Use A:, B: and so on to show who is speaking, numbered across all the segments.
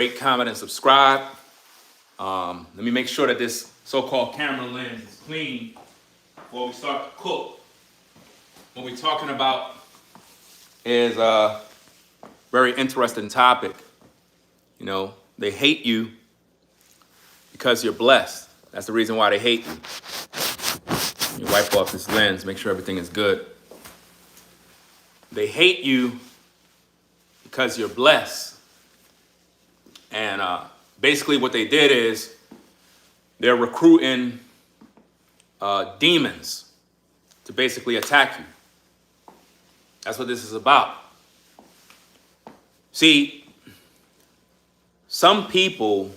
A: rate, comment, and subscribe. Let me make sure that this so-called camera lens is clean before we start to cook. What we're talking about is a very interesting topic. You know, they hate you because you're blessed. That's the reason why they hate you. You wipe off this lens, make sure everything is good. They hate you because you're blessed. And basically what they did is they're recruiting demons to basically attack you. That's what this is about. See, some people,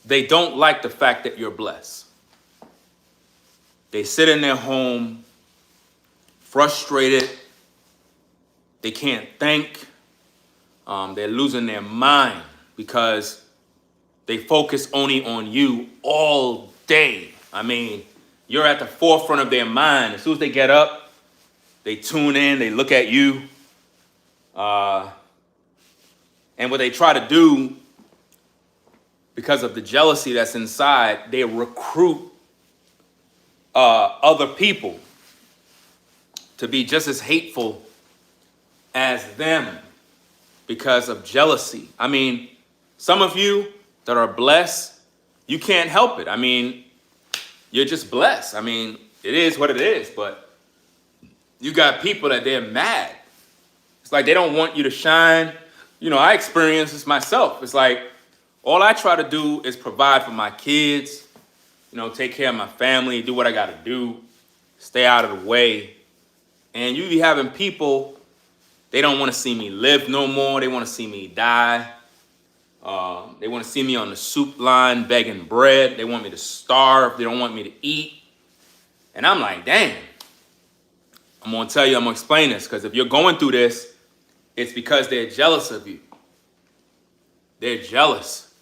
A: they don't like the fact that you're blessed. They sit in their home frustrated. They can't think. They're losing their mind because they focus only on you all day. I mean, you're at the forefront of their mind. As soon as they get up, they tune in, they look at you. And what they try to do, because of the jealousy that's inside, they recruit other people to be just as hateful as them because of jealousy. I mean, some of you that are blessed, you can't help it. I mean, you're just blessed. I mean, it is what it is, but you got people that they're mad. It's like they don't want you to shine. You know, I experience this myself. It's like all I try to do is provide for my kids, you know, take care of my family, do what I got to do, stay out of the way. And you be having people, they don't want to see me live no more. They want to see me die. They want to see me on the soup line begging bread. They want me to starve. They don't want me to eat. And I'm like, dang. I'm going to tell you, I'm going to explain this, because if you're going through this, it's because they're jealous of you. They're jealous.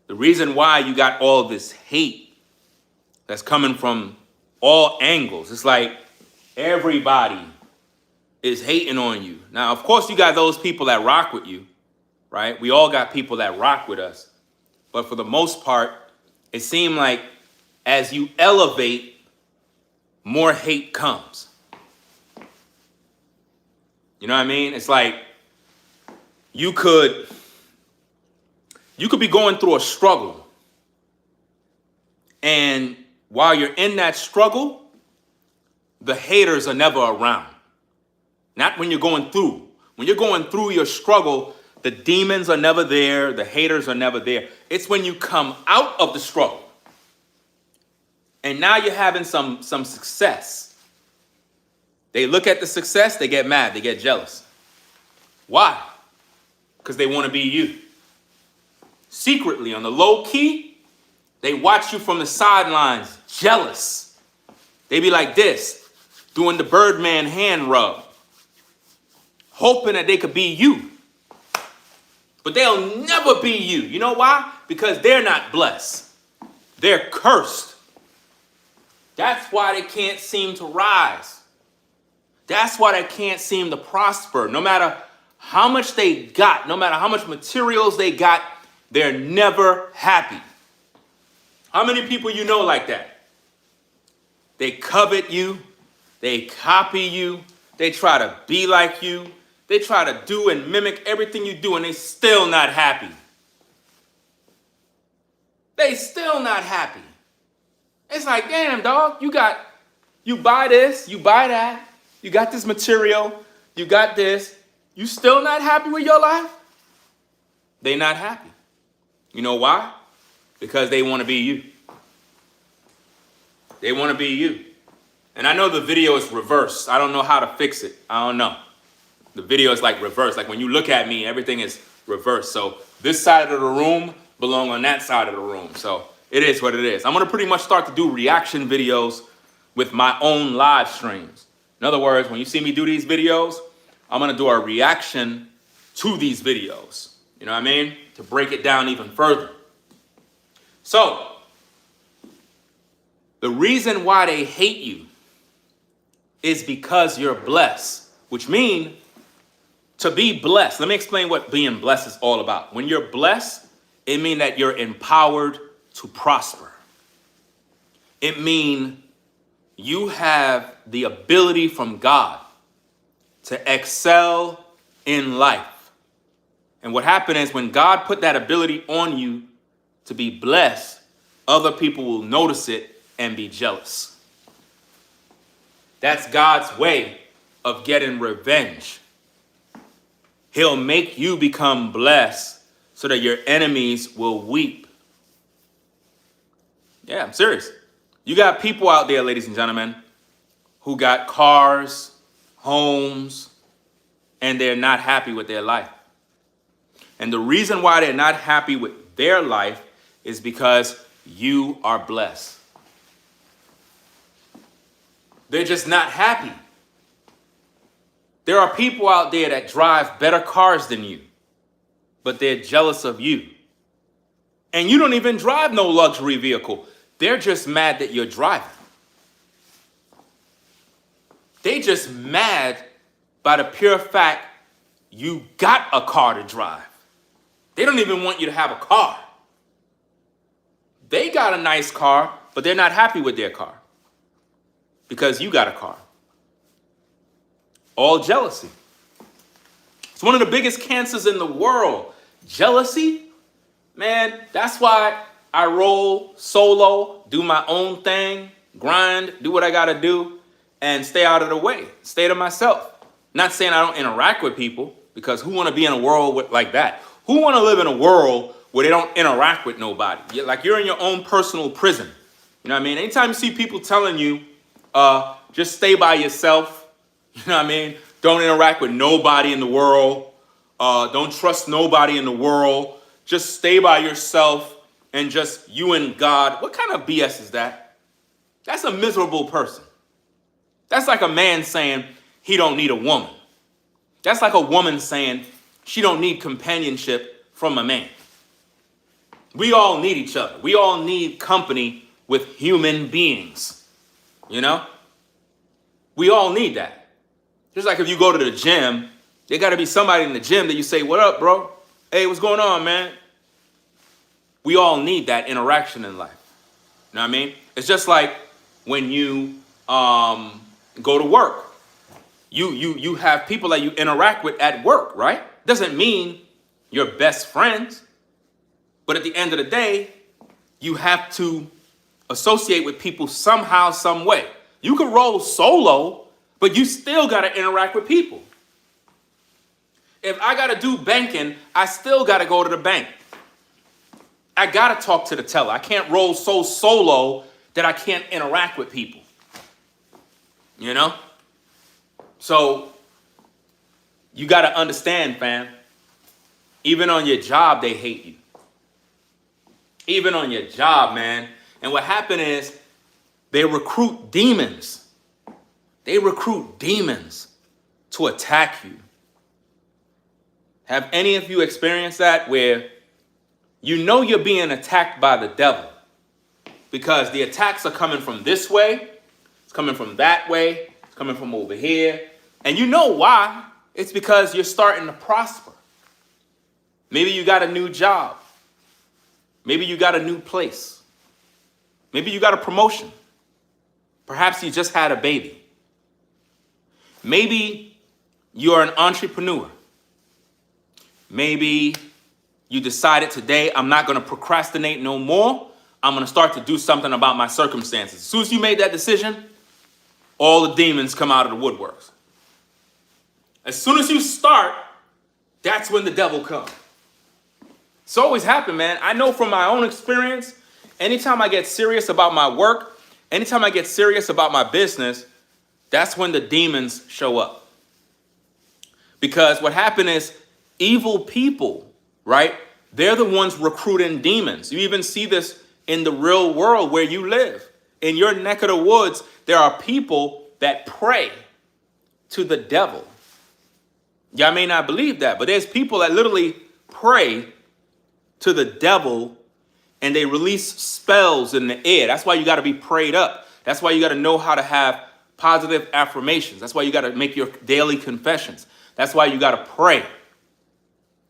A: The reason why you got all this hate that's coming from all angles, it's like everybody is hating on you. Now, of course, you got those people that rock with you, right? We all got people that rock with us. But for the most part, it seems like as you elevate, more hate comes. You know what I mean? It's like you could be going through a struggle. And while you're in that struggle, the haters are never around. Not when you're going through. When you're going through your struggle, the demons are never there. The haters are never there. It's when you come out of the struggle. And now you're having some success. They look at the success, they get mad, they get jealous. Why? Because they want to be you. Secretly, on the low key, they watch you from the sidelines, jealous. They be like this, doing the Birdman hand rub, hoping that they could be you. But they'll never be you. You know why? Because they're not blessed. They're cursed. That's why they can't seem to rise. That's why they can't seem to prosper. No matter how much they got, no matter how much materials they got, they're never happy. How many people you know like that? They covet you. They copy you. They try to be like you. They try to do and mimic everything you do, and they still not happy. They still not happy. It's like, damn, dog, you buy this, you buy that, you got this material, you got this, you still not happy with your life? They not happy. You know why? Because they want to be you. They want to be you. And I know the video is reversed. I don't know how to fix it. I don't know. The video is like reversed. Like when you look at me, everything is reversed. So this side of the room belong on that side of the room. So it is what it is. I'm going to pretty much start to do reaction videos with my own live streams. In other words, when you see me do these videos, I'm going to do a reaction to these videos. You know what I mean? To break it down even further. So, the reason why they hate you is because you're blessed, which means To be blessed, let me explain what being blessed is all about. When you're blessed, it means that you're empowered to prosper. It means you have the ability from God to excel in life. And what happened is when God put that ability on you to be blessed, other people will notice it and be jealous. That's God's way of getting revenge. He'll make you become blessed so that your enemies will weep. Yeah, I'm serious. You got people out there, ladies and gentlemen, who got cars, homes, and they're not happy with their life. And the reason why they're not happy with their life is because you are blessed. They're just not happy. There are people out there that drive better cars than you, but they're jealous of you. And you don't even drive no luxury vehicle. They're just mad that you're driving. They just mad by the pure fact you got a car to drive. They don't even want you to have a car. They got a nice car, but they're not happy with their car because you got a car. All jealousy. It's one of the biggest cancers in the world. Jealousy, man, that's why I roll solo, do my own thing, grind, do what I gotta do, and stay out of the way, stay to myself. Not saying I don't interact with people, because who wanna be in a world like that? Who wanna live in a world where they don't interact with nobody? Like you're in your own personal prison. You know what I mean? Anytime you see people telling you, just stay by yourself, you know what I mean? Don't interact with nobody in the world. Don't trust nobody in the world. Just stay by yourself and just you and God. What kind of BS is that? That's a miserable person. That's like a man saying he don't need a woman. That's like a woman saying she don't need companionship from a man. We all need each other. We all need company with human beings. You know? We all need that. Just like if you go to the gym, there got to be somebody in the gym that you say, "What up, bro? Hey, what's going on, man?" We all need that interaction in life. You know what I mean? It's just like when you go to work. You have people that you interact with at work, right? Doesn't mean you're best friends. But at the end of the day, you have to associate with people somehow, some way. You can roll solo, but you still got to interact with people. If I got to do banking, I still got to go to the bank. I got to talk to the teller. I can't roll so solo that I can't interact with people. You know? So you got to understand, fam. Even on your job, they hate you. Even on your job, man. And what happened is they recruit demons. They recruit demons to attack you. Have any of you experienced that where you know you're being attacked by the devil because the attacks are coming from this way, it's coming from that way, it's coming from over here, and you know why? It's because you're starting to prosper. Maybe you got a new job. Maybe you got a new place. Maybe you got a promotion. Perhaps you just had a baby. Maybe you're an entrepreneur. Maybe you decided today, I'm not going to procrastinate no more. I'm going to start to do something about my circumstances. As soon as you made that decision, all the demons come out of the woodworks. As soon as you start, that's when the devil comes. It's always happened, man. I know from my own experience, anytime I get serious about my work, anytime I get serious about my business, that's when the demons show up. Because what happened is evil people, right? They're the ones recruiting demons. You even see this in the real world where you live. In your neck of the woods, there are people that pray to the devil. Y'all may not believe that, but there's people that literally pray to the devil and they release spells in the air. That's why you got to be prayed up. That's why you got to know how to have positive affirmations. That's why you got to make your daily confessions. That's why you got to pray,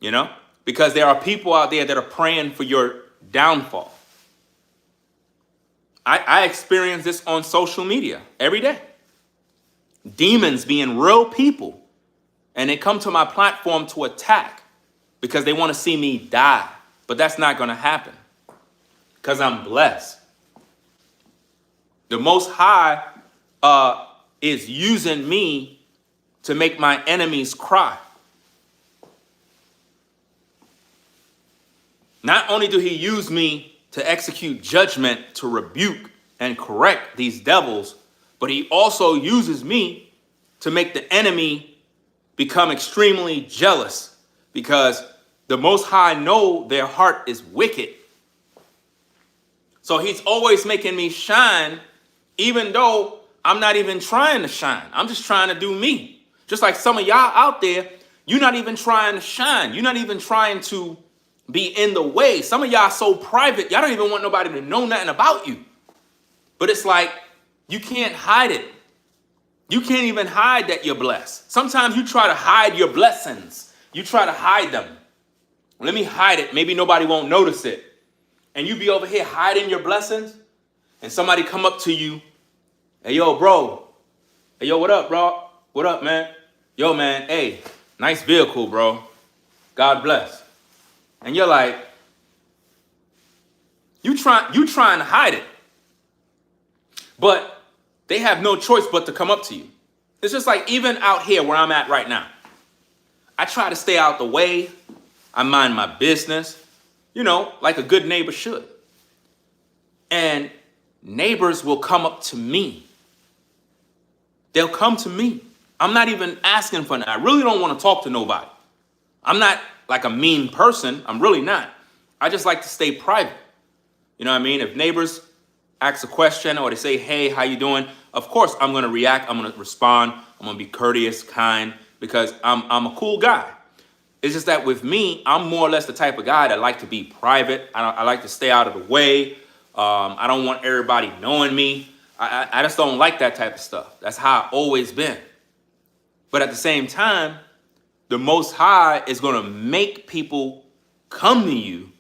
A: you know, because there are people out there that are praying for your downfall. I experience this on social media every day. Demons being real people, and they come to my platform to attack because they want to see me die. But that's not going to happen because I'm blessed. The Most High is using me to make my enemies cry. Not only do he use me to execute judgment, to rebuke and correct these devils, but he also uses me to make the enemy become extremely jealous, because the Most High know their heart is wicked. So he's always making me shine, even though I'm not even trying to shine. I'm just trying to do me. Just like some of y'all out there, you're not even trying to shine. You're not even trying to be in the way. Some of y'all so private, y'all don't even want nobody to know nothing about you. But it's like, you can't hide it. You can't even hide that you're blessed. Sometimes you try to hide your blessings. You try to hide them. Let me hide it. Maybe nobody won't notice it. And you be over here hiding your blessings, and somebody come up to you, hey, yo, bro. Hey, yo, what up, bro? What up, man? Yo, man, hey, nice vehicle, bro. God bless. And you're like, you trying to hide it. But they have no choice but to come up to you. It's just like even out here where I'm at right now. I try to stay out the way. I mind my business, you know, like a good neighbor should. And neighbors will come up to me. They'll come to me. I'm not even asking for that. I really don't want to talk to nobody. I'm not like a mean person. I'm really not. I just like to stay private. You know what I mean? If neighbors ask a question or they say, hey, how you doing? Of course, I'm going to react. I'm going to respond. I'm going to be courteous, kind, because I'm a cool guy. It's just that with me, I'm more or less the type of guy that like to be private. I like to stay out of the way. I don't want everybody knowing me. I just don't like that type of stuff. That's how I've always been. But at the same time, the Most High is going to make people come to you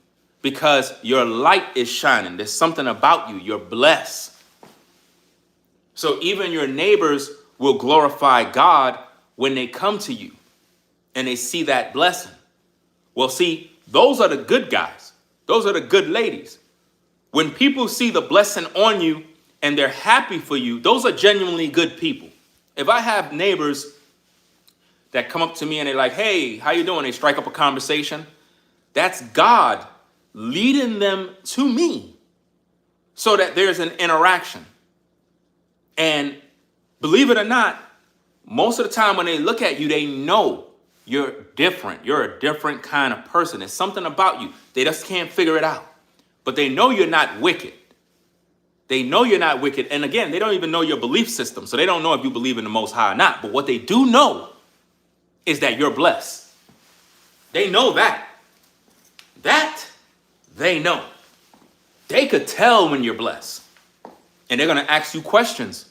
A: because your light is shining. There's something about you. You're blessed. So even your neighbors will glorify God when they come to you and they see that blessing. Well, see, those are the good guys. Those are the good ladies. When people see the blessing on you and they're happy for you, those are genuinely good people. If I have neighbors that come up to me and they're like, hey, how you doing? They strike up a conversation. That's God leading them to me so that there's an interaction. And believe it or not, most of the time when they look at you, they know you're different. You're a different kind of person. There's something about you. They just can't figure it out. But they know you're not wicked. They know you're not wicked. And again, they don't even know your belief system. So they don't know if you believe in the Most High or not. But what they do know is that you're blessed. They know that. That they know. They could tell when you're blessed. And they're going to ask you questions.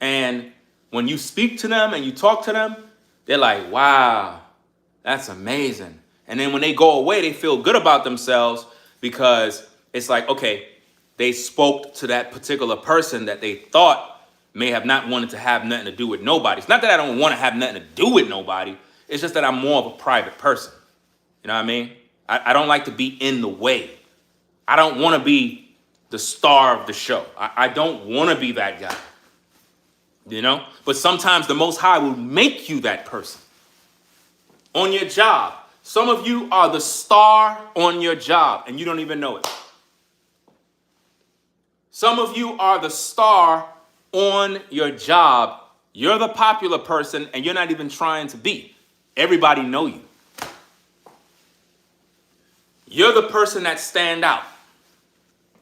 A: And when you speak to them and you talk to them, they're like, wow, that's amazing. And then when they go away, they feel good about themselves because it's like, okay, they spoke to that particular person that they thought may have not wanted to have nothing to do with nobody. It's not that I don't want to have nothing to do with nobody. It's just that I'm more of a private person. You know what I mean? I don't like to be in the way. I don't want to be the star of the show. I don't want to be that guy. You know? But sometimes the Most High will make you that person. On your job. Some of you are the star on your job and you don't even know it. Some of you are the star on your job. You're the popular person and you're not even trying to be. Everybody know you. You're the person that stand out.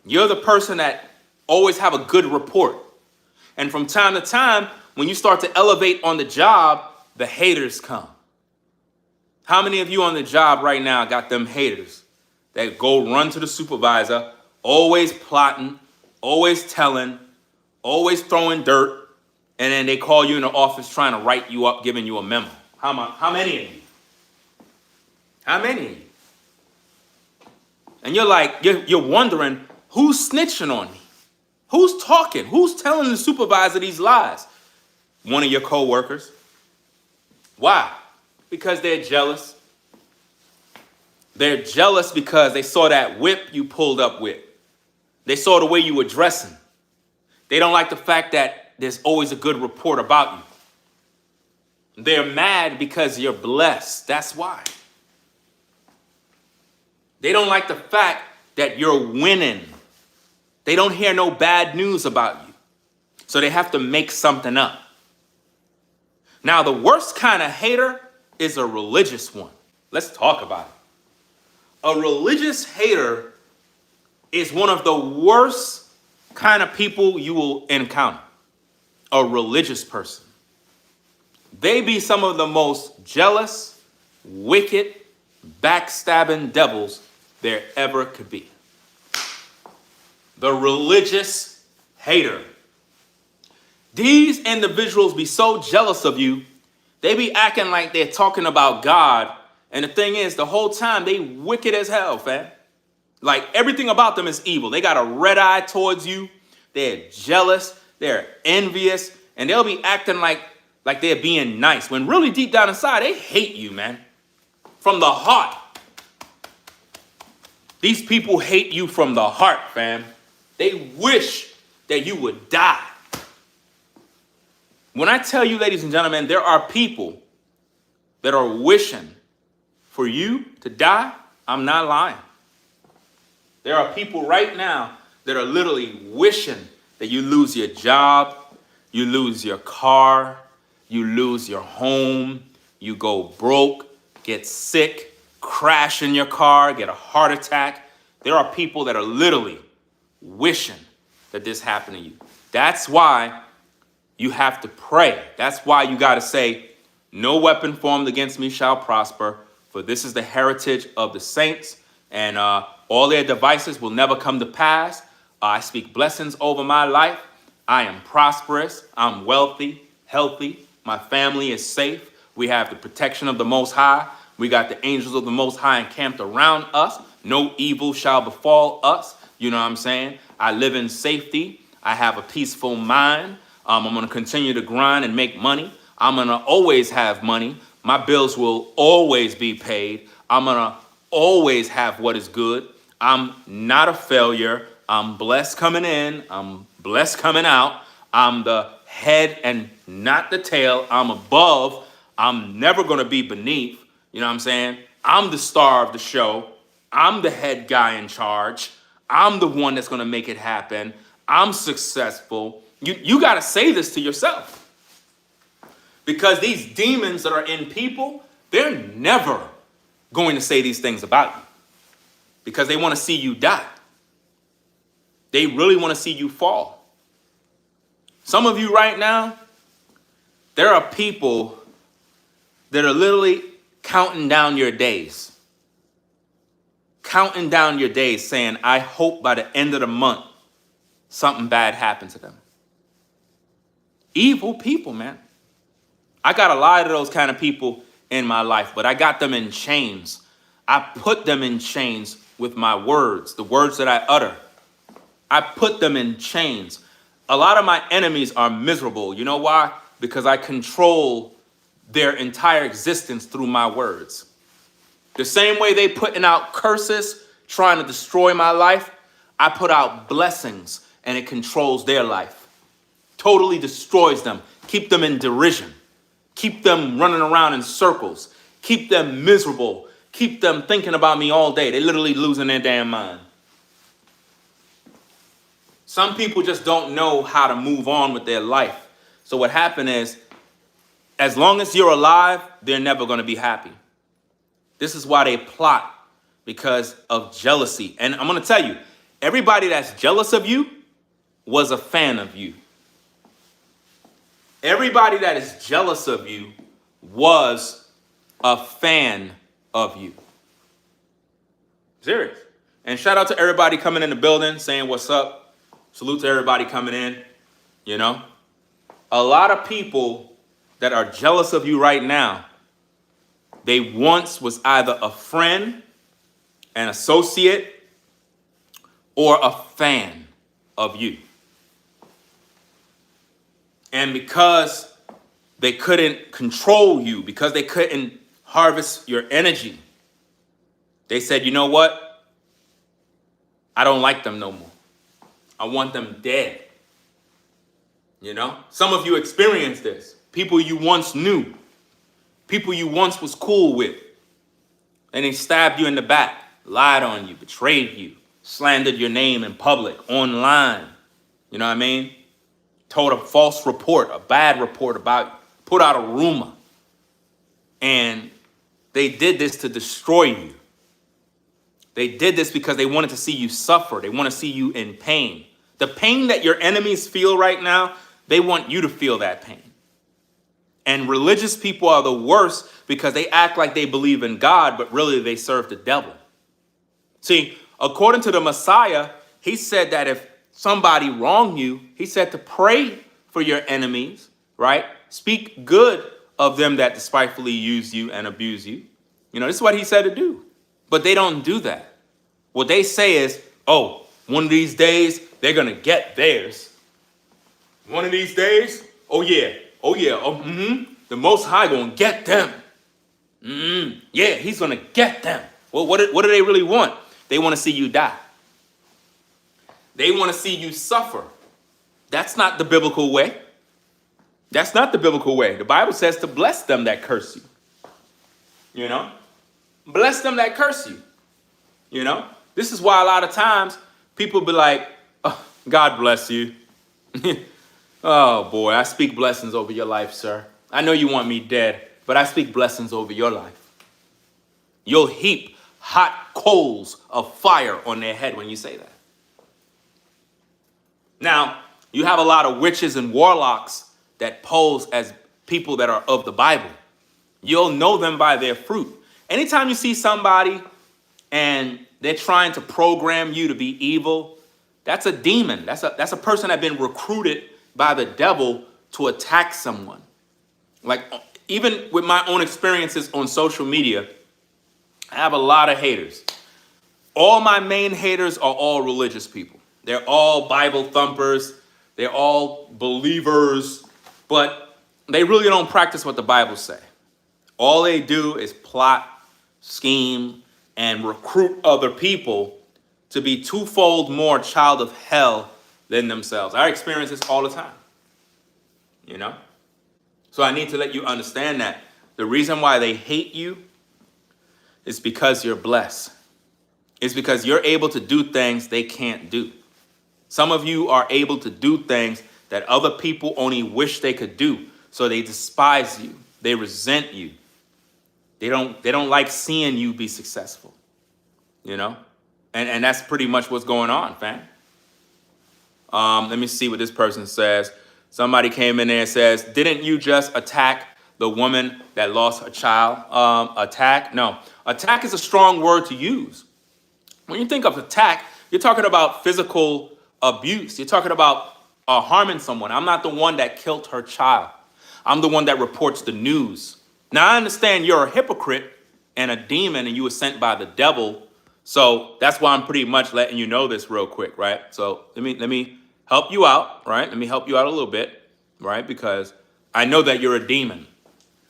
A: You're the person that always have a good report. And from time to time, when you start to elevate on the job, the haters come. How many of you on the job right now got them haters that go run to the supervisor, always plotting, always telling, always throwing dirt, and then they call you in the office trying to write you up, giving you a memo? How many of you? How many of you? And you're wondering, who's snitching on me? Who's talking? Who's telling the supervisor these lies? One of your coworkers. Why? Because they're jealous. They're jealous because they saw that whip you pulled up with. They saw the way you were dressing. They don't like the fact that there's always a good report about you. They're mad because you're blessed. That's why. They don't like the fact that you're winning. They don't hear no bad news about you. So they have to make something up. Now, the worst kind of hater is a religious one. Let's talk about it. A religious hater is one of the worst kind of people you will encounter. A religious person. They be some of the most jealous, wicked, backstabbing devils there ever could be. The religious hater. These individuals be so jealous of you, they be acting like they're talking about God. And the thing is, the whole time they wicked as hell, fam. Like everything about them is evil. They got a red eye towards you. They're jealous. They're envious. And they'll be acting like they're being nice. When really deep down inside, they hate you, man. From the heart. These people hate you from the heart, fam. They wish that you would die. When I tell you, ladies and gentlemen, there are people that are wishing for you to die, I'm not lying. There are people right now that are literally wishing that you lose your job, you lose your car, you lose your home, you go broke, get sick, crash in your car, get a heart attack. There are people that are literally wishing that this happened to you. That's why you have to pray. That's why you got to say, no weapon formed against me shall prosper, for this is the heritage of the saints, and all their devices will never come to pass. I speak blessings over my life. I am prosperous. I'm wealthy, healthy. My family is safe. We have the protection of the Most High. We got the angels of the Most High encamped around us. No evil shall befall us. You know what I'm saying? I live in safety. I have a peaceful mind. I'm going to continue to grind and make money. I'm going to always have money. My bills will always be paid. I'm going to always have what is good. I'm not a failure. I'm blessed coming in. I'm blessed coming out. I'm the head and not the tail. I'm above. I'm never going to be beneath. You know what I'm saying? I'm the star of the show. I'm the head guy in charge. I'm the one that's going to make it happen. I'm successful. You got to say this to yourself. Because these demons that are in people, they're never going to say these things about you. Because they want to see you die. They really want to see you fall. Some of you right now, there are people that are literally counting down your days. Counting down your days saying, I hope by the end of the month, something bad happens to them. Evil people, man. I got a lot of those kind of people in my life, but I got them in chains. I put them in chains with my words, the words that I utter. I put them in chains. A lot of my enemies are miserable. You know why? Because I control their entire existence through my words. The same way they putting out curses, trying to destroy my life, I put out blessings and it controls their life. Totally destroys them. Keep them in derision. Keep them running around in circles. Keep them miserable. Keep them thinking about me all day. They're literally losing their damn mind. Some people just don't know how to move on with their life. So what happened is, as long as you're alive, they're never going to be happy. This is why they plot, because of jealousy. And I'm going to tell you, everybody that's jealous of you was a fan of you. Everybody that is jealous of you was a fan of you. Serious. And shout out to everybody coming in the building, saying what's up. Salute to everybody coming in, you know. A lot of people that are jealous of you right now they once was either a friend, an associate, or a fan of you. And because they couldn't control you, because they couldn't harvest your energy, they said, you know what? I don't like them no more. I want them dead. You know? Some of you experienced this. People you once knew. People you once was cool with. And they stabbed you in the back, lied on you, betrayed you, slandered your name in public, online. You know what I mean? Told a false report, a bad report about you, put out a rumor. And they did this to destroy you. They did this because they wanted to see you suffer. They want to see you in pain. The pain that your enemies feel right now, they want you to feel that pain. And religious people are the worst because they act like they believe in God, but really they serve the devil. See, according to the Messiah, he said that if somebody wronged you, he said to pray for your enemies, right? Speak good of them that despitefully use you and abuse you. You know, this is what he said to do. But they don't do that. What they say is, oh, one of these days, they're going to get theirs. One of these days, oh yeah, the Most High going to get them. Yeah, he's going to get them. Well, what do they really want? They want to see you die. They want to see you suffer. That's not the biblical way. That's not the biblical way. The Bible says to bless them that curse you. You know? Bless them that curse you. You know? This is why a lot of times people be like, oh, God bless you. Oh boy, I speak blessings over your life, sir. I know you want me dead, but I speak blessings over your life. You'll heap hot coals of fire on their head when you say that. Now, you have a lot of witches and warlocks that pose as people that are of the Bible. You'll know them by their fruit. Anytime you see somebody and they're trying to program you to be evil, that's a demon. That's a person that's been recruited by the devil to attack someone. Like, even with my own experiences on social media, I have a lot of haters. All my main haters are all religious people. They're all Bible thumpers. They're all believers, but they really don't practice what the Bible says. All they do is plot, scheme, and recruit other people to be twofold more child of hell than themselves. I experience this all the time, you know? So I need to let you understand that the reason why they hate you is because you're blessed. It's because you're able to do things they can't do. Some of you are able to do things that other people only wish they could do. So they despise you. They resent you. They don't like seeing you be successful. You know? And that's pretty much what's going on, fam. Let me see what this person says. Somebody came in there and says, didn't you just attack the woman that lost her child? Attack? No. Attack is a strong word to use. When you think of attack, you're talking about physical abuse. You're talking about harming someone. I'm not the one that killed her child. I'm the one that reports the news. Now, I understand you're a hypocrite and a demon and you were sent by the devil. So that's why I'm pretty much letting you know this real quick, right? So let me help you out, right? Let me help you out a little bit, right? Because I know that you're a demon,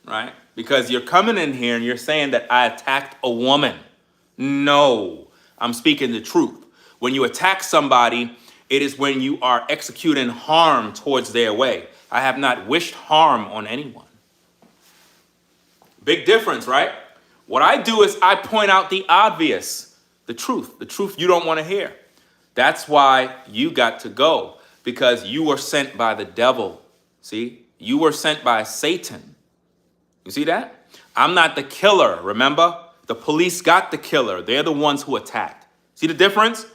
A: right? Because you're coming in here and you're saying that I attacked a woman. No, I'm speaking the truth. When you attack somebody, it is when you are executing harm towards their way. I have not wished harm on anyone. Big difference, right? What I do is I point out the obvious, the truth you don't want to hear. That's why you got to go, because you were sent by the devil. See, you were sent by Satan. You see that? I'm not the killer, remember? The police got the killer. They're the ones who attacked. See the difference?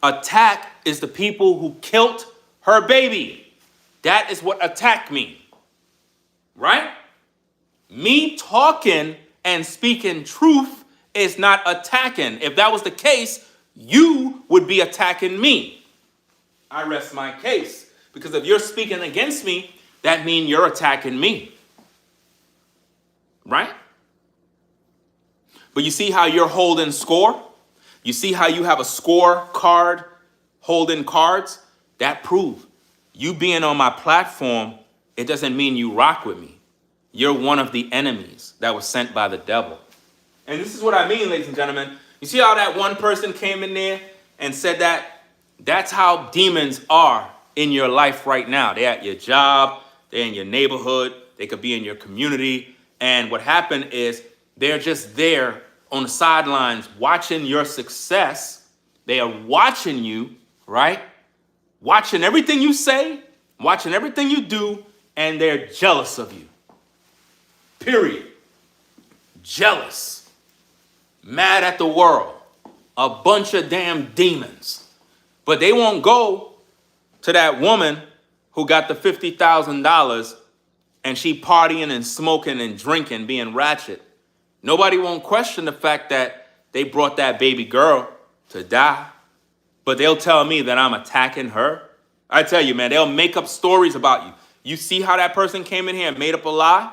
A: Attack is the people who killed her baby. That is what attack means, right? Me talking and speaking truth is not attacking. If that was the case, you would be attacking me. I rest my case. Because if you're speaking against me, that means you're attacking me. Right? But you see how you're holding score? You see how you have a score card holding cards? That proves you being on my platform, it doesn't mean you rock with me. You're one of the enemies that was sent by the devil. And this is what I mean, ladies and gentlemen. You see how that one person came in there and said that? That's how demons are in your life right now. They're at your job, they're in your neighborhood, they could be in your community. And what happened is they're just there on the sidelines watching your success. They are watching you, right? Watching everything you say, watching everything you do, and they're jealous of you. Period. Jealous. Mad at the world. A bunch of damn demons. But they won't go to that woman who got the $50,000 and she partying and smoking and drinking, being ratchet. Nobody won't question the fact that they brought that baby girl to die. But they'll tell me that I'm attacking her. I tell you, man, they'll make up stories about you. You see how that person came in here and made up a lie?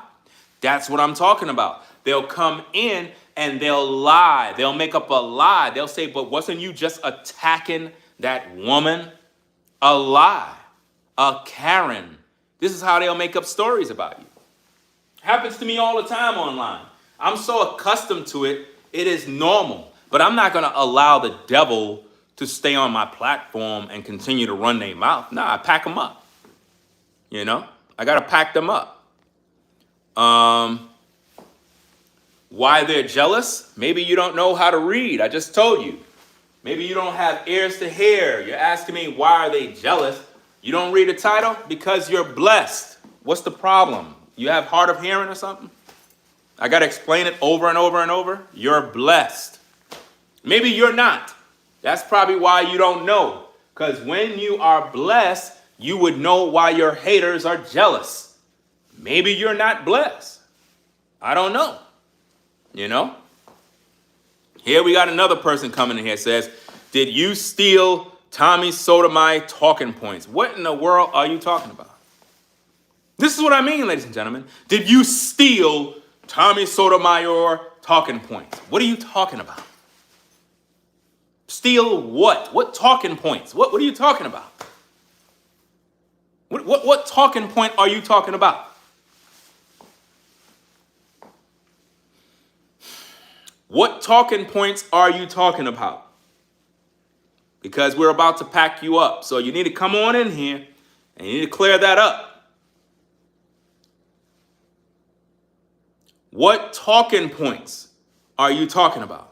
A: That's what I'm talking about. They'll come in and they'll lie. They'll make up a lie. They'll say, but wasn't you just attacking that woman? A lie. A Karen. This is how they'll make up stories about you. Happens to me all the time online. I'm so accustomed to it, it is normal. But I'm not going to allow the devil to stay on my platform and continue to run their mouth. Nah, I pack them up. You know, I got to pack them up. Why they're jealous? Maybe you don't know how to read. I just told you. Maybe you don't have ears to hear. You're asking me, why are they jealous? You don't read the title? Because you're blessed. What's the problem? You have hard of hearing or something? I got to explain it over and over and over. You're blessed. Maybe you're not. That's probably why you don't know. Because when you are blessed, you would know why your haters are jealous. Maybe you're not blessed. I don't know. You know? Here we got another person coming in here says, did you steal Tommy Sotomayor talking points? What in the world are you talking about? This is what I mean, ladies and gentlemen. Did you steal Tommy Sotomayor talking points? What are you talking about? Steal what? What talking points? What are you talking about? What talking point are you talking about? What talking points are you talking about? Because we're about to pack you up. So you need to come on in here and you need to clear that up. What talking points are you talking about?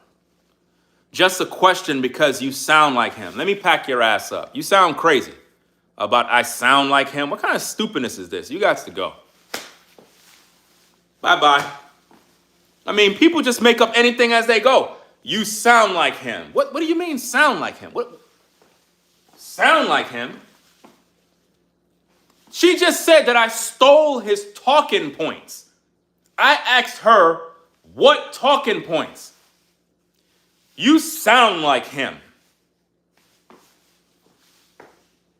A: Just a question because you sound like him. Let me pack your ass up. You sound crazy about I sound like him. What kind of stupidness is this? You got to go. Bye-bye. I mean, people just make up anything as they go. You sound like him. What do you mean sound like him? What? Sound like him? She just said that I stole his talking points. I asked her, what talking points? You sound like him.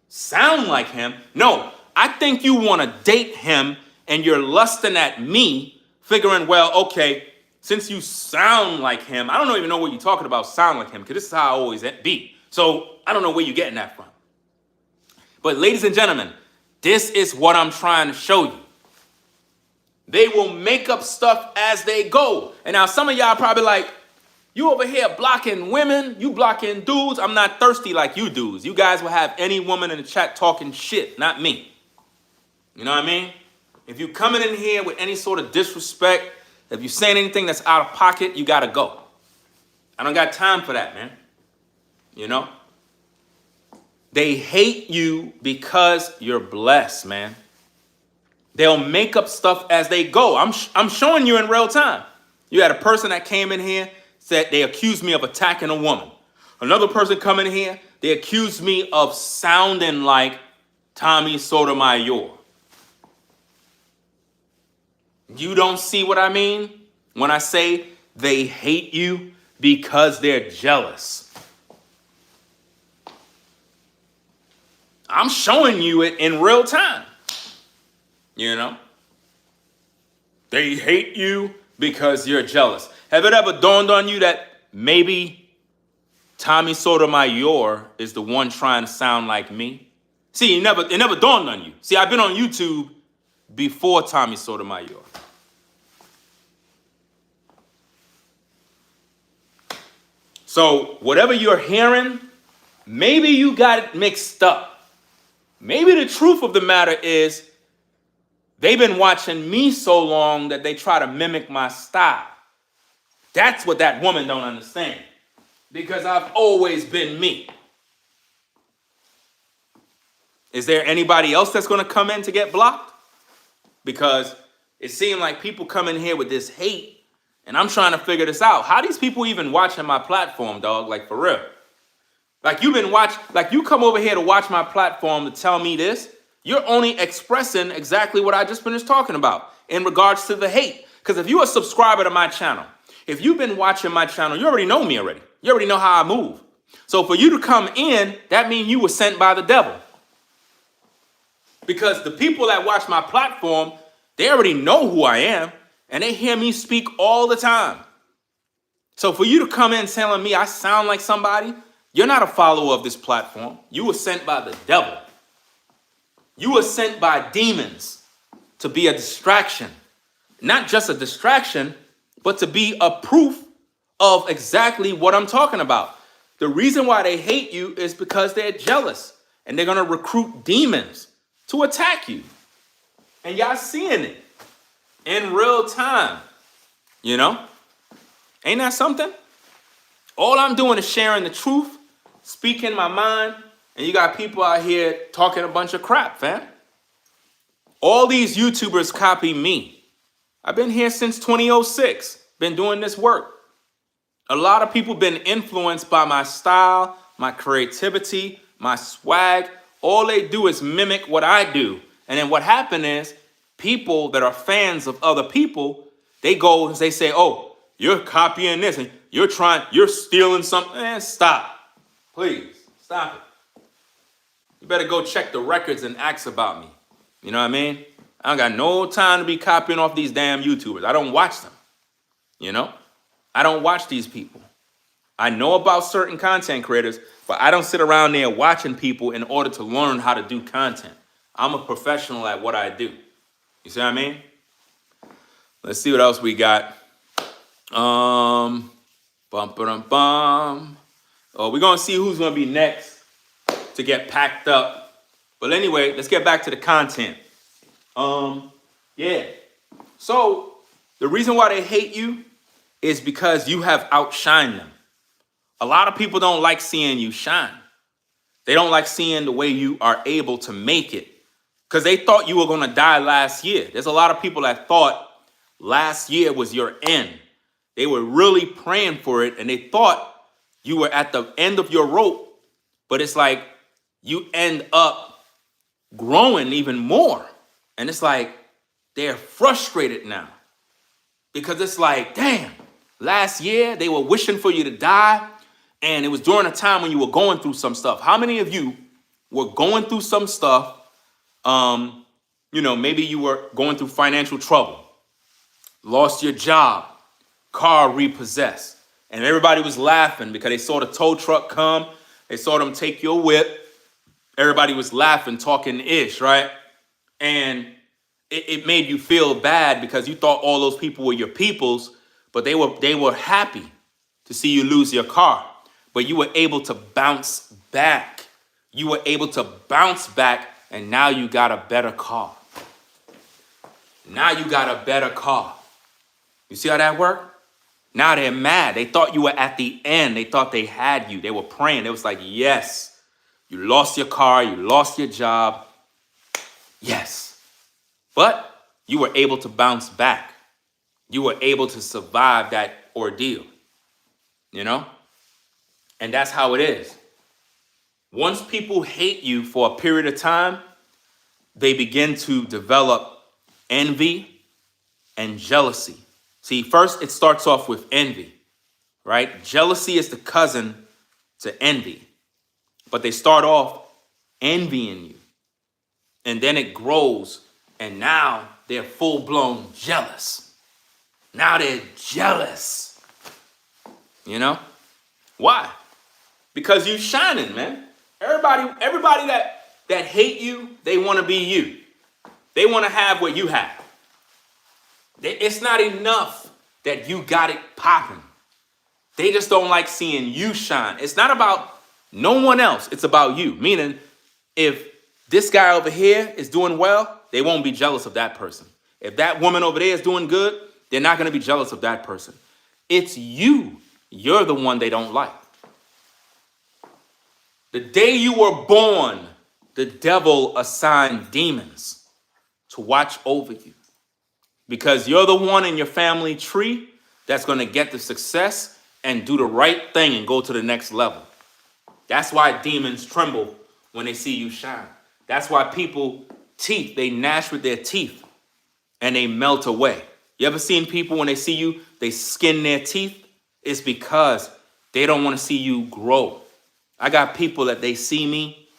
A: Sound like him? No, I think you want to date him and you're lusting at me, figuring, well, okay, since you sound like him, I don't even know what you're talking about, sound like him, because this is how I always be. So I don't know where you're getting that from. But ladies and gentlemen, this is what I'm trying to show you. They will make up stuff as they go. And now some of y'all probably like, you over here blocking women, you blocking dudes. I'm not thirsty like you dudes. You guys will have any woman in the chat talking shit, not me. You know what I mean? If you coming in here with any sort of disrespect, if you saying anything that's out of pocket, you gotta go. I don't got time for that, man. You know? They hate you because you're blessed, man. They'll make up stuff as they go. I'm showing you in real time. You had a person that came in here, said they accused me of attacking a woman. Another person come in here, they accused me of sounding like Tommy Sotomayor. You don't see what I mean when I say they hate you because they're jealous. I'm showing you it in real time. You know? They hate you because you're jealous. Have it ever dawned on you that maybe Tommy Sotomayor is the one trying to sound like me? See, it never dawned on you. See, I've been on YouTube before Tommy Sotomayor. So whatever you're hearing, maybe you got it mixed up. Maybe the truth of the matter is they've been watching me so long that they try to mimic my style. That's what that woman don't understand. Because I've always been me. Is there anybody else that's going to come in to get blocked? Because it seemed like people come in here with this hate, and I'm trying to figure this out. How these people even watching my platform, dog? Like, for real. Like, you come over here to watch my platform to tell me this. You're only expressing exactly what I just finished talking about in regards to the hate. Because if you're a subscriber to my channel, if you've been watching my channel, you already know me already. You already know how I move. So for you to come in, that means you were sent by the devil. Because the people that watch my platform, they already know who I am, and they hear me speak all the time. So for you to come in telling me I sound like somebody, you're not a follower of this platform. You were sent by the devil. You were sent by demons to be a distraction. Not just a distraction, but to be a proof of exactly what I'm talking about. The reason why they hate you is because they're jealous, and they're going to recruit demons to attack you. And y'all seeing it in real time, you know? Ain't that something? All I'm doing is sharing the truth, speaking my mind, and you got people out here talking a bunch of crap, fam. All these YouTubers copy me. I've been here since 2006, been doing this work. A lot of people been influenced by my style, my creativity, my swag. All they do is mimic what I do. And then what happened is people that are fans of other people, they go and they say, oh, you're copying this and you're stealing something. Man, stop. Please, stop it. You better go check the records and ask about me. You know what I mean? I don't got no time to be copying off these damn YouTubers. I don't watch them. You know? I don't watch these people. I know about certain content creators, but I don't sit around there watching people in order to learn how to do content. I'm a professional at what I do. You see what I mean? Let's see what else we got. Bum, ba-dum, bum. Oh, we're going to see who's going to be next to get packed up. But anyway, let's get back to the content. Yeah. So the reason why they hate you is because you have outshined them. A lot of people don't like seeing you shine. They don't like seeing the way you are able to make it because they thought you were going to die last year. There's a lot of people that thought last year was your end. They were really praying for it, and they thought you were at the end of your rope, but it's like you end up growing even more. And it's like they're frustrated now because it's like, damn, last year they were wishing for you to die, and it was during a time when you were going through some stuff. How many of you were going through some stuff? Maybe you were going through financial trouble, lost your job, car repossessed, and everybody was laughing because they saw the tow truck come. They saw them take your whip. Everybody was laughing, talking ish, right? And it made you feel bad because you thought all those people were your peoples, but they were happy to see you lose your car. But you were able to bounce back. You were able to bounce back, and now you got a better car. Now you got a better car. You see how that worked? Now they're mad. They thought you were at the end. They thought they had you. They were praying. It was like, yes, you lost your car. You lost your job. Yes. But you were able to bounce back. You were able to survive that ordeal. You know? And that's how it is. Once people hate you for a period of time, they begin to develop envy and jealousy. See, first it starts off with envy, right? Jealousy is the cousin to envy. But they start off envying you. And then it grows, and now they're full-blown jealous. Now they're jealous. You know? Why? Because you shining, man. Everybody that hate you, they want to be you. They want to have what you have. It's not enough that you got it popping. They just don't like seeing you shine. It's not about no one else. It's about you. Meaning, if this guy over here is doing well, they won't be jealous of that person. If that woman over there is doing good, they're not going to be jealous of that person. It's you. You're the one they don't like. The day you were born, the devil assigned demons to watch over you. Because you're the one in your family tree that's going to get the success and do the right thing and go to the next level. That's why demons tremble when they see you shine. That's why people teeth, they gnash with their teeth and they melt away. You ever seen people when they see you, they skin their teeth? It's because they don't want to see you grow. I got people that they see me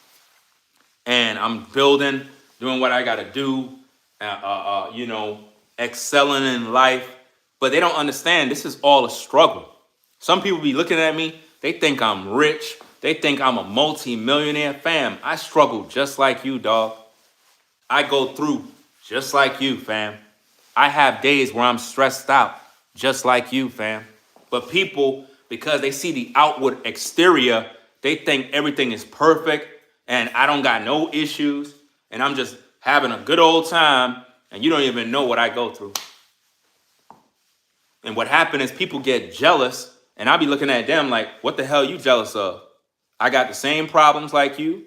A: and I'm building, doing what I got to do, excelling in life, but they don't understand this is all a struggle. Some people be looking at me, they think I'm rich, they think I'm a multi-millionaire. Fam, I struggle just like you, dog. I go through just like you, fam. I have days where I'm stressed out just like you, fam. But people, because they see the outward exterior, they think everything is perfect and I don't got no issues and I'm just having a good old time and you don't even know what I go through. And what happened is people get jealous and I'll be looking at them like, what the hell are you jealous of? I got the same problems like you.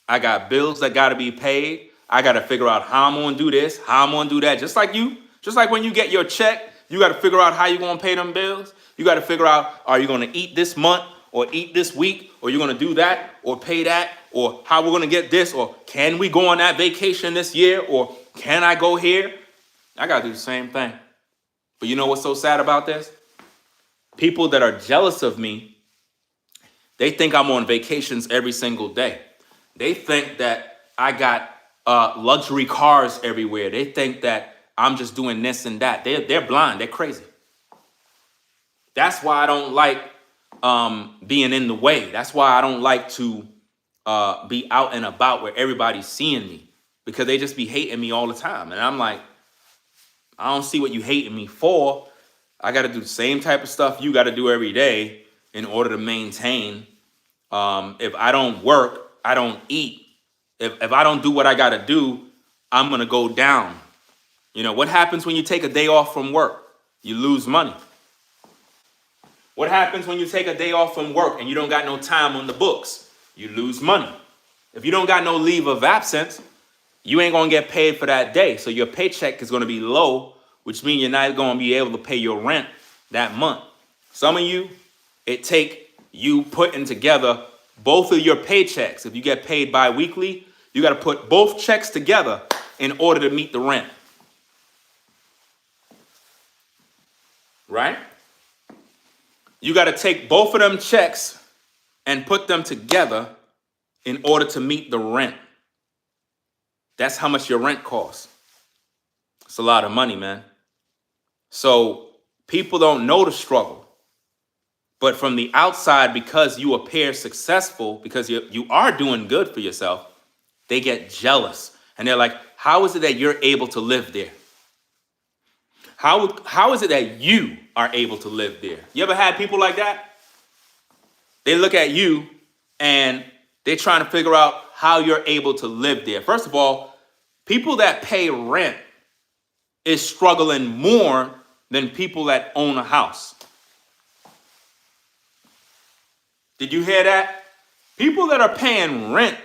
A: I got bills that got to be paid. I got to figure out how I'm going to do this, how I'm going to do that. Just like you. Just like when you get your check, you got to figure out how you're going to pay them bills. You got to figure out, are you going to eat this month or eat this week? Or you're going to do that or pay that? Or how we're going to get this? Or can we go on that vacation this year? Or can I go here? I got to do the same thing. But you know what's so sad about this? People that are jealous of me, they think I'm on vacations every single day. They think that I got luxury cars everywhere. They think that I'm just doing this and that. They're blind. They're crazy. That's why I don't like being in the way. That's why I don't like to be out and about where everybody's seeing me, because they just be hating me all the time. And I'm like, I don't see what you hating me for. I got to do the same type of stuff you got to do every day in order to maintain. If I don't work, I don't eat. If I don't do what I got to do, I'm going to go down. You know, what happens when you take a day off from work? You lose money. What happens when you take a day off from work and you don't got no time on the books? You lose money. If you don't got no leave of absence, you ain't going to get paid for that day. So your paycheck is going to be low, which means you're not going to be able to pay your rent that month. Some of you, it take you putting together both of your paychecks. If you get paid bi-weekly, you got to put both checks together in order to meet the rent. Right? You got to take both of them checks and put them together in order to meet the rent. That's how much your rent costs. It's a lot of money, man. So people don't know the struggle. But from the outside, because you appear successful, because you are doing good for yourself, they get jealous. And they're like, how is it that you're able to live there? How is it that you are able to live there? You ever had people like that? They look at you and they're trying to figure out how you're able to live there. First of all, people that pay rent is struggling more than people that own a house. Did you hear that? People that are paying rent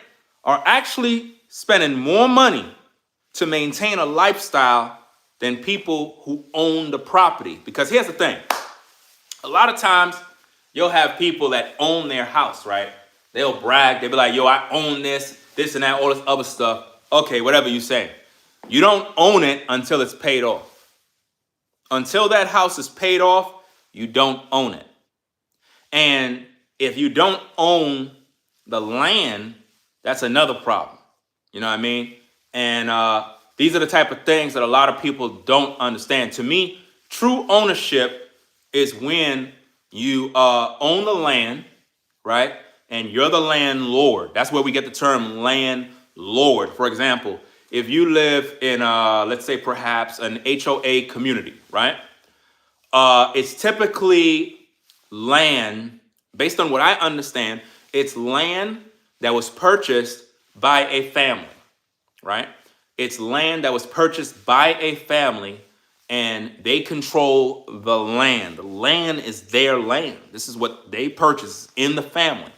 A: are actually spending more money to maintain a lifestyle than people who own the property. Because here's the thing. A lot of times you'll have people that own their house, right? They'll brag. They'll be like, yo, I own this and that, all this other stuff. Okay, whatever you say. You don't own it until it's paid off. Until that house is paid off, you don't own it. And if you don't own the land, that's another problem. You know what I mean? And these are the type of things that a lot of people don't understand. To me, true ownership is when You own the land, right? And you're the landlord. That's where we get the term landlord. For example, if you live in, let's say perhaps an HOA community, right? It's typically land, based on what I understand, it's land that was purchased by a family, right? It's land that was purchased by a family and they control the land. The land is their land. This is what they purchased in the family.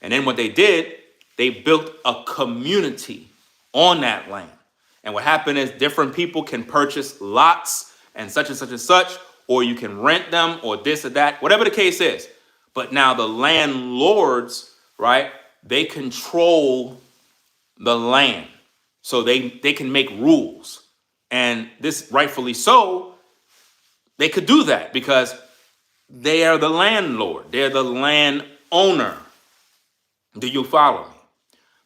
A: And then what they did, they built a community on that land. And what happened is different people can purchase lots and such and such and such, or you can rent them or this or that, whatever the case is. But now the landlords, right, they control the land. So they can make rules. And this, rightfully so, they could do that because they are the landlord. They're the landowner. Do you follow me?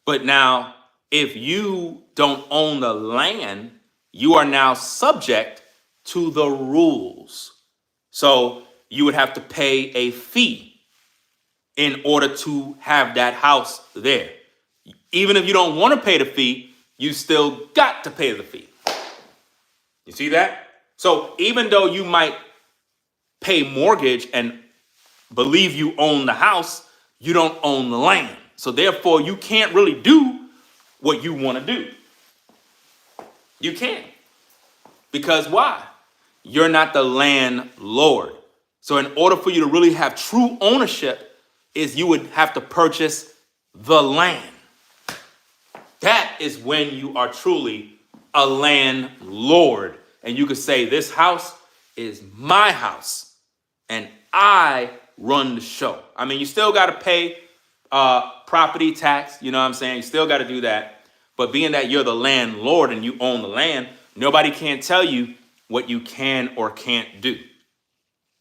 A: But now, if you don't own the land, you are now subject to the rules. So you would have to pay a fee in order to have that house there. Even if you don't want to pay the fee, you still got to pay the fee. You see that? So even though you might pay mortgage and believe you own the house, you don't own the land. So therefore, you can't really do what you want to do. You can't. Because why? You're not the landlord. So in order for you to really have true ownership, is you would have to purchase the land. That is when you are truly a landlord. And you could say, this house is my house and I run the show. I mean, you still got to pay property tax. You know what I'm saying? You still got to do that. But being that you're the landlord and you own the land, nobody can tell you what you can or can't do.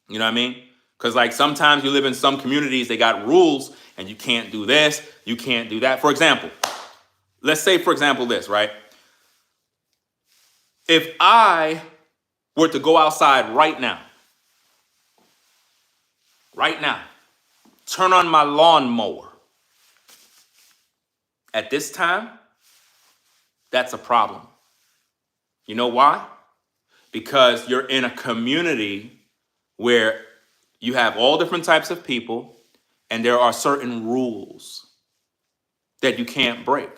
A: You know what I mean? Because like sometimes you live in some communities, they got rules and you can't do this, you can't do that. For example, let's say, for example, this, right? If I were to go outside right now, turn on my lawnmower, at this time, that's a problem. You know why? Because you're in a community where you have all different types of people and there are certain rules that you can't break.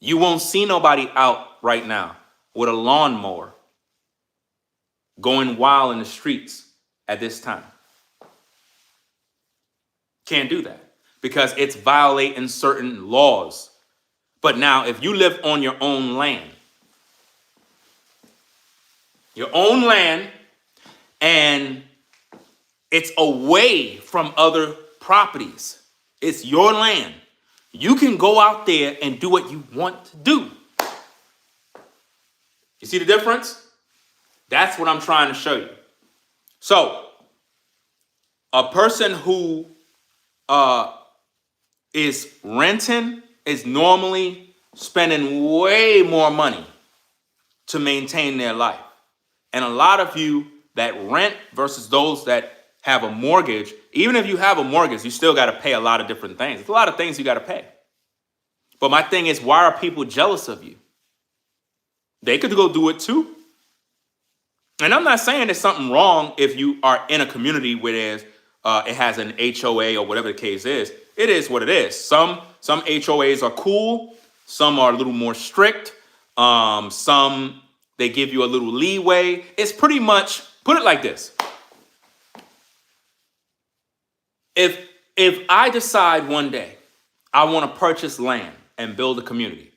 A: You won't see nobody out right now with a lawnmower going wild in the streets at this time. Can't do that because it's violating certain laws. But now, if you live on your own land, and it's away from other properties, it's your land, you can go out there and do what you want to do. You see the difference? That's what I'm trying to show you. So, a person who is renting is normally spending way more money to maintain their life. And a lot of you that rent versus those that have a mortgage, even if you have a mortgage, you still got to pay a lot of different things. There's a lot of things you got to pay. But my thing is, why are people jealous of you? They could go do it too. And I'm not saying there's something wrong if you are in a community where there's it has an HOA or whatever the case is. It is what it is. Some HOAs are cool. Some are a little more strict. Some, they give you a little leeway. It's pretty much, put it like this. If I decide one day I want to purchase land and build a community,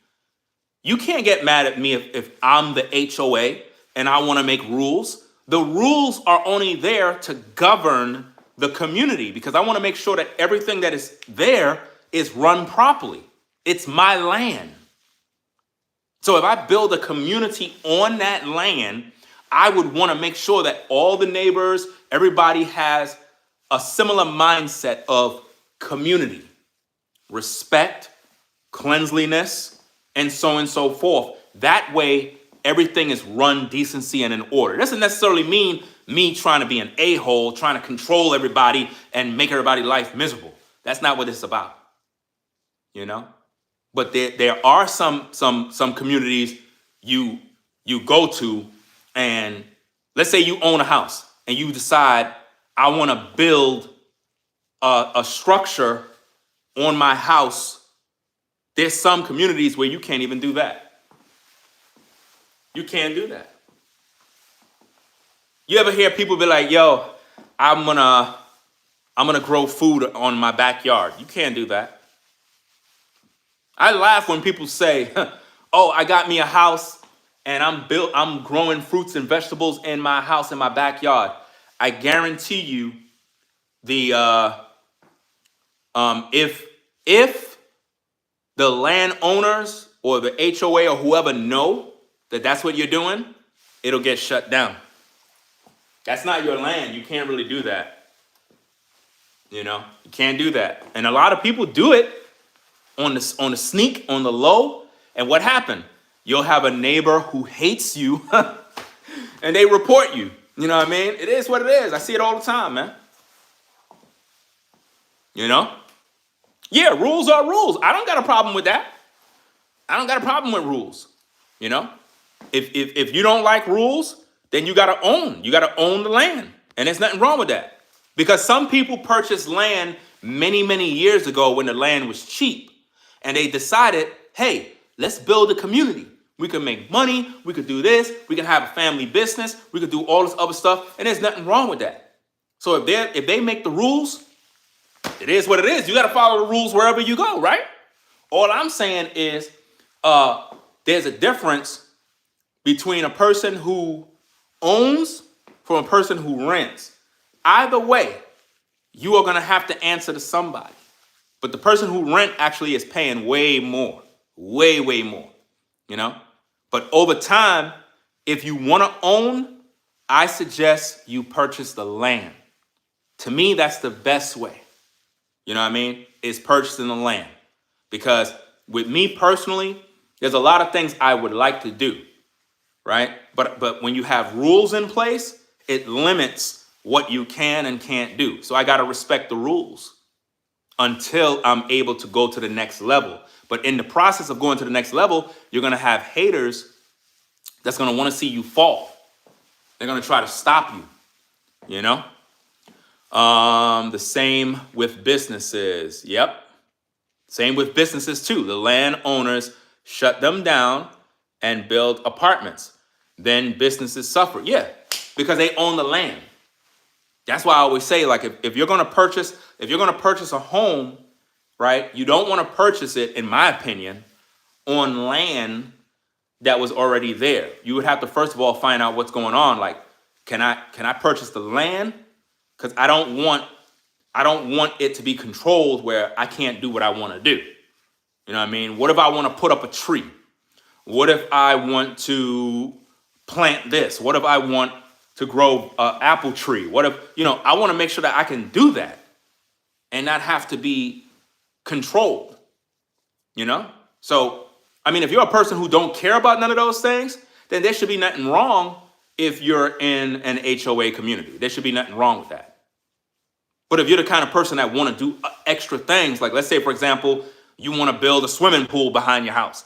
A: you can't get mad at me if I'm the HOA and I want to make rules. The rules are only there to govern the community because I want to make sure that everything that is there is run properly. It's my land. So if I build a community on that land, I would want to make sure that all the neighbors, everybody has a similar mindset of community, respect, cleanliness, and so forth. That way, everything is run decency and in order. It doesn't necessarily mean me trying to be an a-hole, trying to control everybody and make everybody's life miserable. That's not what it's about, you know? But there are some communities you go to, and let's say you own a house and you decide, I want to build a structure on my house. There's some communities where you can't even do that. You can't do that. You ever hear people be like, yo, I'm gonna grow food on my backyard? You can't do that. I laugh when people say, oh, I got me a house and I'm growing fruits and vegetables in my house, in my backyard. I guarantee you if the landowners or the HOA or whoever know that that's what you're doing, it'll get shut down. That's not your land. You can't really do that. You know, you can't do that. And a lot of people do it on the sneak, on the low. And what happened? You'll have a neighbor who hates you and they report you. You know what I mean? It is what it is. I see it all the time, man. You know? Yeah, rules are rules. I don't got a problem with that. I don't got a problem with rules. You know? If you don't like rules, then you gotta own. You gotta own the land. And there's nothing wrong with that. Because some people purchased land many, many years ago when the land was cheap. And they decided, hey, let's build a community. We can make money. We could do this. We can have a family business. We could do all this other stuff. And there's nothing wrong with that. So if they make the rules, it is what it is. You got to follow the rules wherever you go, right? All I'm saying is there's a difference between a person who owns from a person who rents. Either way, you are going to have to answer to somebody. But the person who rent actually is paying way more, way, way more, you know? But over time, if you want to own, I suggest you purchase the land. To me, that's the best way. You know what I mean? Is purchasing the land. Because with me personally, there's a lot of things I would like to do, right? But when you have rules in place, it limits what you can and can't do. So I got to respect the rules until I'm able to go to the next level. But in the process of going to the next level, you're going to have haters that's going to want to see you fall. They're going to try to stop you, you know? The same with businesses. Yep. Same with businesses too. The landowners shut them down and build apartments. Then businesses suffer. Yeah, because they own the land. That's why I always say, like, if you're going to purchase a home, right, you don't want to purchase it, in my opinion, on land that was already there. You would have to, first of all, find out what's going on. Like, can I purchase the land? Because I don't want it to be controlled where I can't do what I want to do. You know what I mean? What if I want to put up a tree? What if I want to plant this? What if I want to grow an apple tree? What if, I want to make sure that I can do that and not have to be controlled, So, I mean, if you're a person who don't care about none of those things, then there should be nothing wrong if you're in an HOA community. There should be nothing wrong with that. But if you're the kind of person that want to do extra things, like let's say, for example, you want to build a swimming pool behind your house.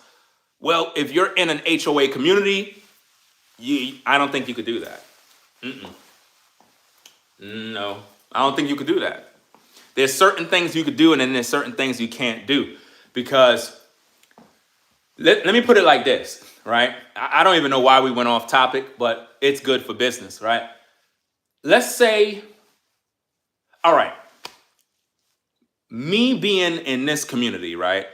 A: Well, if you're in an HOA community, I don't think you could do that. No, I don't think you could do that. There's certain things you could do, and then there's certain things you can't do. Because let me put it like this, right? I don't even know why we went off topic, but it's good for business, right? Let's say, all right, me being in this community, right?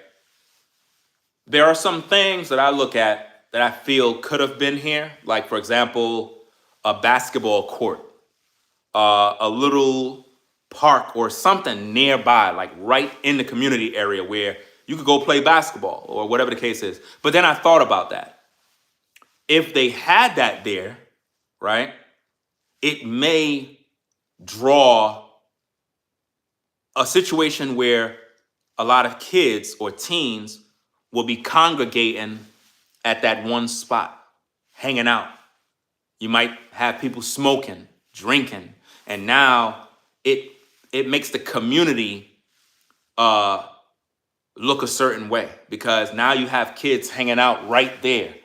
A: There are some things that I look at that I feel could have been here. Like, for example, a basketball court, a little park or something nearby, like right in the community area where you could go play basketball or whatever the case is. But then I thought about that. If they had that there, right, it may draw a situation where a lot of kids or teens will be congregating at that one spot, hanging out. You might have people smoking. drinking. And now it makes the community look a certain way, because now you have kids hanging out right there.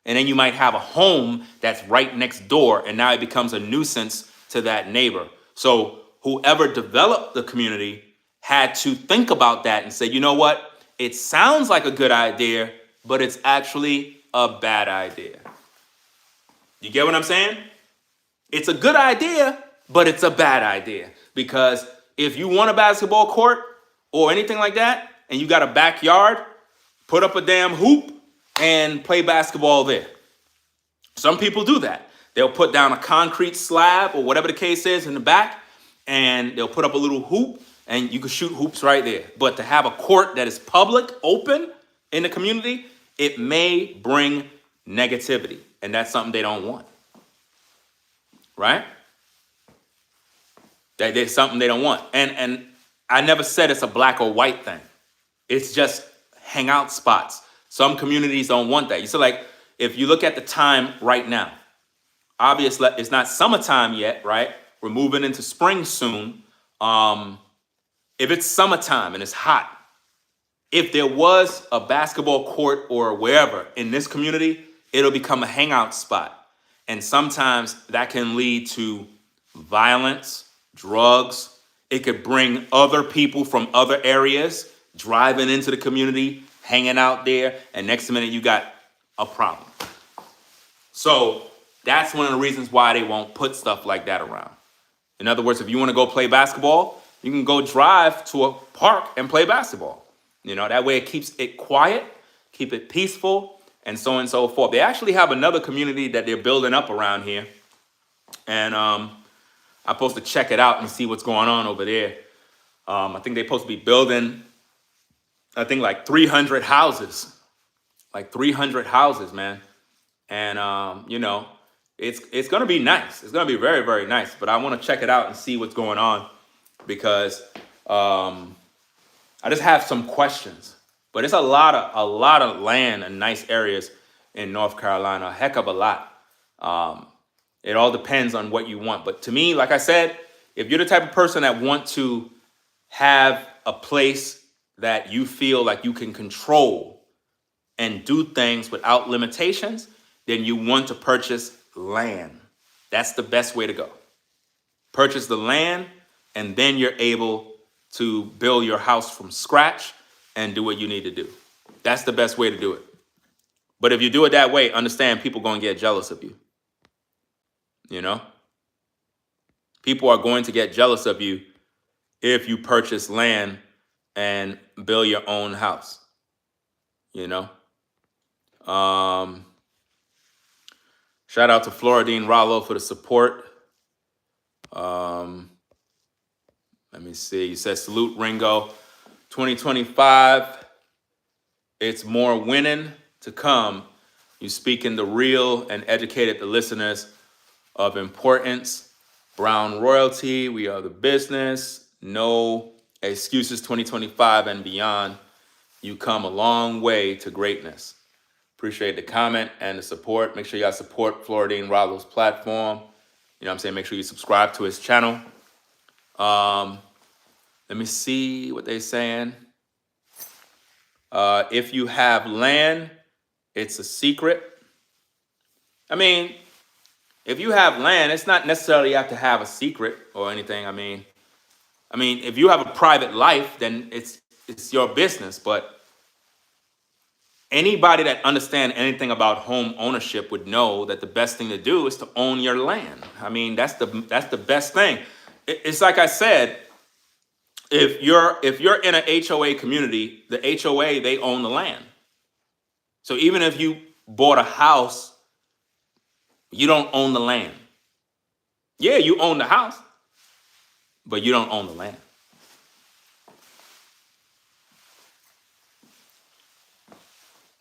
A: And then you might have a home that's right next door, and now it becomes a nuisance to that neighbor. So whoever developed the community had to think about that and say, you know what? It sounds like a good idea, but it's actually a bad idea. You get what I'm saying? It's a good idea, but it's a bad idea. Because if you want a basketball court or anything like that, and you got a backyard, put up a damn hoop and play basketball there. Some people do that. They'll put down a concrete slab or whatever the case is in the back, and they'll put up a little hoop, and you can shoot hoops right there. But to have a court that is public, open in the community, it may bring negativity, and that's something they don't want. Right? That's something they don't want. And I never said it's a black or white thing. It's just hangout spots. Some communities don't want that. You see, like, if you look at the time right now, obviously it's not summertime yet, right? We're moving into spring soon. If it's summertime and it's hot, if there was a basketball court or wherever in this community, it'll become a hangout spot. And sometimes that can lead to violence, drugs. It could bring other people from other areas driving into the community, hanging out there, and next minute you got a problem. So that's one of the reasons why they won't put stuff like that around. In other words, if you want to go play basketball, you can go drive to a park and play basketball. You know, that way it keeps it quiet, keep it peaceful, and so on and so forth. They actually have another community that they're building up around here. And I'm supposed to check it out and see what's going on over there. I think they're supposed to be building, I think, like 300 houses. Like 300 houses, man. And, you know, it's going to be nice. It's going to be very, very nice. But I want to check it out and see what's going on, because I just have some questions. But it's a lot of land and nice areas in North Carolina, a heck of a lot. It all depends on what you want. But to me, like I said, if you're the type of person that want to have a place that you feel like you can control and do things without limitations, then you want to purchase land. That's the best way to go. Purchase the land, and then you're able to build your house from scratch and do what you need to do. That's the best way to do it. But if you do it that way, understand people are going to get jealous of you. You know? People are going to get jealous of you if you purchase land and build your own house. You know? Shout out to Floridine Rollo for the support. Let me see. You said salute Ringo. 2025, it's more winning to come. You speaking the real and educated the listeners of importance. Brown royalty, we are the business. No excuses 2025 and beyond. You come a long way to greatness. Appreciate the comment and the support. Make sure y'all support Floridine Rollo's platform. You know what I'm saying? Make sure you subscribe to his channel. Let me see what they're saying. If you have land, it's a secret. I mean, if you have land, it's not necessarily you have to have a secret or anything. I mean, if you have a private life, then it's your business. But anybody that understands anything about home ownership would know that the best thing to do is to own your land. I mean, that's the best thing. It's like I said, if you're in an HOA community, the HOA, they own the land. So even if you bought a house, you don't own the land. Yeah, you own the house, but you don't own the land.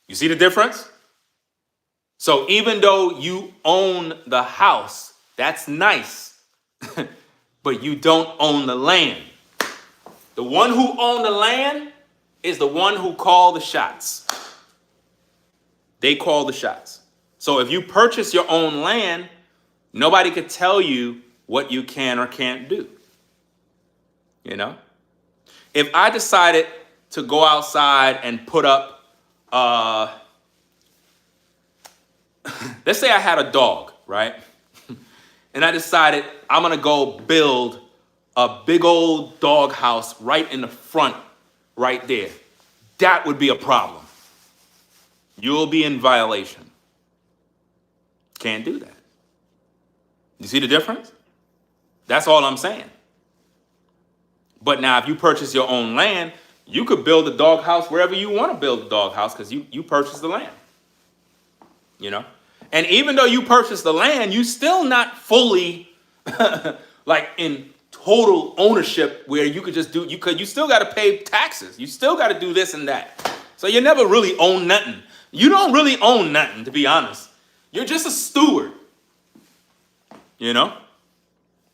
A: You see the difference? So even though you own the house, that's nice, but you don't own the land. The one who owns the land is the one who called the shots. They call the shots. So if you purchase your own land, nobody could tell you what you can or can't do. You know, if I decided to go outside and put up, let's say I had a dog, right? And I decided I'm gonna go build a big old dog house right in the front, right there. That would be a problem. You'll be in violation. Can't do that. You see the difference? That's all I'm saying. But now if you purchase your own land, you could build a dog house wherever you want to build a dog house because you purchased the land. You know? And even though you purchased the land, you still not fully like in total ownership where you could just do, you still got to pay taxes. You still got to do this and that. So you never really own nothing. You don't really own nothing, to be honest. You're just a steward. You know?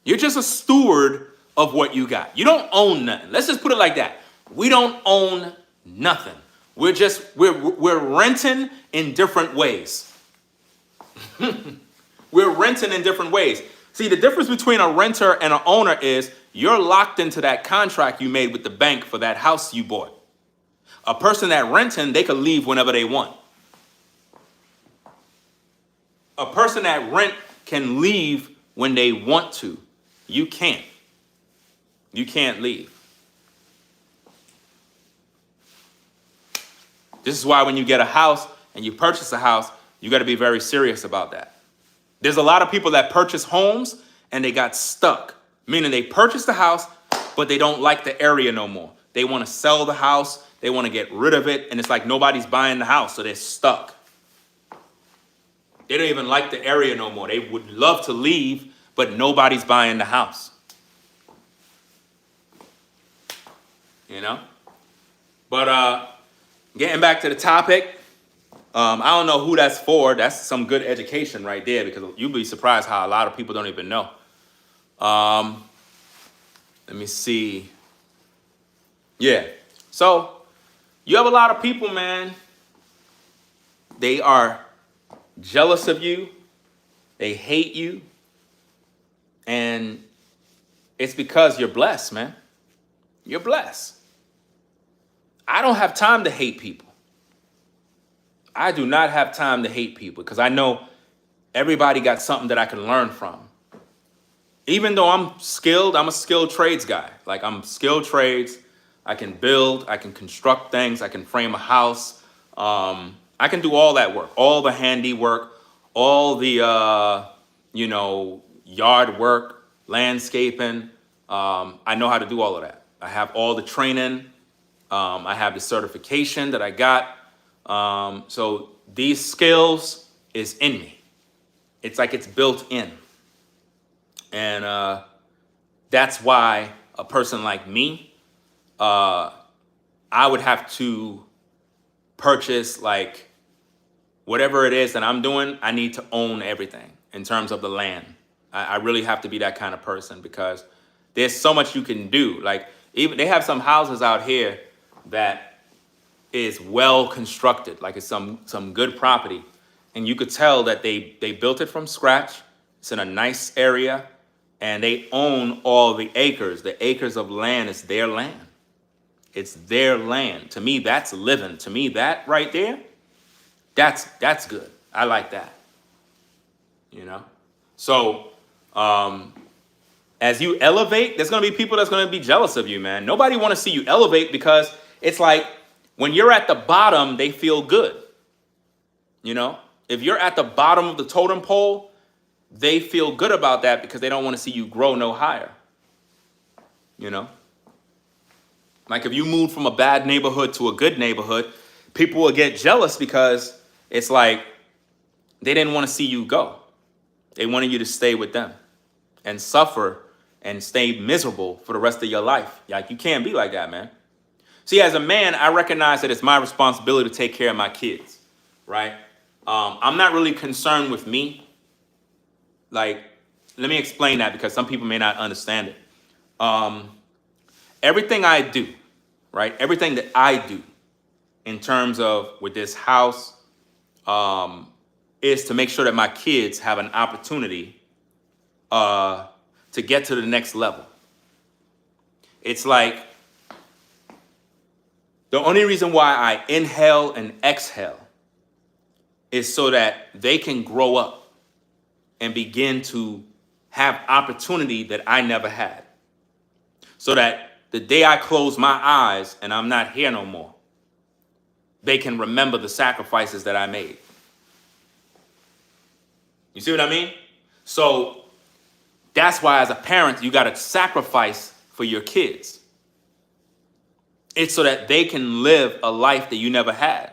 A: You're just a steward of what you got. You don't own nothing. Let's just put it like that. We don't own nothing. We're renting in different ways. We're renting in different ways. See, the difference between a renter and an owner is you're locked into that contract you made with the bank for that house you bought. A person that renting, they could leave whenever they want. A person that rent can leave when they want to. You can't. You can't leave. This is why when you get a house and you purchase a house, you got to be very serious about that. There's a lot of people that purchase homes and they got stuck, meaning they purchased the house, but they don't like the area no more. They want to sell the house. They want to get rid of it. And it's like nobody's buying the house, so they're stuck. They don't even like the area no more. They would love to leave, but nobody's buying the house. You know? But getting back to the topic, I don't know who that's for. That's some good education right there because you'll be surprised how a lot of people don't even know. Let me see. Yeah. So you have a lot of people, man. They are jealous of you. They hate you. And it's because you're blessed, man. You're blessed. I don't have time to hate people. I do not have time to hate people because I know everybody got something that I can learn from. Even though I'm a skilled trades guy. Like I'm skilled trades. I can build, I can construct things, I can frame a house. I can do all that work, all the handiwork, all the, yard work, landscaping. I know how to do all of that. I have all the training. I have the certification that I got. So these skills is in me. It's like it's built in. And that's why a person like me, I would have to purchase like whatever it is that I'm doing. I need to own everything in terms of the land. I really have to be that kind of person because there's so much you can do. Like even they have some houses out here that is well constructed, like it's some good property, and you could tell that they built it from scratch. It's in a nice area, and they own all the acres. The acres of land is their land. It's their land. To me, that's living. To me, that right there, that's good. I like that. You know? So, as you elevate, there's going to be people that's going to be jealous of you, man. Nobody want to see you elevate because it's like when you're at the bottom, they feel good. You know? If you're at the bottom of the totem pole, they feel good about that because they don't want to see you grow no higher. You know? Like if you move from a bad neighborhood to a good neighborhood, people will get jealous because it's like they didn't want to see you go. They wanted you to stay with them and suffer and stay miserable for the rest of your life. Like you can't be like that, man. See, as a man, I recognize that it's my responsibility to take care of my kids, right? I'm not really concerned with me. Like, let me explain that because some people may not understand it. Everything I do, right? Everything that I do in terms of with this house is to make sure that my kids have an opportunity to to get to the next level. It's like the only reason why I inhale and exhale is so that they can grow up and begin to have opportunity that I never had. So that the day I close my eyes and I'm not here no more, they can remember the sacrifices that I made. You see what I mean? So that's why as a parent, you got to sacrifice for your kids. It's so that they can live a life that you never had.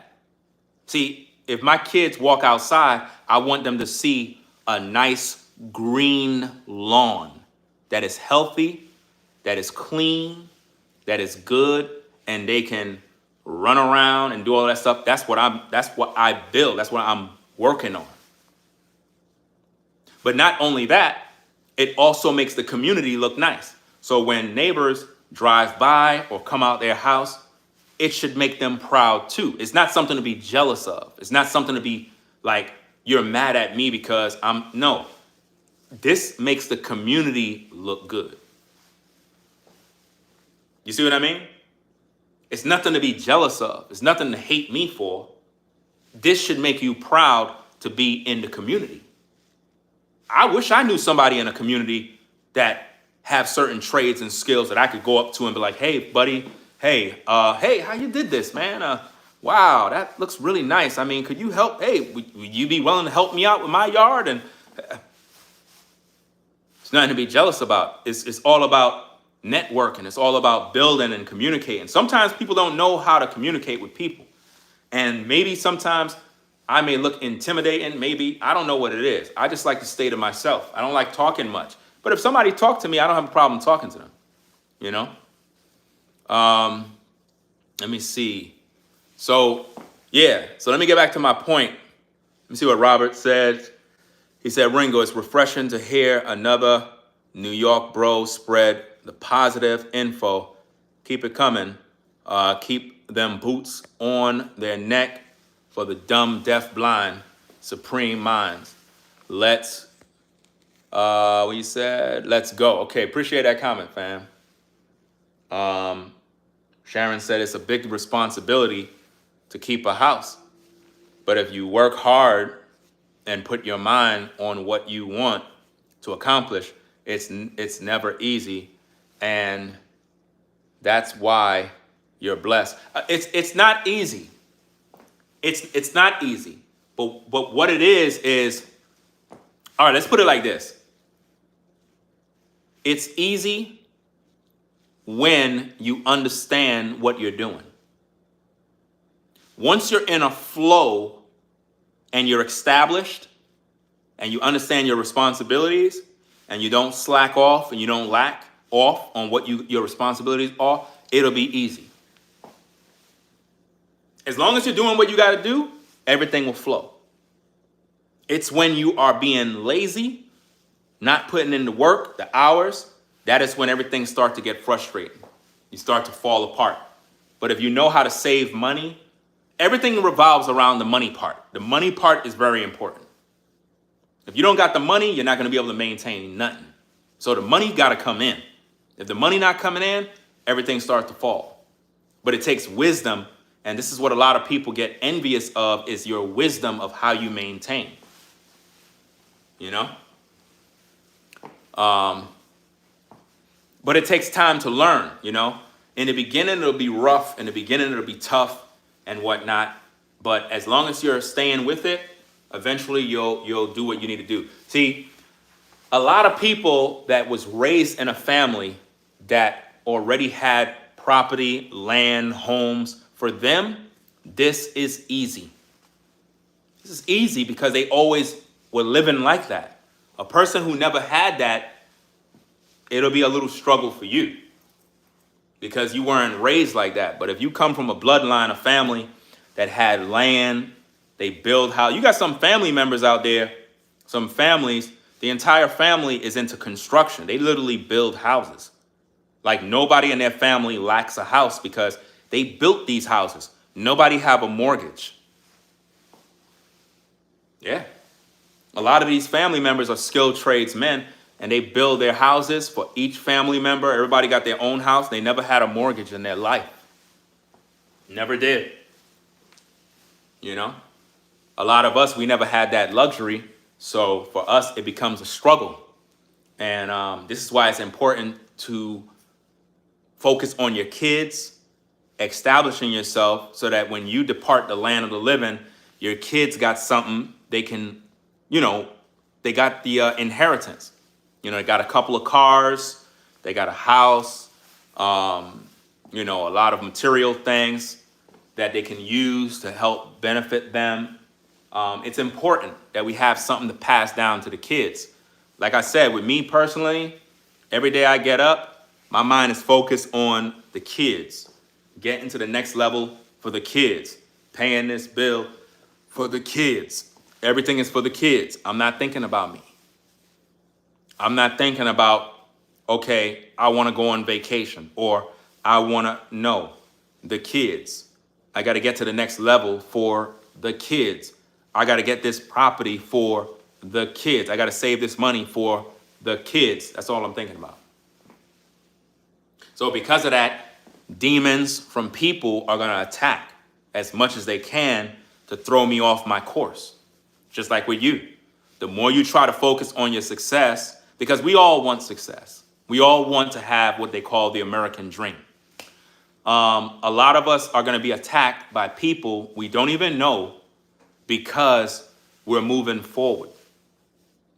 A: See, if my kids walk outside, I want them to see a nice green lawn that is healthy, that is clean, that is good, and they can run around and do all that stuff. That's what I build. That's what I'm working on. But not only that, it also makes the community look nice. So when neighbors drive by or come out their house, it should make them proud too. It's not something to be jealous of. It's not something to be like, you're mad at me because no. This makes the community look good. You see what I mean? It's nothing to be jealous of. It's nothing to hate me for. This should make you proud to be in the community. I wish I knew somebody in a community that have certain trades and skills that I could go up to and be like, hey, buddy, hey, how you did this, man? Wow, that looks really nice. I mean, could you help? Hey, would you be willing to help me out with my yard? And it's nothing to be jealous about. It's all about networking. It's all about building and communicating. Sometimes people don't know how to communicate with people. And maybe sometimes I may look intimidating. Maybe, I don't know what it is. I just like to stay to myself. I don't like talking much. But if somebody talked to me, I don't have a problem talking to them, you know? Let me see. So, yeah. So let me get back to my point. Let me see what Robert said. He said, Ringo, it's refreshing to hear another New York bro spread the positive info. Keep it coming. Keep them boots on their neck for the dumb, deaf, blind, supreme minds. Let's what you said? Let's go. Okay, appreciate that comment, fam. Sharon said it's a big responsibility to keep a house. But if you work hard and put your mind on what you want to accomplish, it's never easy. And that's why you're blessed. It's not easy. It's not easy. But what it is, all right, let's put it like this. It's easy when you understand what you're doing. Once you're in a flow and you're established and you understand your responsibilities and you don't slack off and you don't lack off on what your responsibilities are, it'll be easy. As long as you're doing what you got to do, everything will flow. It's when you are being lazy, not putting in the work, the hours, that is when everything starts to get frustrating. You start to fall apart. But if you know how to save money, everything revolves around the money part. The money part is very important. If you don't got the money, you're not going to be able to maintain nothing. So the money got to come in. If the money not coming in, everything starts to fall. But it takes wisdom, and this is what a lot of people get envious of, is your wisdom of how you maintain. You know? But it takes time to learn, you know? In the beginning, it'll be rough. In the beginning, it'll be tough and whatnot. But as long as you're staying with it, eventually you'll do what you need to do. See, a lot of people that was raised in a family that already had property, land, homes, for them, this is easy. This is easy because they always were living like that. A person who never had that, it'll be a little struggle for you because you weren't raised like that. But if you come from a bloodline, a family that had land, they build house. You got some family members out there, some families, the entire family is into construction. They literally build houses. Like nobody in their family lacks a house because they built these houses. Nobody have a mortgage. Yeah. A lot of these family members are skilled tradesmen, and they build their houses for each family member. Everybody got their own house. They never had a mortgage in their life. Never did. You know? A lot of us, we never had that luxury. So for us, it becomes a struggle. And this is why it's important to focus on your kids, establishing yourself so that when you depart the land of the living, your kids got something they can, they got the inheritance. They got a couple of cars, they got a house, a lot of material things that they can use to help benefit them. It's important that we have something to pass down to the kids. Like I said, with me personally, every day I get up, my mind is focused on the kids, getting to the next level for the kids, paying this bill for the kids. Everything is for the kids. I'm not thinking about me. I'm not thinking about, okay, I want to go on vacation, or I want to know the kids. I got to get to the next level for the kids. I got to get this property for the kids. I got to save this money for the kids. That's all I'm thinking about. So because of that, demons from people are going to attack as much as they can to throw me off my course. Just like with you. The more you try to focus on your success, because we all want success. We all want to have what they call the American dream. A lot of us are going to be attacked by people we don't even know because we're moving forward.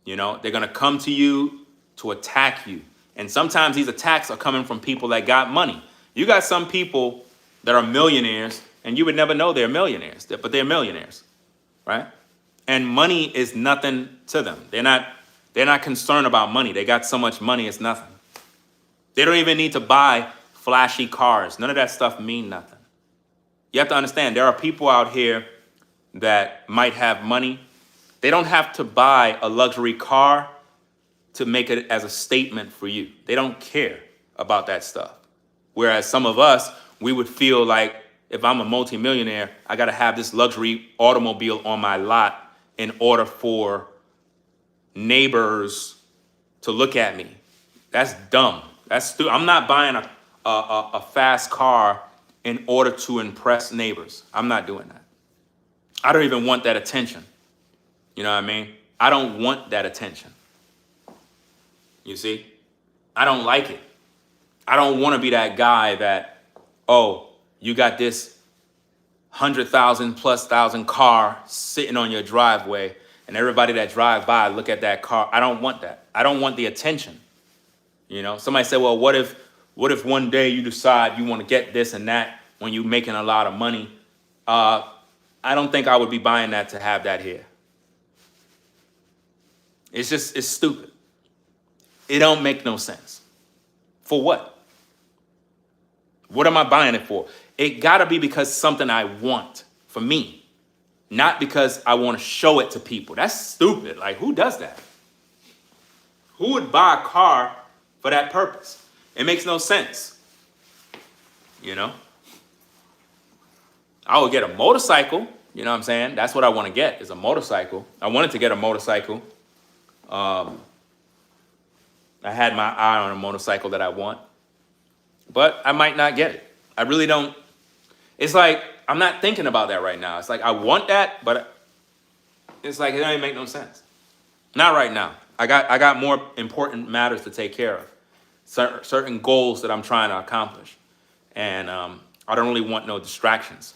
A: They're going to come to you to attack you. And sometimes these attacks are coming from people that got money. You got some people that are millionaires, and you would never know they're millionaires, but they're millionaires, right? And money is nothing to them. They're not concerned about money. They got so much money, it's nothing. They don't even need to buy flashy cars. None of that stuff mean nothing. You have to understand, there are people out here that might have money. They don't have to buy a luxury car to make it as a statement for you. They don't care about that stuff. Whereas some of us, we would feel like, if I'm a multimillionaire, I got to have this luxury automobile on my lot in order for neighbors to look at me. That's dumb. That's stupid. I'm not buying a fast car in order to impress neighbors. I'm not doing that. I don't even want that attention. You know what I mean? I don't want that attention. You see? I don't like it. I don't want to be that guy that, oh, you got this 100,000+ car sitting on your driveway, and everybody that drive by look at that car. I don't want that. I don't want the attention. Somebody said, well, what if one day you decide you want to get this and that when you're making a lot of money? I don't think I would be buying that to have that here. It's stupid. It don't make no sense. For what? What am I buying it for? It gotta be because something I want for me, not because I want to show it to people. That's stupid. Like, who does that? Who would buy a car for that purpose? It makes no sense. I would get a motorcycle. You know what I'm saying? That's what I want to get, is a motorcycle. I wanted to get a motorcycle. I had my eye on a motorcycle that I want, but I might not get it. I really don't. It's like, I'm not thinking about that right now. It's like, I want that, but it's like, it don't even make no sense. Not right now. I got more important matters to take care of. Certain goals that I'm trying to accomplish. And I don't really want no distractions,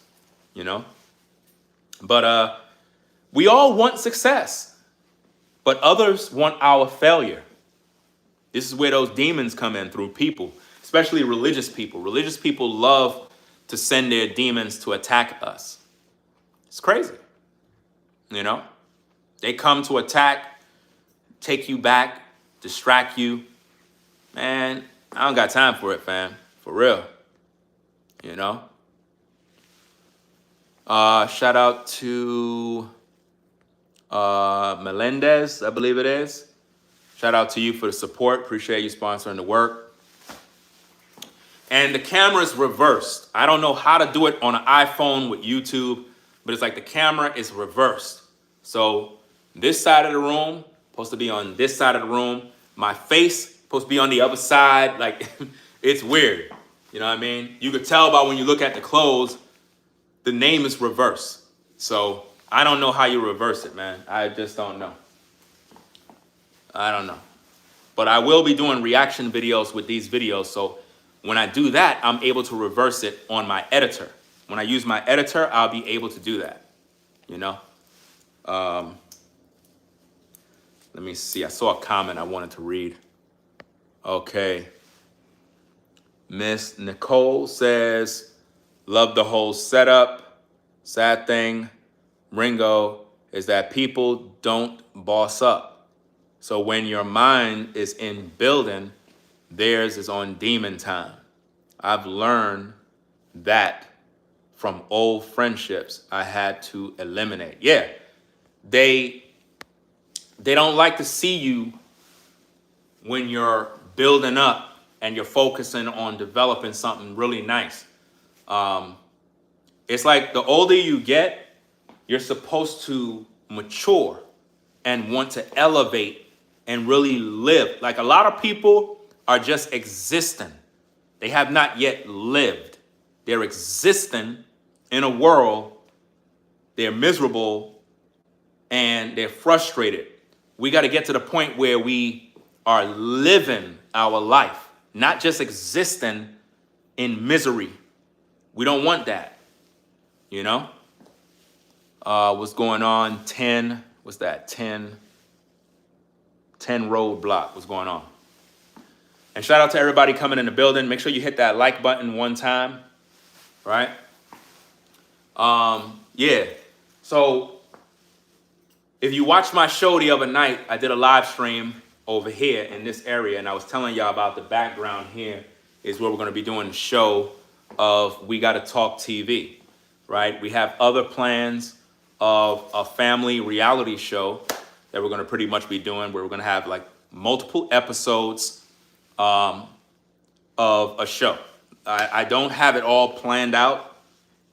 A: But we all want success, but others want our failure. This is where those demons come in, through people, especially religious people. Religious people love to send their demons to attack us. It's crazy. They come to attack, take you back, distract you. Man, I don't got time for it, fam. For real. Shout out to Melendez, I believe it is. Shout out to you for the support. Appreciate you sponsoring the work. And the camera's reversed. I don't know how to do it on an iPhone with YouTube, but it's like the camera is reversed. So this side of the room, supposed to be on this side of the room. my face supposed to be on the other side. Like, it's weird. You know what I mean? You could tell by when you look at the clothes, the name is reversed. So I don't know how you reverse it, man. I just don't know. I don't know. But I will be doing reaction videos with these videos. So when I do that, I'm able to reverse it on my editor. When I use my editor, I'll be able to do that. You know? Let me see. I saw a comment I wanted to read. Okay. Miss Nicole says, love the whole setup. Sad thing, Ringo, is that people don't boss up. So when your mind is in building, theirs is on demon time. I've learned that from old friendships I had to eliminate. Yeah, they don't like to see you when you're building up and you're focusing on developing something really nice. It's like the older you get, you're supposed to mature and want to elevate and really live. Like, a lot of people are just existing. They have not yet lived. They're existing in a world. They're miserable and they're frustrated. We got to get to the point where we are living our life, not just existing in misery. We don't want that, you know? What's going on? 10, what's that? 10 roadblock. What's going on? And shout out to everybody coming in the building. Make sure you hit that like button one time, right? Yeah. So if you watched my show the other night, I did a live stream over here in this area, and I was telling y'all about the background here is where we're going to be doing the show of We Gotta Talk TV, right? We have other plans of a family reality show that we're going to pretty much be doing, where we're going to have like multiple episodes of a show. I don't have it all planned out,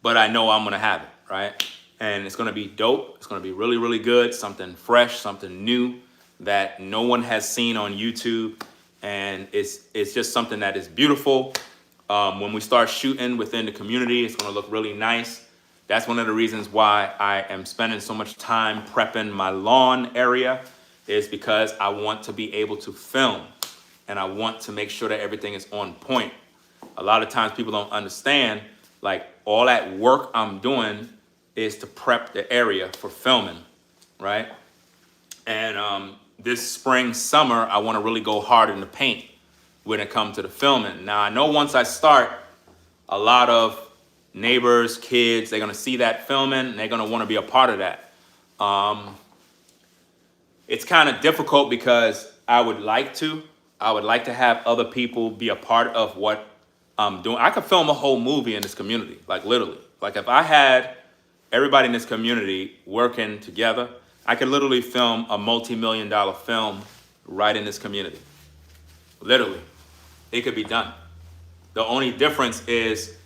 A: but I know I'm going to have it, right? And it's going to be dope. It's going to be really, really good. Something fresh, something new that no one has seen on YouTube. And it's just something that is beautiful. When we start shooting within the community, it's going to look really nice. That's one of the reasons why I am spending so much time prepping my lawn area, is because I want to be able to film and I want to make sure that everything is on point. A lot of times people don't understand, like, all that work I'm doing is to prep the area for filming, right? And this spring, summer, I want to really go hard in the paint when it comes to the filming. Now, I know once I start, a lot of neighbors, kids, they're going to see that filming and they're going to want to be a part of that. It's kind of difficult because I would like to have other people be a part of what I'm doing. I could film a whole movie in this community, like literally. Like, if I had everybody in this community working together, I could literally film a multi-million-dollar film right in this community. Literally, it could be done. The only difference is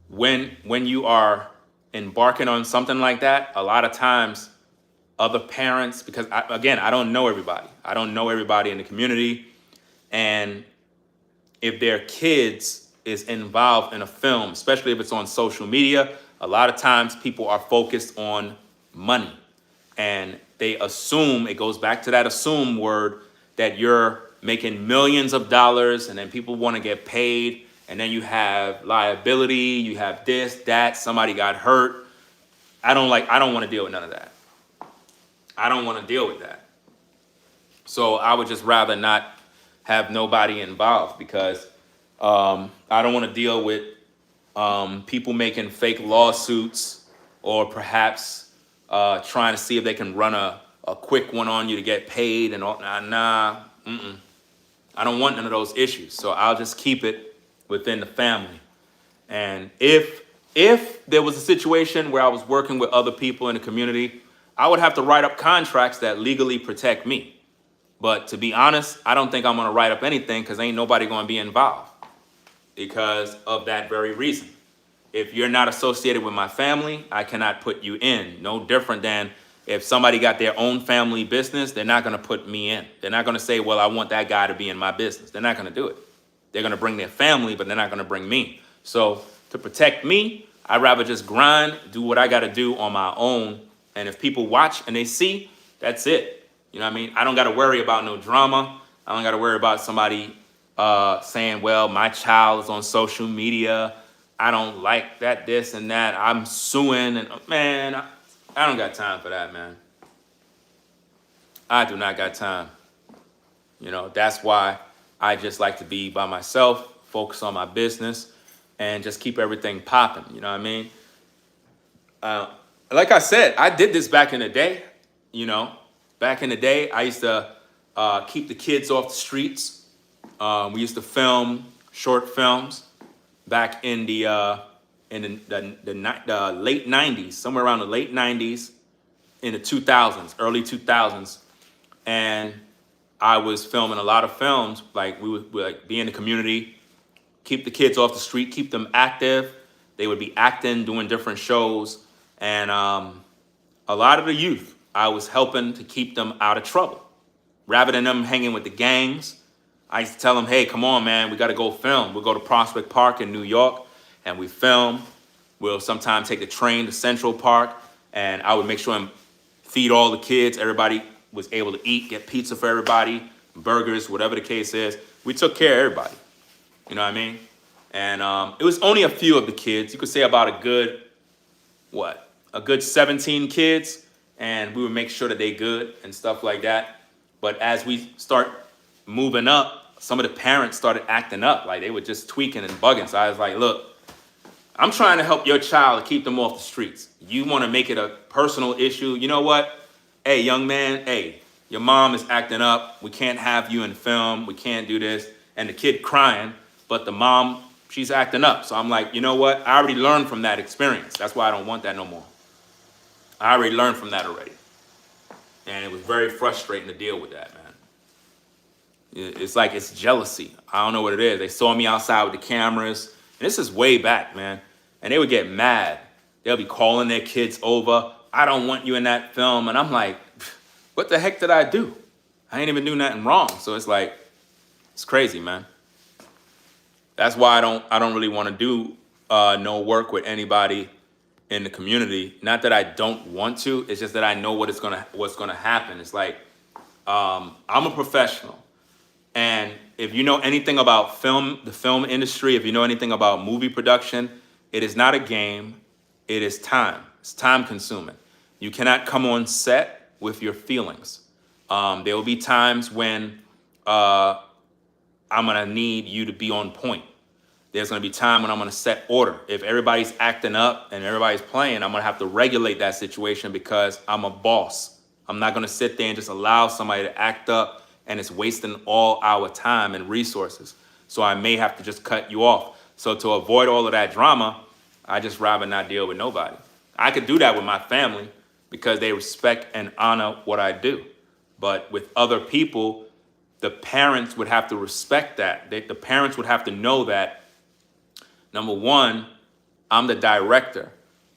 A: when you are embarking on something like that, a lot of times other parents, because I don't know everybody. I don't know everybody in the community. And if their kids is involved in a film, especially if it's on social media, a lot of times people are focused on money. And they assume, it goes back to that assume word, that you're making millions of dollars and then people want to get paid. And then you have liability, you have this, that, somebody got hurt. I don't want to deal with none of that. I don't want to deal with that. So I would just rather not have nobody involved, because I don't want to deal with people making fake lawsuits, or perhaps trying to see if they can run a quick one on you to get paid and all. I don't want none of those issues. So I'll just keep it within the family. And if there was a situation where I was working with other people in the community, I would have to write up contracts that legally protect me. But to be honest, I don't think I'm going to write up anything, because ain't nobody going to be involved, because of that very reason. If you're not associated with my family, I cannot put you in. No different than If somebody got their own family business, they're not going to put me in. They're not going to say, well, I want that guy to be in my business. They're not going to do it. They're going to bring their family, but they're not going to bring me. So to protect me, I'd rather just grind, do what I got to do on my own. And if people watch and they see, that's it. You know what I mean? I don't got to worry about no drama. I don't got to worry about somebody saying, well, my child is on social media. I don't like that, this and that. I'm suing. And man, I don't got time for that, man. I do not got time. You know, that's why I just like to be by myself, focus on my business, and just keep everything popping. You know what I mean? Like I said, I did this back in the day. You know, back in the day, I used to keep the kids off the streets. We used to film short films back in the late 90s, somewhere around the late 90s, in the 2000s, early 2000s. And I was filming a lot of films. Like we would like be in the community, keep the kids off the street, keep them active. They would be acting, doing different shows. And a lot of the youth, I was helping to keep them out of trouble. Rather than them hanging with the gangs, I used to tell them, hey, come on, man, we got to go film. We'll go to Prospect Park in New York, and we film. We'll sometimes take the train to Central Park, and I would make sure and feed all the kids. Everybody was able to eat, get pizza for everybody, burgers, whatever the case is. We took care of everybody. You know what I mean? And it was only a few of the kids. You could say about a good 17 kids, and we would make sure that they good and stuff like that. But as we start moving up, some of the parents started acting up. Like they were just tweaking and bugging. So I was like, look, I'm trying to help your child to keep them off the streets. You want to make it a personal issue. You know what? Hey, young man, hey, your mom is acting up. We can't have you in film. We can't do this. And the kid crying, but the mom, she's acting up. So I'm like, you know what? I already learned from that experience. That's why I don't want that no more. I already learned from that already. And it was very frustrating to deal with that, man. It's like it's jealousy. I don't know what it is. They saw me outside with the cameras. And this is way back, man. And they would get mad. They'll be calling their kids over. I don't want you in that film. And I'm like, what the heck did I do? I ain't even do nothing wrong. So it's like, it's crazy, man. That's why I don't really want to do no work with anybody in the community. Not that I don't want to. It's just that I know what's gonna happen. It's like I'm a professional. And if you know anything about film, the film industry, if you know anything about movie production, it is not a game. It is time. It's time consuming. You cannot come on set with your feelings. There will be times when I'm gonna need you to be on point. There's gonna be time when I'm gonna set order. If everybody's acting up and everybody's playing, I'm gonna have to regulate that situation because I'm a boss. I'm not gonna sit there and just allow somebody to act up and it's wasting all our time and resources. So I may have to just cut you off. So to avoid all of that drama, I just rather not deal with nobody. I could do that with my family because they respect and honor what I do. But with other people, the parents would have to respect that. The parents would have to know that, number one, I'm the director.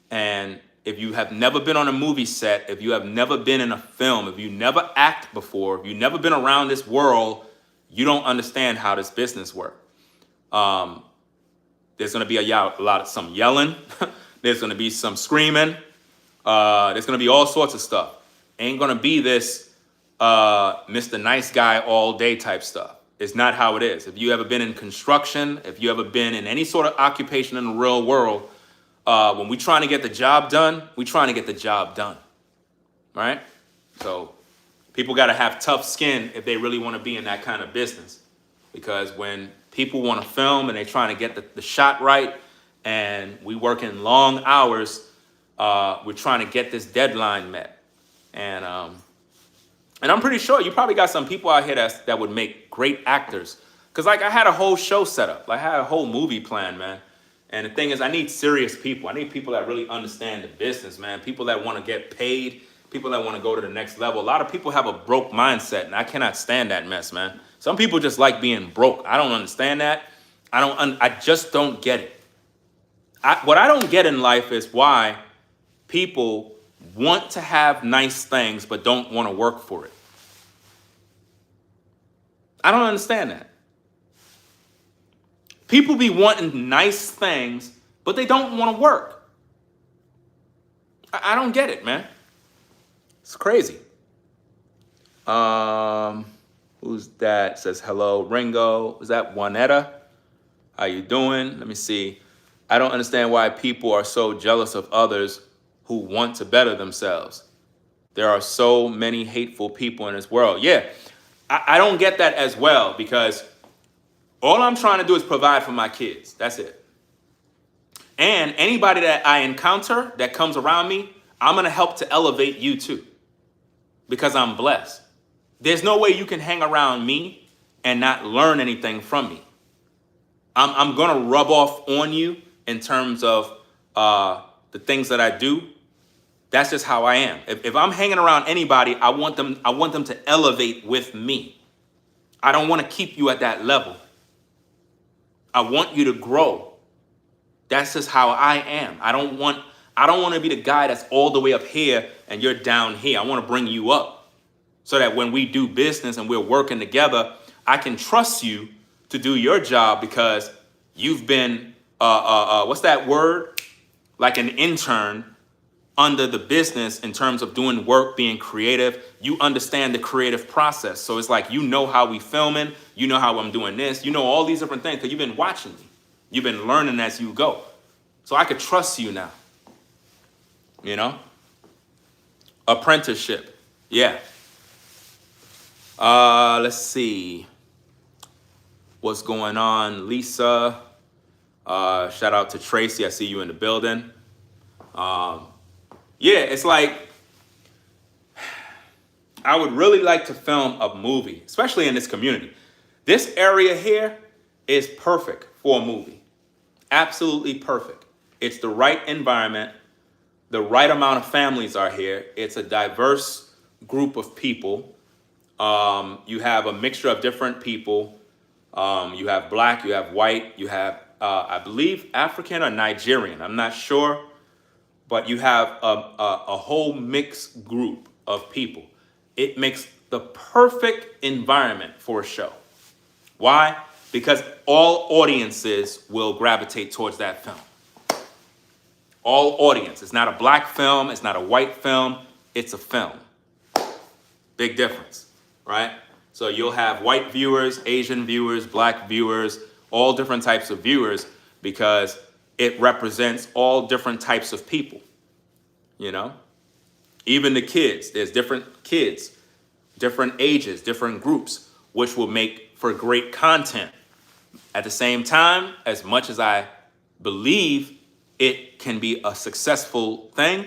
A: And if you have never been on a movie set, if you have never been in a film, if you never act before, if you've never been around this world, you don't understand how this business works. There's going to be a lot of some yelling. There's going to be some screaming. There's going to be all sorts of stuff. Ain't going to be this Mr. Nice Guy all day type stuff. It's not how it is. If you ever been in construction, if you ever been in any sort of occupation in the real world, when we trying to get the job done, we trying to get the job done, right? So people got to have tough skin if they really want to be in that kind of business. Because when people want to film and they're trying to get the shot right and we work in long hours, we're trying to get this deadline met. And I'm pretty sure you probably got some people out here that would make great actors. Because like I had a whole show set up. I had a whole movie plan, man. And the thing is, I need serious people. I need people that really understand the business, man. People that want to get paid. People that want to go to the next level. A lot of people have a broke mindset, and I cannot stand that mess, man. Some people just like being broke. I don't understand that. I just don't get it. What I don't get in life is why people want to have nice things but don't want to work for it. I don't understand that. People be wanting nice things, but they don't want to work. I don't get it, man. It's crazy. Who's that? Says hello, Ringo. Is that Juanetta? How you doing? Let me see. I don't understand why people are so jealous of others who want to better themselves. There are so many hateful people in this world. Yeah, I don't get that as well, because all I'm trying to do is provide for my kids. That's it. And anybody that I encounter that comes around me, I'm going to help to elevate you too, because I'm blessed. There's no way you can hang around me and not learn anything from me. I'm going to rub off on you in terms of the things that I do. That's just how I am. If I'm hanging around anybody, I want them to elevate with me. I don't want to keep you at that level. I want you to grow. That's just how I am. I don't want to be the guy that's all the way up here and you're down here. I want to bring you up so that when we do business and we're working together, I can trust you to do your job, because you've been, what's that word? Like an intern under the business in terms of doing work, being creative. You understand the creative process. So it's like, you know how we filming, you know how I'm doing this, you know all these different things, because you've been watching me. You've been learning as you go. So I could trust you now. You know? Apprenticeship. Yeah. Let's see. What's going on, Lisa? Shout out to Tracy. I see you in the building. Yeah, it's like, I would really like to film a movie, especially in this community. This area here is perfect for a movie. Absolutely perfect. It's the right environment. The right amount of families are here. It's a diverse group of people. You have a mixture of different people. You have black, you have white, you have, I believe, African or Nigerian. I'm not sure. But you have a whole mixed group of people. It makes the perfect environment for a show. Why? Because all audiences will gravitate towards that film. All audience. It's not a black film. It's not a white film. It's a film. Big difference, right? So you'll have white viewers, Asian viewers, black viewers, all different types of viewers, because it represents all different types of people, you know? Even the kids, there's different kids, different ages, different groups, which will make for great content. At the same time, as much as I believe it can be a successful thing,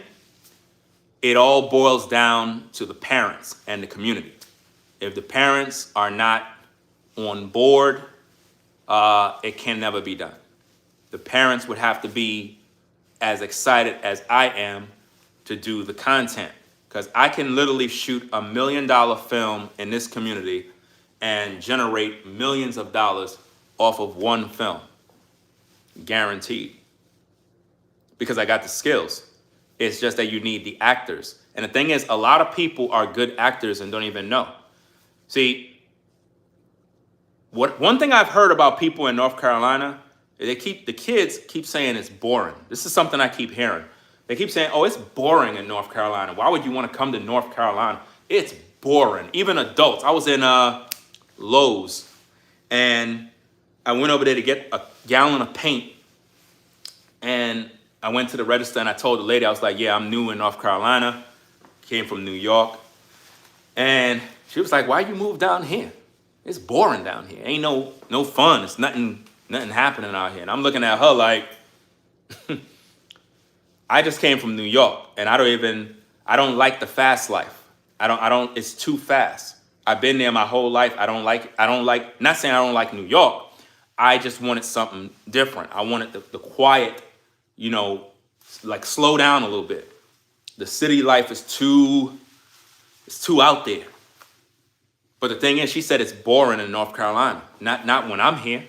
A: it all boils down to the parents and the community. If the parents are not on board, it can never be done. The parents would have to be as excited as I am to do the content, because I can literally shoot $1 million film in this community and generate millions of dollars off of one film, guaranteed, because I got the skills. It's just that you need the actors. And the thing is, a lot of people are good actors and don't even know. See, one thing I've heard about people in North Carolina, the kids keep saying it's boring. This is something I keep hearing. They keep saying, oh, it's boring in North Carolina. Why would you want to come to North Carolina? It's boring. Even adults. I was in Lowe's, and I went over there to get a gallon of paint, and I went to the register and I told the lady, I was like, yeah, I'm new in North Carolina, came from New York. And she was like, why you moved down here? It's boring down here. Ain't no fun. It's nothing happening out here. And I'm looking at her like, I just came from New York, and I don't like the fast life. It's too fast. I've been there my whole life. not saying I don't like New York. I just wanted something different. I wanted the quiet, like slow down a little bit. The city life is too out there. But the thing is, she said it's boring in North Carolina. Not when I'm here.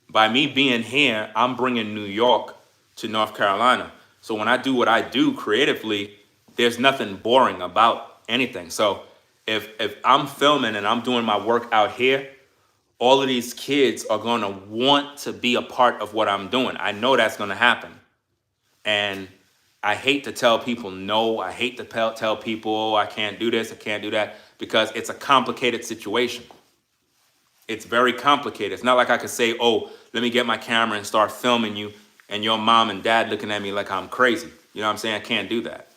A: By me being here, I'm bringing New York to North Carolina. So when I do what I do creatively, there's nothing boring about anything. So if I'm filming and I'm doing my work out here, all of these kids are going to want to be a part of what I'm doing. I know that's going to happen. And I hate to tell people no. I hate to tell people, oh, I can't do this, I can't do that, because it's a complicated situation. It's very complicated. It's not like I could say, oh, let me get my camera and start filming you, and your mom and dad looking at me like I'm crazy. You know what I'm saying? I can't do that.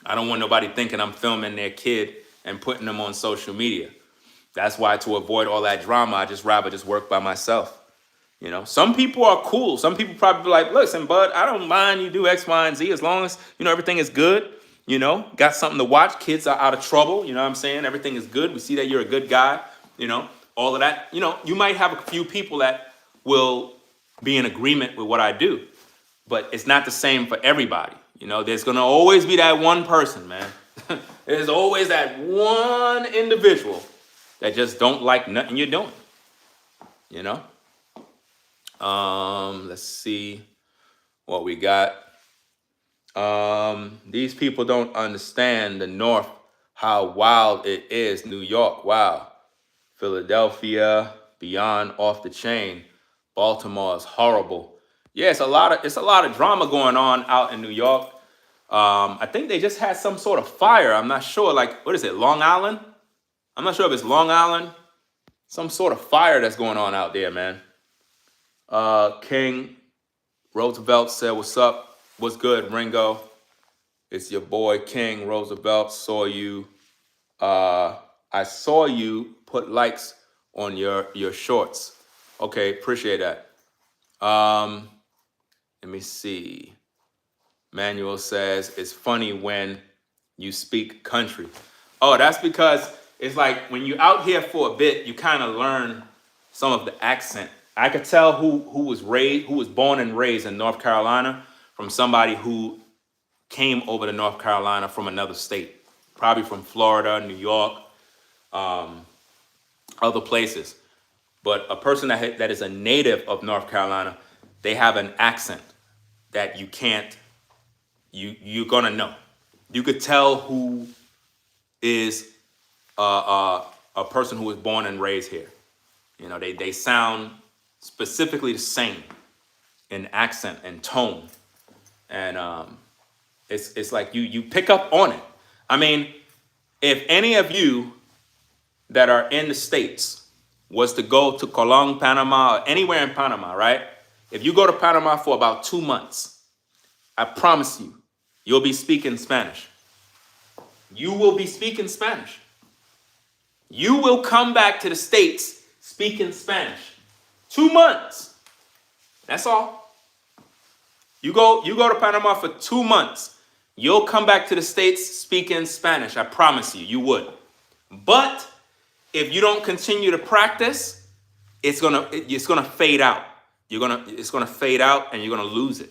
A: I don't want nobody thinking I'm filming their kid and putting them on social media. That's why, to avoid all that drama, I just rather just work by myself. You know, some people are cool. Some people probably be like, listen, bud, I don't mind you do X, Y, and Z as long as, you know, everything is good. You know, got something to watch. Kids are out of trouble. You know what I'm saying? Everything is good. We see that you're a good guy. You know, all of that. You know, you might have a few people that will be in agreement with what I do, but it's not the same for everybody. You know, there's going to always be that one person, man. There's always that one individual that just don't like nothing you're doing. You know? Let's see what we got. These people don't understand the North, how wild it is. New York, wow. Philadelphia, beyond off the chain. Baltimore is horrible. Yeah, it's a lot of drama going on out in New York. I think they just had some sort of fire. I'm not sure. Like, what is it, Long Island? I'm not sure if it's Long Island. Some sort of fire that's going on out there, man. King Roosevelt said, what's up? What's good, Ringo? It's your boy, King Roosevelt. Saw you. I saw you put likes on your shorts. Okay, appreciate that. Let me see. Manuel says, it's funny when you speak country. Oh, that's because it's like when you're out here for a bit, you kind of learn some of the accent. I could tell who was born and raised in North Carolina from somebody who came over to North Carolina from another state, probably from Florida, New York, other places. But a person that is a native of North Carolina, they have an accent that you're gonna know. You could tell who is a person who was born and raised here. You know, they sound specifically the same in accent and tone. And it's like you pick up on it. I mean, if any of you that are in the States was to go to Colón, Panama, or anywhere in Panama, right? If you go to Panama for about 2 months, I promise you, you'll be speaking Spanish. You will be speaking Spanish. You will come back to the States speaking Spanish. 2 months. That's all. You go to Panama for 2 months. You'll come back to the States speaking Spanish. I promise you, you would. But if you don't continue to practice, it's gonna fade out. It's gonna fade out and you're gonna lose it.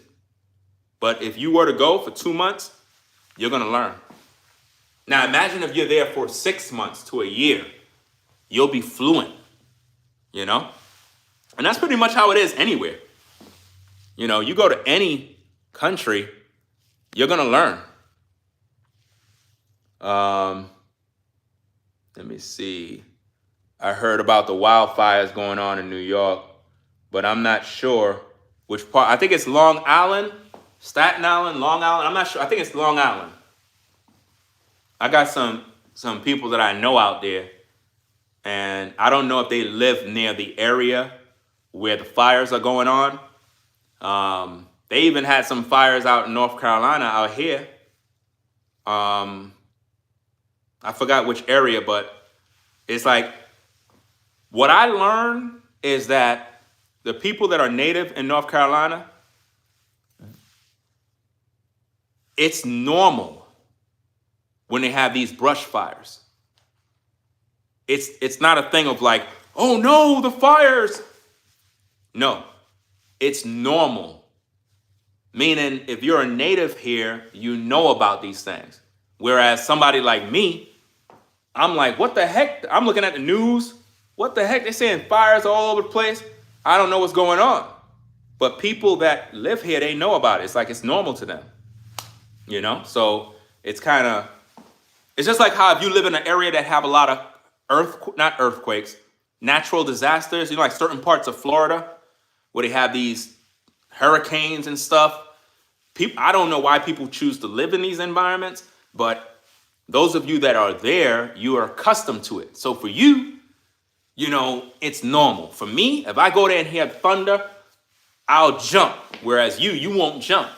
A: But if you were to go for 2 months, you're gonna learn. Now imagine if you're there for 6 months to a year. You'll be fluent, you know? And that's pretty much how it is anywhere. You know, you go to any country, you're gonna learn. Let me see. I heard about the wildfires going on in New York, but I'm not sure which part. I think it's Long Island, Staten Island, Long Island. I'm not sure. I think it's Long Island. I got some people that I know out there, and I don't know if they live near the area where the fires are going on. They even had some fires out in North Carolina out here. I forgot which area, but it's like, what I learned is that the people that are native in North Carolina, it's normal when they have these brush fires. It's not a thing of like, oh no, the fires. No, it's normal. Meaning, if you're a native here, you know about these things. Whereas somebody like me, I'm like, what the heck? I'm looking at the news. What the heck? They're saying fires all over the place. I don't know what's going on. But people that live here, they know about it. It's like it's normal to them. You know? So It's kind of, it's just like how if you live in an area that have a lot of not earthquakes, natural disasters, like certain parts of Florida where they have these hurricanes and stuff. People, I don't know why people choose to live in these environments, but those of you that are there, you are accustomed to it. So for you, it's normal. For me, if I go there and hear thunder, I'll jump. Whereas you won't jump.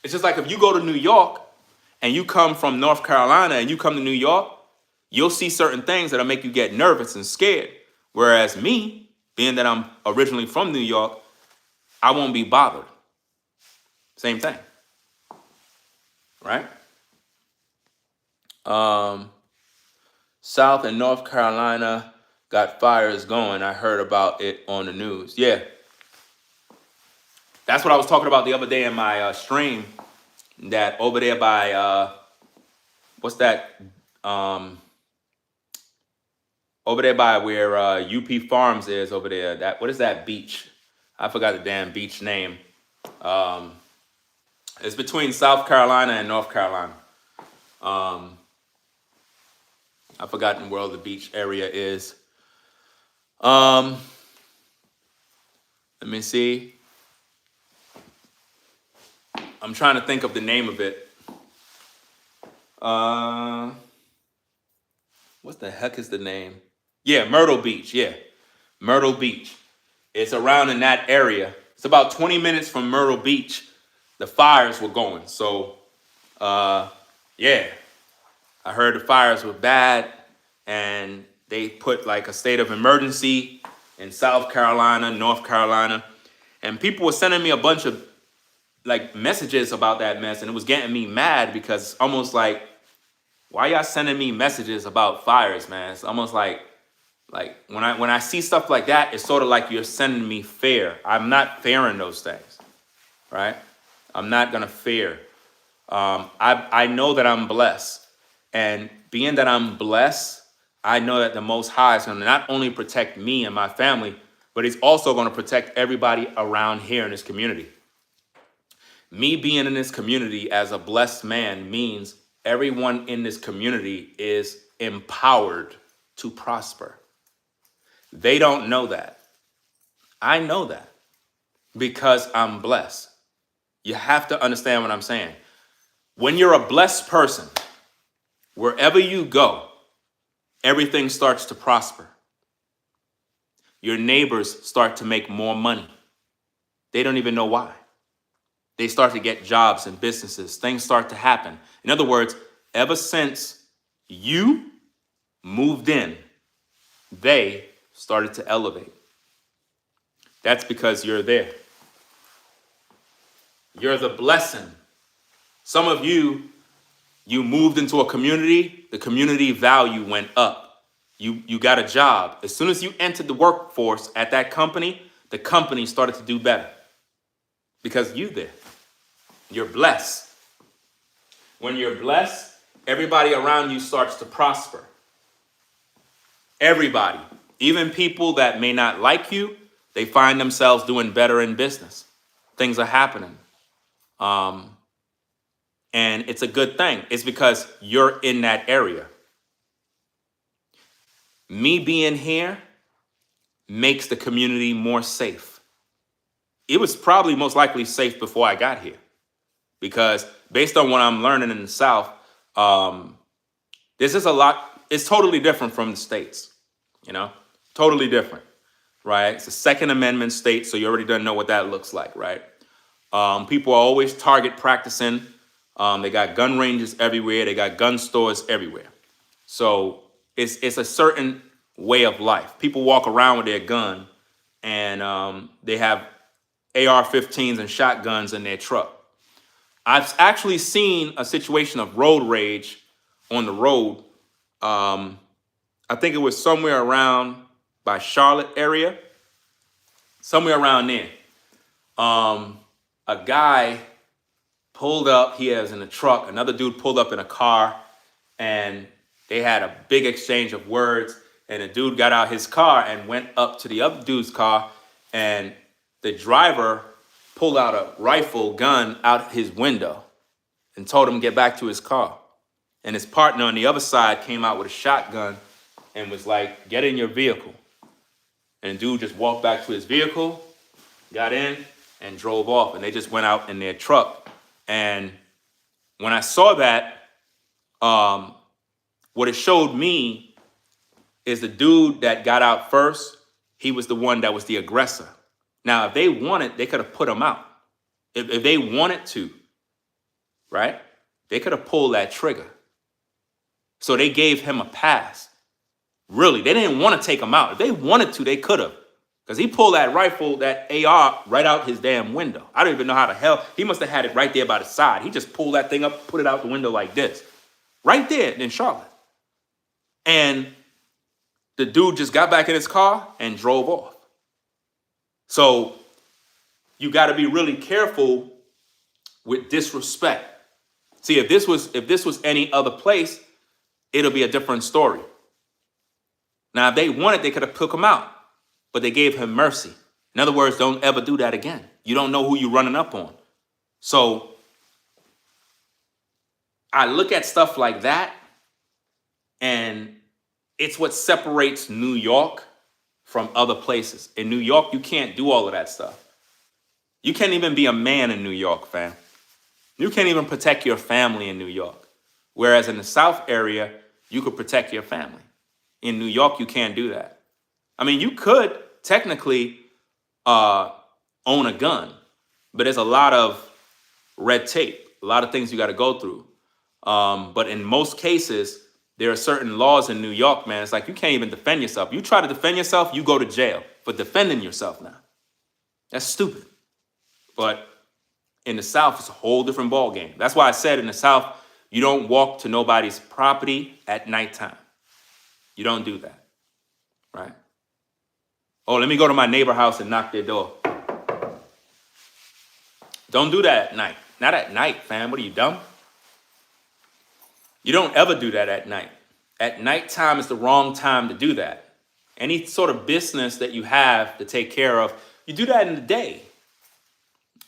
A: It's just like if you go to New York and you come from North Carolina and you come to New York, you'll see certain things that'll make you get nervous and scared. Whereas me, being that I'm originally from New York, I won't be bothered. Same thing. Right? South and North Carolina got fires going. I heard about it on the news. Yeah. That's what I was talking about the other day in my stream. That over there by, what's that? Over there by where UP Farms is over there. What is that beach? I forgot the damn beach name. It's between South Carolina and North Carolina. I've forgotten where the beach area is. Let me see. I'm trying to think of the name of it. What the heck is the name? Yeah, Myrtle Beach. Yeah, Myrtle Beach. It's around in that area. It's about 20 minutes from Myrtle Beach. The fires were going. So, yeah, I heard the fires were bad and they put like a state of emergency in South Carolina, North Carolina. And people were sending me a bunch of like messages about that mess. And it was getting me mad because it's almost like, why y'all sending me messages about fires, man? It's almost like when I see stuff like that, it's sort of like you're sending me fear. I'm not fearing those things, right? I'm not gonna fear. I know that I'm blessed, and being that I'm blessed, I know that the Most High is gonna not only protect me and my family, but He's also gonna protect everybody around here in this community. Me being in this community as a blessed man means everyone in this community is empowered to prosper. They don't know that. I know that because I'm blessed. You have to understand what I'm saying. When you're a blessed person, wherever you go, everything starts to prosper. Your neighbors start to make more money. They don't even know why. They start to get jobs and businesses. Things start to happen. In other words, ever since you moved in, they started to elevate. That's because you're there. You're the blessing. Some of you moved into a community, the community value went up. You got a job. As soon as you entered the workforce at that company, the company started to do better because you there. You're blessed. When you're blessed, everybody around you starts to prosper. Everybody, even people that may not like you, they find themselves doing better in business. Things are happening. And it's a good thing. It's because you're in that area. Me being here makes the community more safe. It was probably most likely safe before I got here. Because based on what I'm learning in the South, this is a lot. It's totally different from the States, totally different, right? It's a Second Amendment state, so you already don't know what that looks like, right? People are always target practicing. They got gun ranges everywhere. They got gun stores everywhere. So it's a certain way of life. People walk around with their gun, and they have AR-15s and shotguns in their truck. I've actually seen a situation of road rage on the road. I think it was somewhere around by Charlotte area, somewhere around there. A guy pulled up, he was in a truck, another dude pulled up in a car, and they had a big exchange of words, and the dude got out his car and went up to the other dude's car, and the driver pulled out a rifle gun out his window. and told him to get back to his car. And his partner on the other side came out with a shotgun and was like, get in your vehicle. And the dude just walked back to his vehicle, got in, and drove off. And they just went out in their truck. And when I saw that, what it showed me is the dude that got out first, he was the one that was the aggressor. Now, if they wanted, they could have put him out. If they wanted to, right? They could have pulled that trigger. So they gave him a pass. Really, they didn't want to take him out. If they wanted to, they could have. Because he pulled that rifle, that AR, right out his damn window. I don't even know how the hell. He must have had it right there by the side. He just pulled that thing up, put it out the window like this. Right there in Charlotte. And the dude just got back in his car and drove off. So you got to be really careful with disrespect. See, if this was any other place, it'll be a different story. Now, if they wanted, they could have took him out, but they gave him mercy. In other words, don't ever do that again. You don't know who you're running up on. So I look at stuff like that, and it's what separates New York from other places. In New York, you can't do all of that stuff. You can't even be a man in New York, fam. You can't even protect your family in New York. Whereas in the South area, you could protect your family. In New York, you can't do that. I mean, you could technically own a gun, but there's a lot of red tape, a lot of things you got to go through. But in most cases, there are certain laws in New York, man. It's like you can't even defend yourself. You try to defend yourself, you go to jail for defending yourself now. That's stupid. But in the South, it's a whole different ball game. That's why I said in the South, you don't walk to nobody's property at nighttime. You don't do that, right? Oh, let me go to my neighbor's house and knock their door. Don't do that at night. Not at night, fam. What are you, dumb? You don't ever do that at night. At nighttime is the wrong time to do that. Any sort of business that you have to take care of, you do that in the day.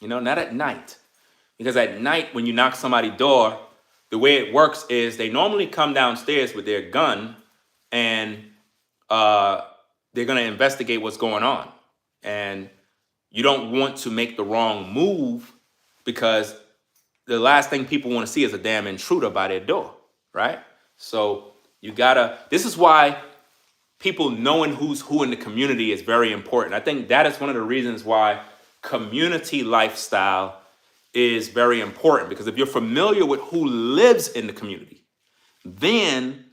A: You know, not at night. Because at night, when you knock somebody's door, the way it works is they normally come downstairs with their gun and they're going to investigate what's going on. And you don't want to make the wrong move because the last thing people want to see is a damn intruder by their door, right? So you gotta, this is why people knowing who's who in the community is very important. I think that is one of the reasons why community lifestyle is very important, because if you're familiar with who lives in the community, then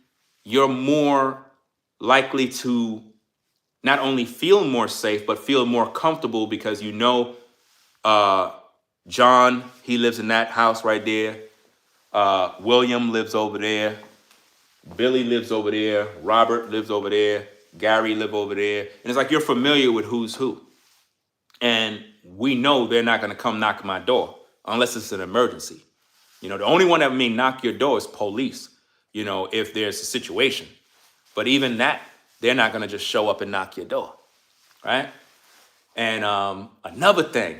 A: you're more likely to not only feel more safe, but feel more comfortable because you know John, he lives in that house right there. William lives over there. Billy lives over there. Robert lives over there. Gary lives over there. And it's like you're familiar with who's who. And we know they're not going to come knock my door unless it's an emergency. You know, the only one that may knock your door is police, you know, if there's a situation. But even that, they're not going to just show up and knock your door, right? And another thing,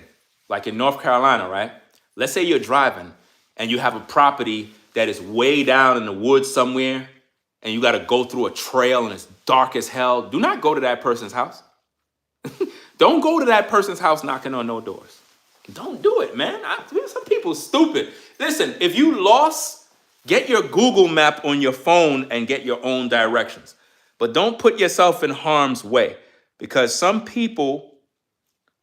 A: like in North Carolina, right? Let's say you're driving and you have a property that is way down in the woods somewhere and you got to go through a trail and it's dark as hell. Do not go to that person's house. Don't go to that person's house knocking on no doors. Don't do it, man. Some people are stupid. Listen, if you lost, get your Google map on your phone and get your own directions. But don't put yourself in harm's way, because some people,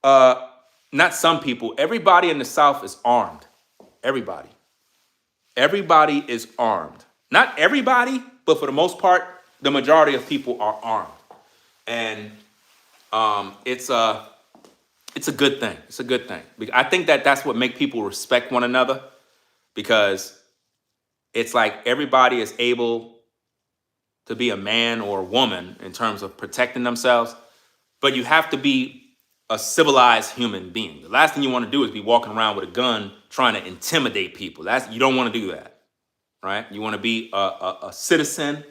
A: not some people, everybody in the South is armed. Everybody. Everybody is armed. Not everybody, but for the most part, the majority of people are armed. And it's a good thing. It's a good thing. I think that that's what makes people respect one another, because it's like everybody is able to be a man or a woman in terms of protecting themselves, but you have to be a civilized human being. The last thing you want to do is be walking around with a gun trying to intimidate people. You don't want to do that, right? You want to be a citizen,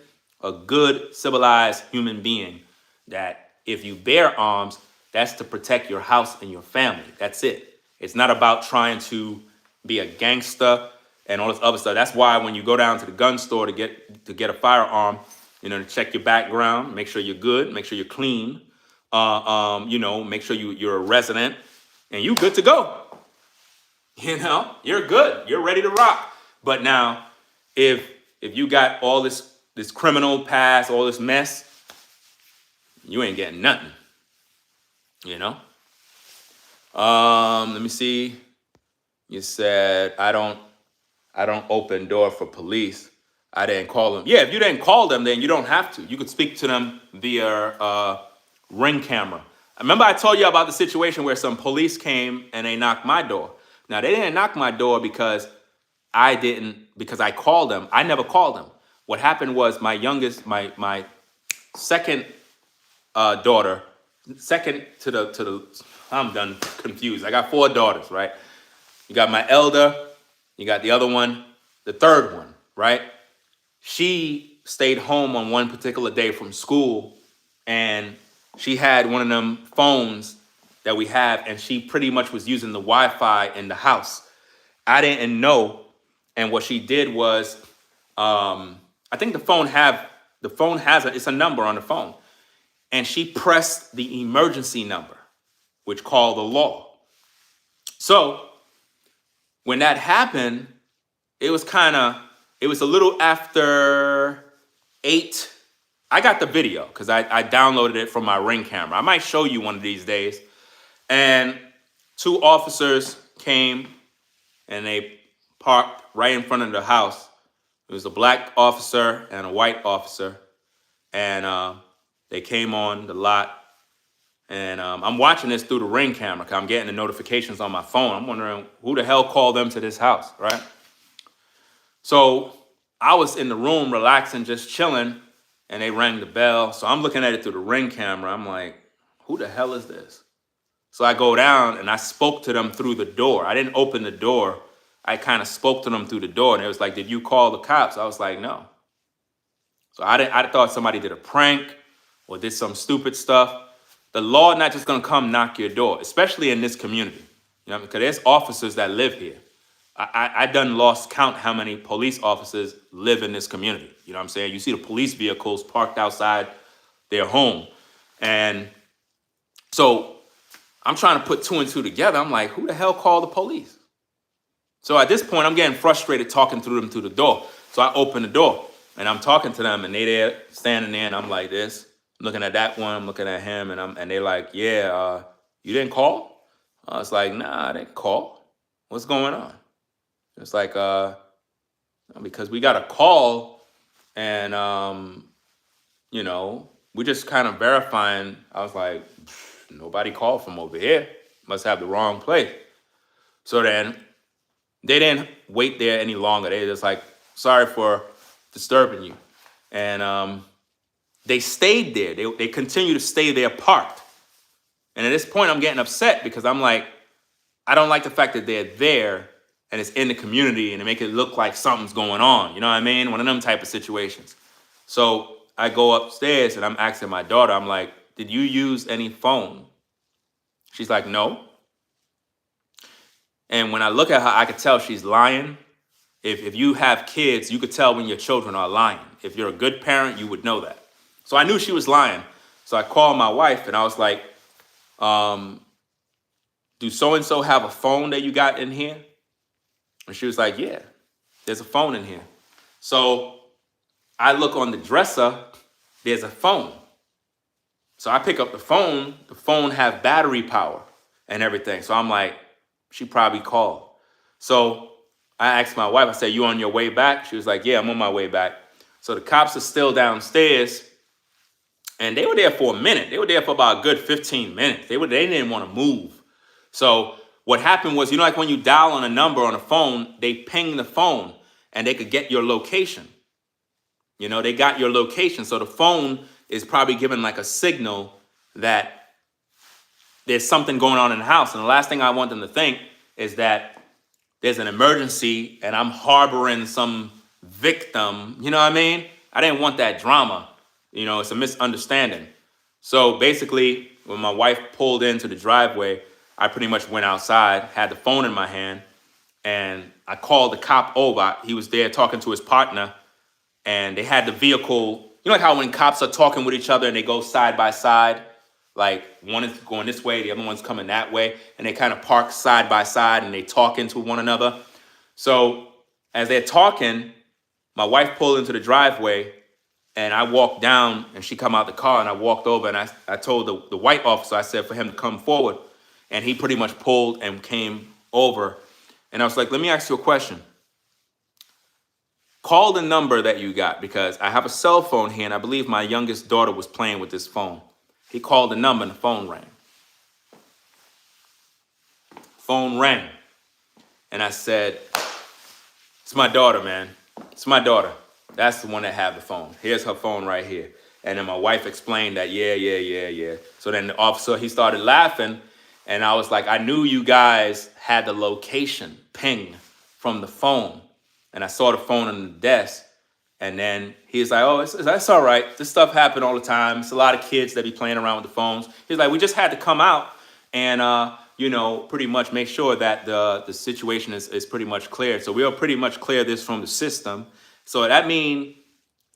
A: a good civilized human being that if you bear arms, that's to protect your house and your family. That's it. It's not about trying to be a gangster. and all this other stuff. That's why when you go down to the gun store to get a firearm, to check your background, make sure you're good, make sure you're clean, make sure you're a resident, and you good to go. You're good. You're ready to rock. But now, if you got all this criminal past, all this mess, you ain't getting nothing. Let me see. You said I don't open door for police. I didn't call them. Yeah, if you didn't call them, then you don't have to. You could speak to them via Ring camera. Remember I told you about the situation where some police came and they knocked my door. Now, they didn't knock my door because I called them. I never called them. What happened was my second daughter, second to the, I'm done confused. I got 4 daughters, right? You got my elder, you got the other one, the third one, right? She stayed home on one particular day from school, and she had one of them phones that we have, and she pretty much was using the Wi-Fi in the house. I didn't know, and what she did was, I think the phone has it's a number on the phone, and she pressed the emergency number, which called the law. So when that happened, it was a little after 8. I got the video because I downloaded it from my Ring camera. I might show you one of these days. And 2 officers came and they parked right in front of the house. It was a black officer and a white officer. And they came on the lot. And I'm watching this through the Ring camera because I'm getting the notifications on my phone. I'm wondering who the hell called them to this house, right? So I was in the room relaxing, just chilling, and they rang the bell. So I'm looking at it through the Ring camera. I'm like, who the hell is this? So I go down and I spoke to them through the door. I didn't open the door. I kind of spoke to them through the door, and it was like, did you call the cops? I was like, no. So I thought somebody did a prank or did some stupid stuff. The law not just gonna come knock your door, especially in this community. Because there's officers that live here. I done lost count how many police officers live in this community. You know what I'm saying? You see the police vehicles parked outside their home. And so I'm trying to put 2 and 2 together. I'm like, who the hell called the police? So at this point, I'm getting frustrated talking through them through the door. So I open the door and I'm talking to them, and they there standing there, and I'm like this. I'm looking at that one, I'm looking at him, and they're like, yeah, you didn't call? I was like, nah, I didn't call. What's going on? It's like, because we got a call, and, we just kind of verifying. I was like, nobody called from over here. Must have the wrong place. So then they didn't wait there any longer. They just like, sorry for disturbing you. And they stayed there. They continue to stay there parked. And at this point, I'm getting upset because I'm like, I don't like the fact that they're there and it's in the community and they make it look like something's going on. You know what I mean? One of them type of situations. So I go upstairs and I'm asking my daughter, I'm like, did you use any phone? She's like, no. And when I look at her, I could tell she's lying. If you have kids, you could tell when your children are lying. If you're a good parent, you would know that. So I knew she was lying. So I called my wife and I was like, do so-and-so have a phone that you got in here? And she was like, yeah, there's a phone in here. So I look on the dresser, there's a phone. So I pick up the phone have battery power and everything. So I'm like, she probably called. So I asked my wife, I said, you on your way back? She was like, yeah, I'm on my way back. So the cops are still downstairs, and they were there for a minute. They were there for about a good 15 minutes. They didn't want to move. So what happened was, like when you dial on a number on a phone, they ping the phone and they could get your location. They got your location. So the phone is probably giving like a signal that there's something going on in the house. And the last thing I want them to think is that there's an emergency and I'm harboring some victim. You know what I mean? I didn't want that drama. It's a misunderstanding. So basically, when my wife pulled into the driveway, I pretty much went outside, had the phone in my hand, and I called the cop over. He was there talking to his partner, and they had the vehicle. You know, like how when cops are talking with each other and they go side by side, like one is going this way, the other one's coming that way, and they kind of park side by side and they talk into one another. So as they're talking, my wife pulled into the driveway, and I walked down, and she come out the car, and I walked over, and I told the white officer, I said for him to come forward, and he pretty much pulled and came over. And I was like, let me ask you a question. Call the number that you got, because I have a cell phone here, and I believe my youngest daughter was playing with this phone. He called the number, and the phone rang. Phone rang. And I said, it's my daughter, man. It's my daughter. That's the one that had the phone. Here's her phone right here. And then my wife explained that, yeah. So then the officer, he started laughing. And I was like, I knew you guys had the location ping from the phone. And I saw the phone on the desk. And then he's like, oh, that's all right. This stuff happened all the time. It's a lot of kids that be playing around with the phones. He's like, we just had to come out and, pretty much make sure that the situation is pretty much clear. So we'll pretty much clear this from the system. So that means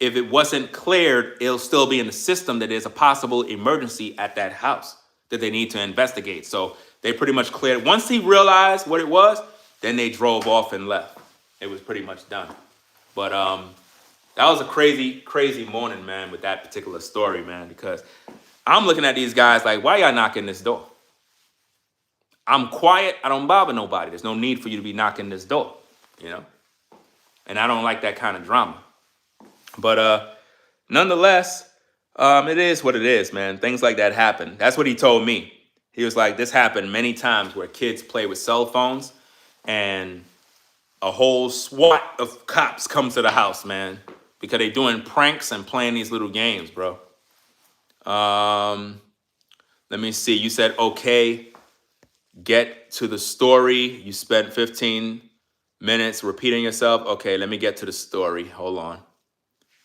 A: if it wasn't cleared, it'll still be in the system that there's a possible emergency at that house that they need to investigate. So they pretty much cleared. Once he realized what it was, then they drove off and left. It was pretty much done. But that was a crazy, crazy morning, man, with that particular story, man, because I'm looking at these guys like, why y'all knocking this door? I'm quiet. I don't bother nobody. There's no need for you to be knocking this door, you know? And I don't like that kind of drama. But nonetheless, it is what it is, man. Things like that happen. That's what he told me. He was like, this happened many times where kids play with cell phones and a whole SWAT of cops come to the house, man, because they doing pranks and playing these little games, bro. Let me see. You said, okay, get to the story. You spent 15 minutes repeating yourself. Okay, let me get to the story. Hold on.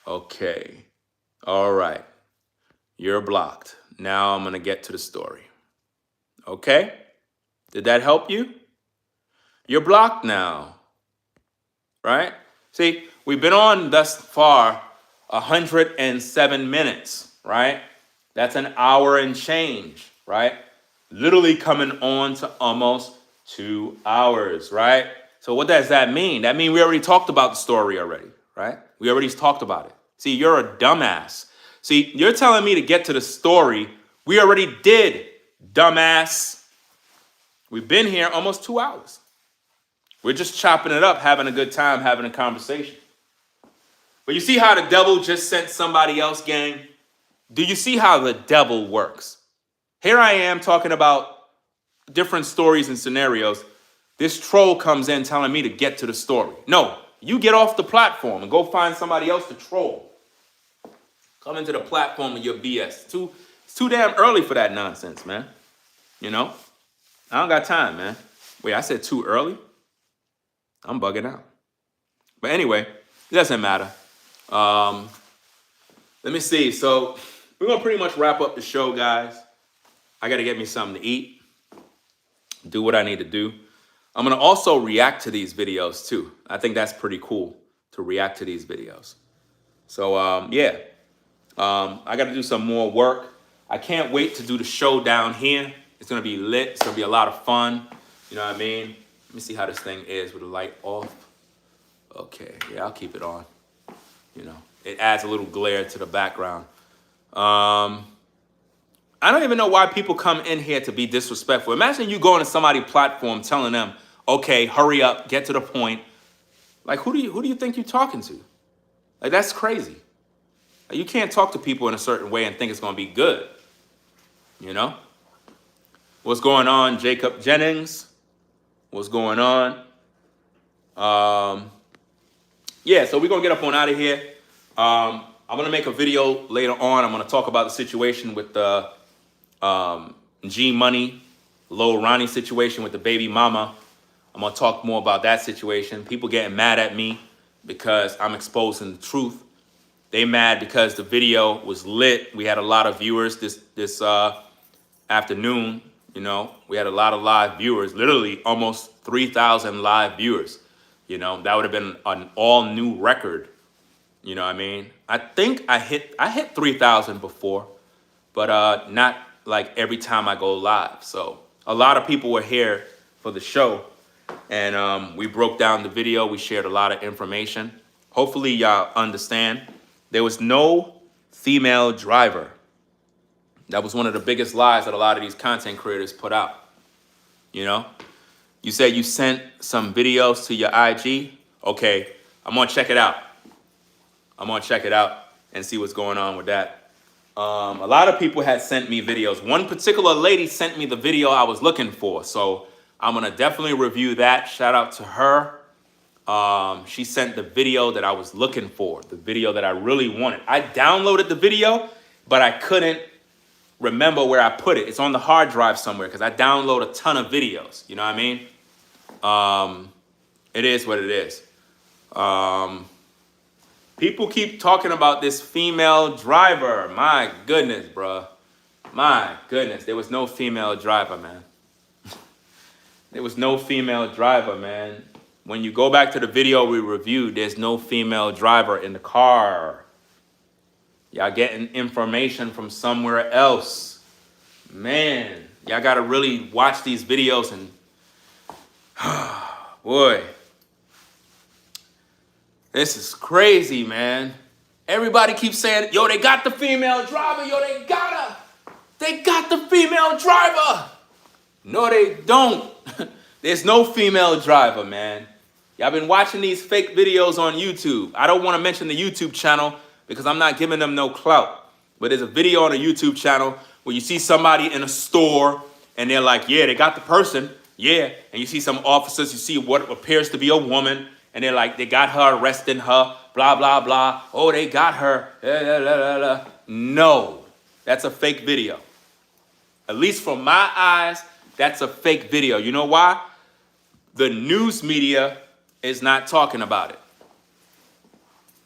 A: Okay. All right. You're blocked. Now I'm going to get to the story. Okay? Did that help you? You're blocked now. Right? See, we've been on thus far 107 minutes, right? That's an hour and change, right? Literally coming on to almost 2 hours, right? So what does that mean? That means we already talked about the story already, right? We already talked about it. See, you're a dumbass. See, you're telling me to get to the story. We already did, dumbass. We've been here almost 2 hours. We're just chopping it up, having a good time, having a conversation. But you see how the devil just sent somebody else, gang? Do you see how the devil works? Here I am talking about different stories and scenarios. This troll comes in telling me to get to the story. No, you get off the platform and go find somebody else to troll. Come into the platform with your BS. It's too damn early for that nonsense, man. You know? I don't got time, man. Wait, I said too early? I'm bugging out. But anyway, it doesn't matter. Let me see. So we're going to pretty much wrap up the show, guys. I got to get me something to eat. Do what I need to do. I'm going to also react to these videos, too. I think that's pretty cool to react to these videos. So, yeah. I got to do some more work. I can't wait to do the show down here. It's going to be lit. It's going to be a lot of fun. You know what I mean? Let me see how this thing is with the light off. Okay, yeah, I'll keep it on. You know, it adds a little glare to the background. I don't even know why people come in here to be disrespectful. Imagine you going to somebody's platform telling them, okay, hurry up, get to the point. Like, who do you think you're talking to? Like, that's crazy. Like, you can't talk to people in a certain way and think it's going to be good. You know? What's going on, Jacob Jennings? What's going on? Yeah, so we're going to get up on out of here. I'm going to make a video later on. I'm going to talk about the situation with the G-Money, Lil Ronnie situation with the baby mama. I'm going to talk more about that situation. People getting mad at me because I'm exposing the truth. They mad because the video was lit. We had a lot of viewers this afternoon You know, we had a lot of live viewers, literally almost 3,000 live viewers. You know, that would have been an all new record. You know what I mean? I think I hit 3,000 before, but not like every time I go live. So a lot of people were here for the show, and we broke down the video. We shared a lot of information. Hopefully y'all understand. There was no female driver. That was one of the biggest lies that a lot of these content creators put out. You know, you said you sent some videos to your IG. Okay, I'm gonna check it out. I'm gonna check it out and see what's going on with that. A lot of people had sent me videos. One particular lady sent me the video I was looking for. So I'm gonna definitely review that. Shout out to her. She sent the video that I was looking for, the video that I really wanted. I downloaded the video, but I couldn't remember where I put it. It's on the hard drive somewhere because I download a ton of videos. You know what I mean? It is what it is. People keep talking about this female driver. My goodness, bro. My goodness. There was no female driver, man. There was no female driver, man. When you go back to the video we reviewed, there's no female driver in the car. Y'all getting information from somewhere else. Man, y'all gotta really watch these videos and, boy. This is crazy, man. Everybody keeps saying, yo, they got the female driver. Yo, they got her. They got the female driver. No, they don't. There's no female driver, man. Y'all been watching these fake videos on YouTube. I don't want to mention the YouTube channel because I'm not giving them no clout. But there's a video on a YouTube channel where you see somebody in a store and they're like, yeah, they got the person. Yeah. And you see some officers, you see what appears to be a woman. And they're like, they got her, arresting her, blah, blah, blah. Oh, they got her. Blah, blah, blah. No, that's a fake video. At least from my eyes, that's a fake video. You know why? The news media is not talking about it.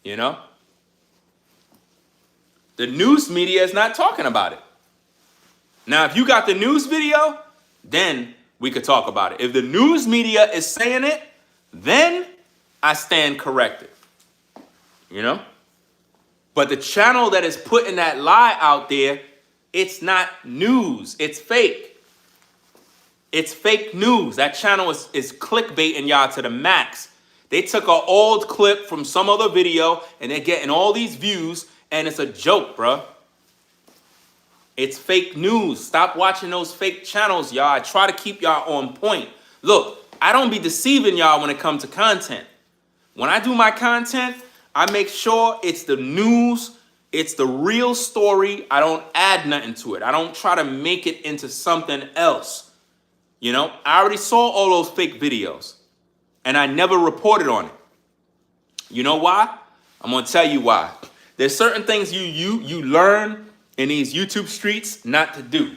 A: You know? The news media is not talking about it. Now, if you got the news video, then we could talk about it. If the news media is saying it, then I stand corrected, you know? But the channel that is putting that lie out there, it's not news, it's fake. It's fake news. That channel is clickbaiting y'all to the max. They took an old clip from some other video and they're getting all these views and it's a joke, bruh. It's fake news. Stop watching those fake channels, y'all. I try to keep y'all on point. Look, I don't be deceiving y'all when it comes to content. When I do my content, I make sure it's the news, it's the real story. I don't add nothing to it. I don't try to make it into something else. You know, I already saw all those fake videos and I never reported on it. You know why? I'm going to tell you why. There's certain things you learn in these YouTube streets not to do.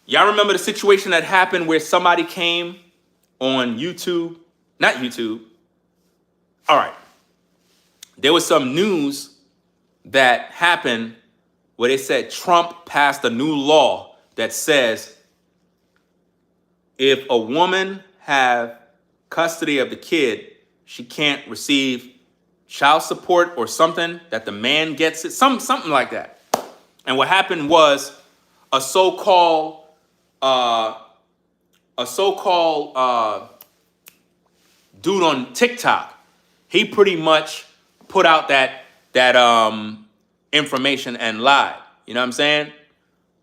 A: Y'all remember the situation that happened where somebody came on YouTube? Not YouTube. All right. There was some news that happened where they said Trump passed a new law that says if a woman have custody of the kid, she can't receive child support or something, that the man gets it, something like that. And what happened was a so-called dude on TikTok, he pretty much put out that information and lied. You know what I'm saying?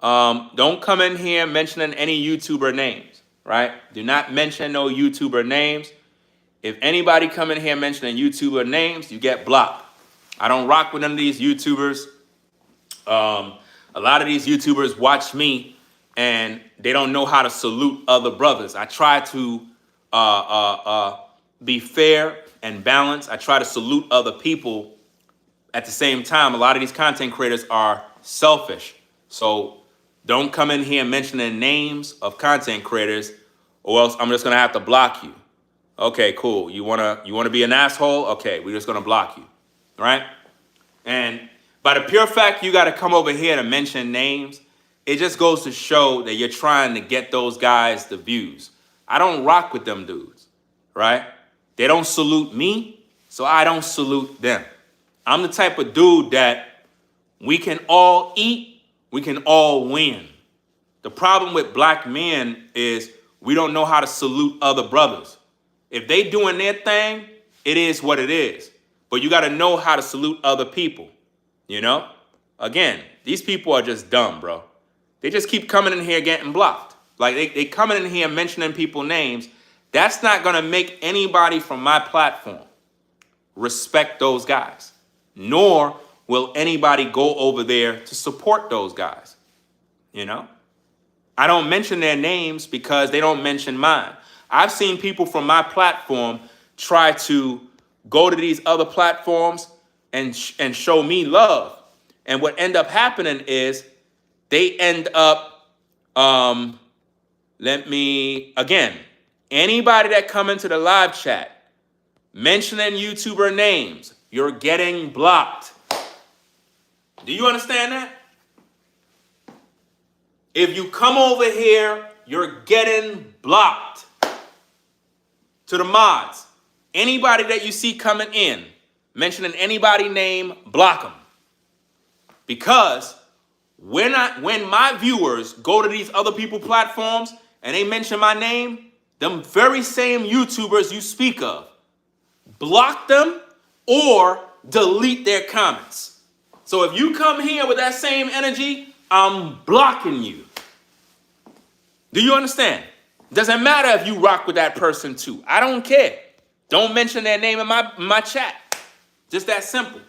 A: Don't come in here mentioning any YouTuber names, right? Do not mention no YouTuber names. If anybody come in here mentioning YouTuber names, you get blocked. I don't rock with none of these YouTubers. A lot of these YouTubers watch me and they don't know how to salute other brothers. I try to be fair and balanced. I try to salute other people. At the same time, a lot of these content creators are selfish. So don't come in here mentioning names of content creators or else I'm just gonna have to block you. Okay, cool. You wanna be an asshole? Okay, we're just gonna block you, right? And by the pure fact you gotta come over here to mention names, it just goes to show that you're trying to get those guys the views. I don't rock with them dudes, right? They don't salute me, so I don't salute them. I'm the type of dude that we can all eat, we can all win. The problem with black men is we don't know how to salute other brothers. If they doing their thing, it is what it is. But you got to know how to salute other people, you know? Again, these people are just dumb, bro. They just keep coming in here getting blocked. Like, they coming in here mentioning people's names. That's not going to make anybody from my platform respect those guys. Nor will anybody go over there to support those guys, you know? I don't mention their names because they don't mention mine. I've seen people from my platform try to go to these other platforms and show me love. And what end up happening is they end up, anybody that come into the live chat mentioning YouTuber names, you're getting blocked. Do you understand that? If you come over here, you're getting blocked. To the mods, anybody that you see coming in, mentioning anybody's name, block them. Because when my viewers go to these other people's platforms and they mention my name, them very same YouTubers you speak of, block them or delete their comments. So if you come here with that same energy, I'm blocking you. Do you understand? Doesn't matter if you rock with that person too. I don't care. Don't mention their name in my chat. Just that simple.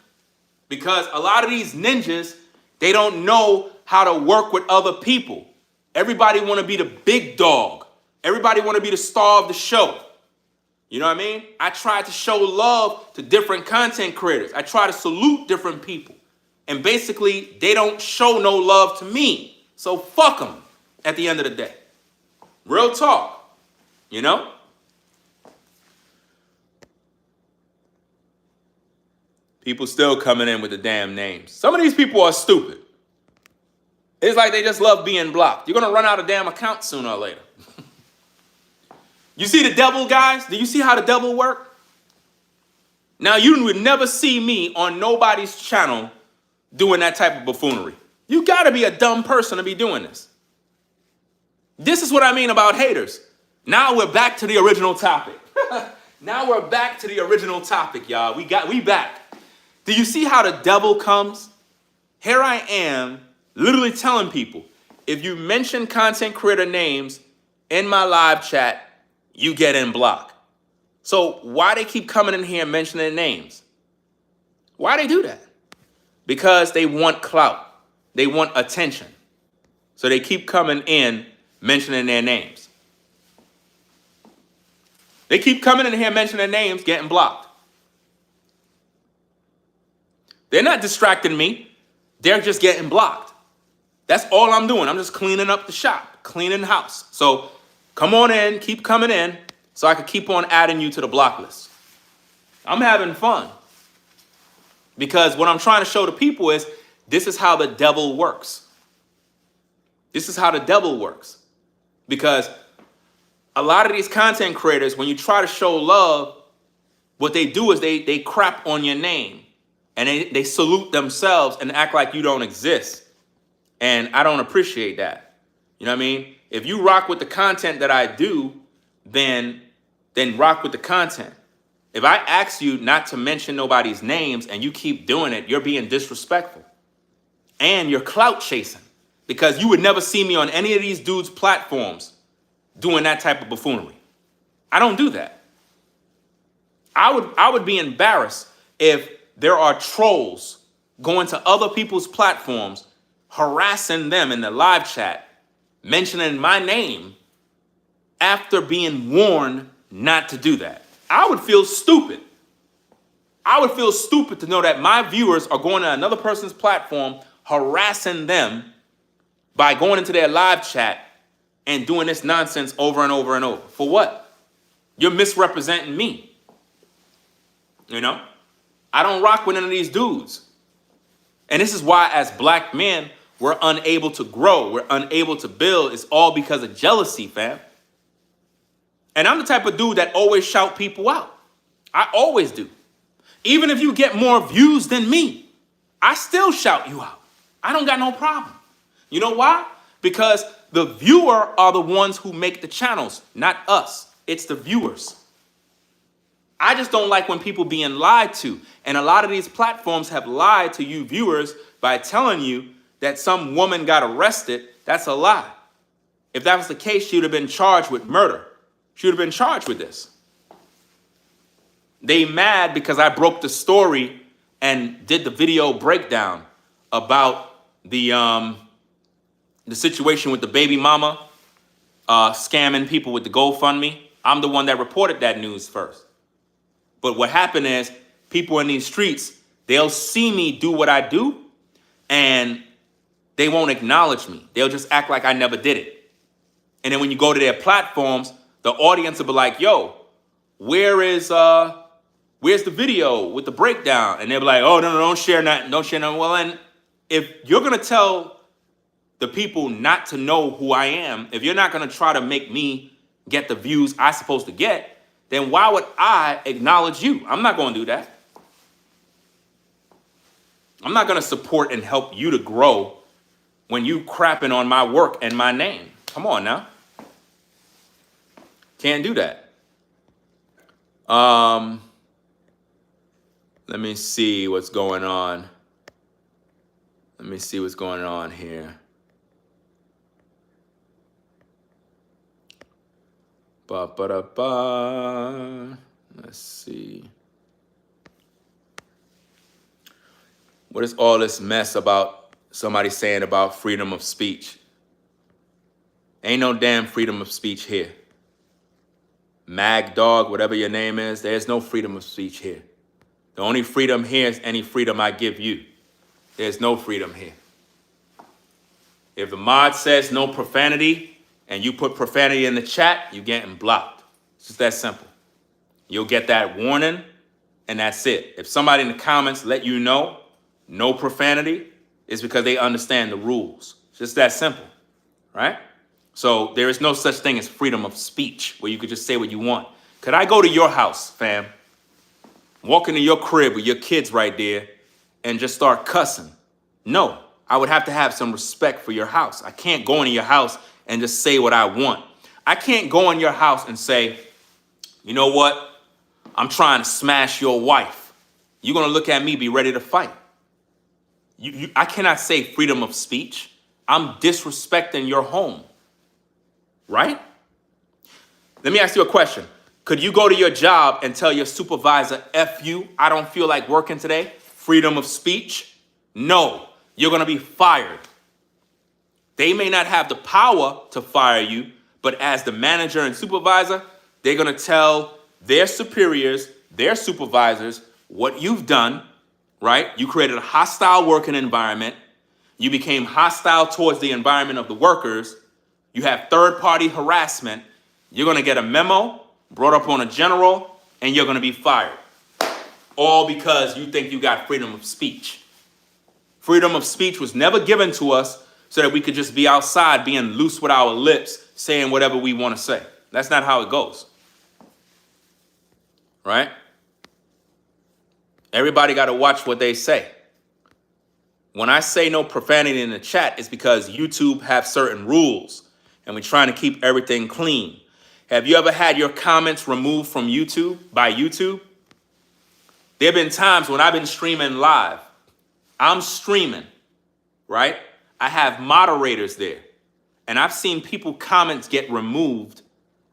A: Because a lot of these ninjas, they don't know how to work with other people. Everybody want to be the big dog. Everybody want to be the star of the show. You know what I mean? I try to show love to different content creators. I try to salute different people. And basically, they don't show no love to me. So fuck them at the end of the day. Real talk, you know? People still coming in with the damn names. Some of these people are stupid. It's like they just love being blocked. You're going to run out of damn accounts sooner or later. You see the devil, guys? Do you see how the devil work? Now, you would never see me on nobody's channel doing that type of buffoonery. You got to be a dumb person to be doing this. This is what I mean about haters. Now we're back to the original topic. Now we're back to the original topic, y'all. We back. Do you see how the devil comes? Here I am literally telling people, if you mention content creator names in my live chat, you get in block. So why they keep coming in here and mentioning names? Why they do that? Because they want clout. They want attention. So they keep coming in mentioning their names. They keep coming in here mentioning their names, getting blocked. They're not distracting me. They're just getting blocked. That's all I'm doing. I'm just cleaning up the shop, cleaning the house. So come on in, keep coming in, so I can keep on adding you to the block list. I'm having fun. Because what I'm trying to show the people is this is how the devil works. This is how the devil works. Because a lot of these content creators, when you try to show love, what they do is they crap on your name. And they salute themselves and act like you don't exist. And I don't appreciate that. You know what I mean? If you rock with the content that I do, then rock with the content. If I ask you not to mention nobody's names and you keep doing it, you're being disrespectful. And you're clout chasing. Because you would never see me on any of these dudes' platforms doing that type of buffoonery. I don't do that. I would be embarrassed if there are trolls going to other people's platforms, harassing them in the live chat, mentioning my name after being warned not to do that. I would feel stupid. I would feel stupid to know that my viewers are going to another person's platform, harassing them by going into their live chat and doing this nonsense over and over and over. For what? You're misrepresenting me. You know? I don't rock with none of these dudes. And this is why, as black men, We're unable to grow. We're unable to build. It's all because of jealousy, fam. And I'm the type of dude that always shout people out. I always do. Even if you get more views than me, I still shout you out. I don't got no problem. You know why? Because the viewer are the ones who make the channels, not us. It's the viewers. I just don't like when people being lied to. And a lot of these platforms have lied to you viewers by telling you that some woman got arrested. That's a lie. If that was the case, she would have been charged with murder. She would have been charged with this. They mad because I broke the story and did the video breakdown about the situation with the baby mama scamming people with the GoFundMe. I'm the one that reported that news first. But what happened is people in these streets, they'll see me do what I do and they won't acknowledge me. They'll just act like I never did it. And then when you go to their platforms, the audience will be like, yo, where's the video with the breakdown? And they'll be like, oh, no, don't share nothing, don't share nothing. Well, and if you're going to tell the people not to know who I am, if you're not going to try to make me get the views I'm supposed to get, then why would I acknowledge you? I'm not going to do that. I'm not going to support and help you to grow when you crapping on my work and my name. Come on now. Can't do that. Let me see what's going on. Let me see what's going on here. Ba-ba-da-ba. Let's see. What is all this mess about somebody saying about freedom of speech? Ain't no damn freedom of speech here. Mag Dog, whatever your name is, there's no freedom of speech here. The only freedom here is any freedom I give you. There's no freedom here. If the mod says no profanity and you put profanity in the chat, you're getting blocked. It's just that simple. You'll get that warning and that's it. If somebody in the comments let you know no profanity, it's because they understand the rules. It's just that simple, right? So there is no such thing as freedom of speech where you could just say what you want. Could I go to your house, fam, walk into your crib with your kids right there and just start cussing? No, I would have to have some respect for your house. I can't go into your house and just say what I want. I can't go in your house and say, you know what? I'm trying to smash your wife. You're going to look at me, be ready to fight. I cannot say freedom of speech. I'm disrespecting your home, right? Let me ask you a question. Could you go to your job and tell your supervisor, F you, I don't feel like working today? Freedom of speech? No, you're going to be fired. They may not have the power to fire you, but as the manager and supervisor, they're going to tell their superiors, their supervisors, what you've done, right? You created a hostile working environment. You became hostile towards the environment of the workers. You have third-party harassment. You're going to get a memo brought up on a general, and you're going to be fired. All because you think you got freedom of speech. Freedom of speech was never given to us so that we could just be outside being loose with our lips, saying whatever we want to say. That's not how it goes. Right? Everybody got to watch what they say. When I say no profanity in the chat, it's because YouTube have certain rules, and we're trying to keep everything clean. Have you ever had your comments removed from YouTube, by YouTube? There have been times when I've been streaming live. I'm streaming, right? I have moderators there. And I've seen people comments get removed,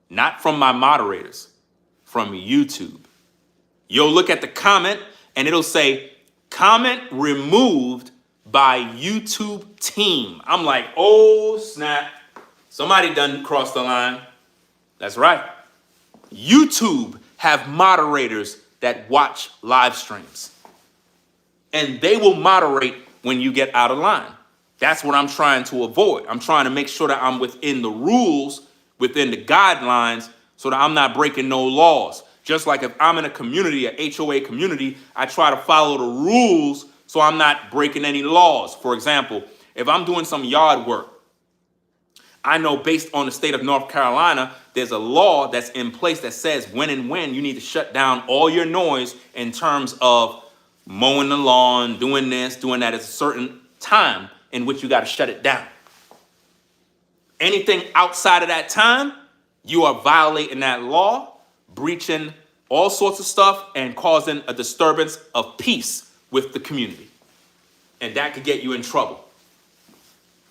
A: not from my moderators, from YouTube. You'll look at the comment and it'll say, comment removed by YouTube team. I'm like, oh snap, somebody done crossed the line. That's right. YouTube have moderators that watch live streams. And they will moderate when you get out of line. That's what I'm trying to avoid. I'm trying to make sure that I'm within the rules, within the guidelines, so that I'm not breaking no laws. Just like if I'm in a community, a HOA community, I try to follow the rules so I'm not breaking any laws. For example, If I'm doing some yard work, I know based on the state of North Carolina, there's a law that's in place that says when and when you need to shut down all your noise in terms of mowing the lawn, doing this, doing that at a certain time in which you got to shut it down. Anything outside of that time, you are violating that law, breaching all sorts of stuff, and causing a disturbance of peace with the community. And that could get you in trouble.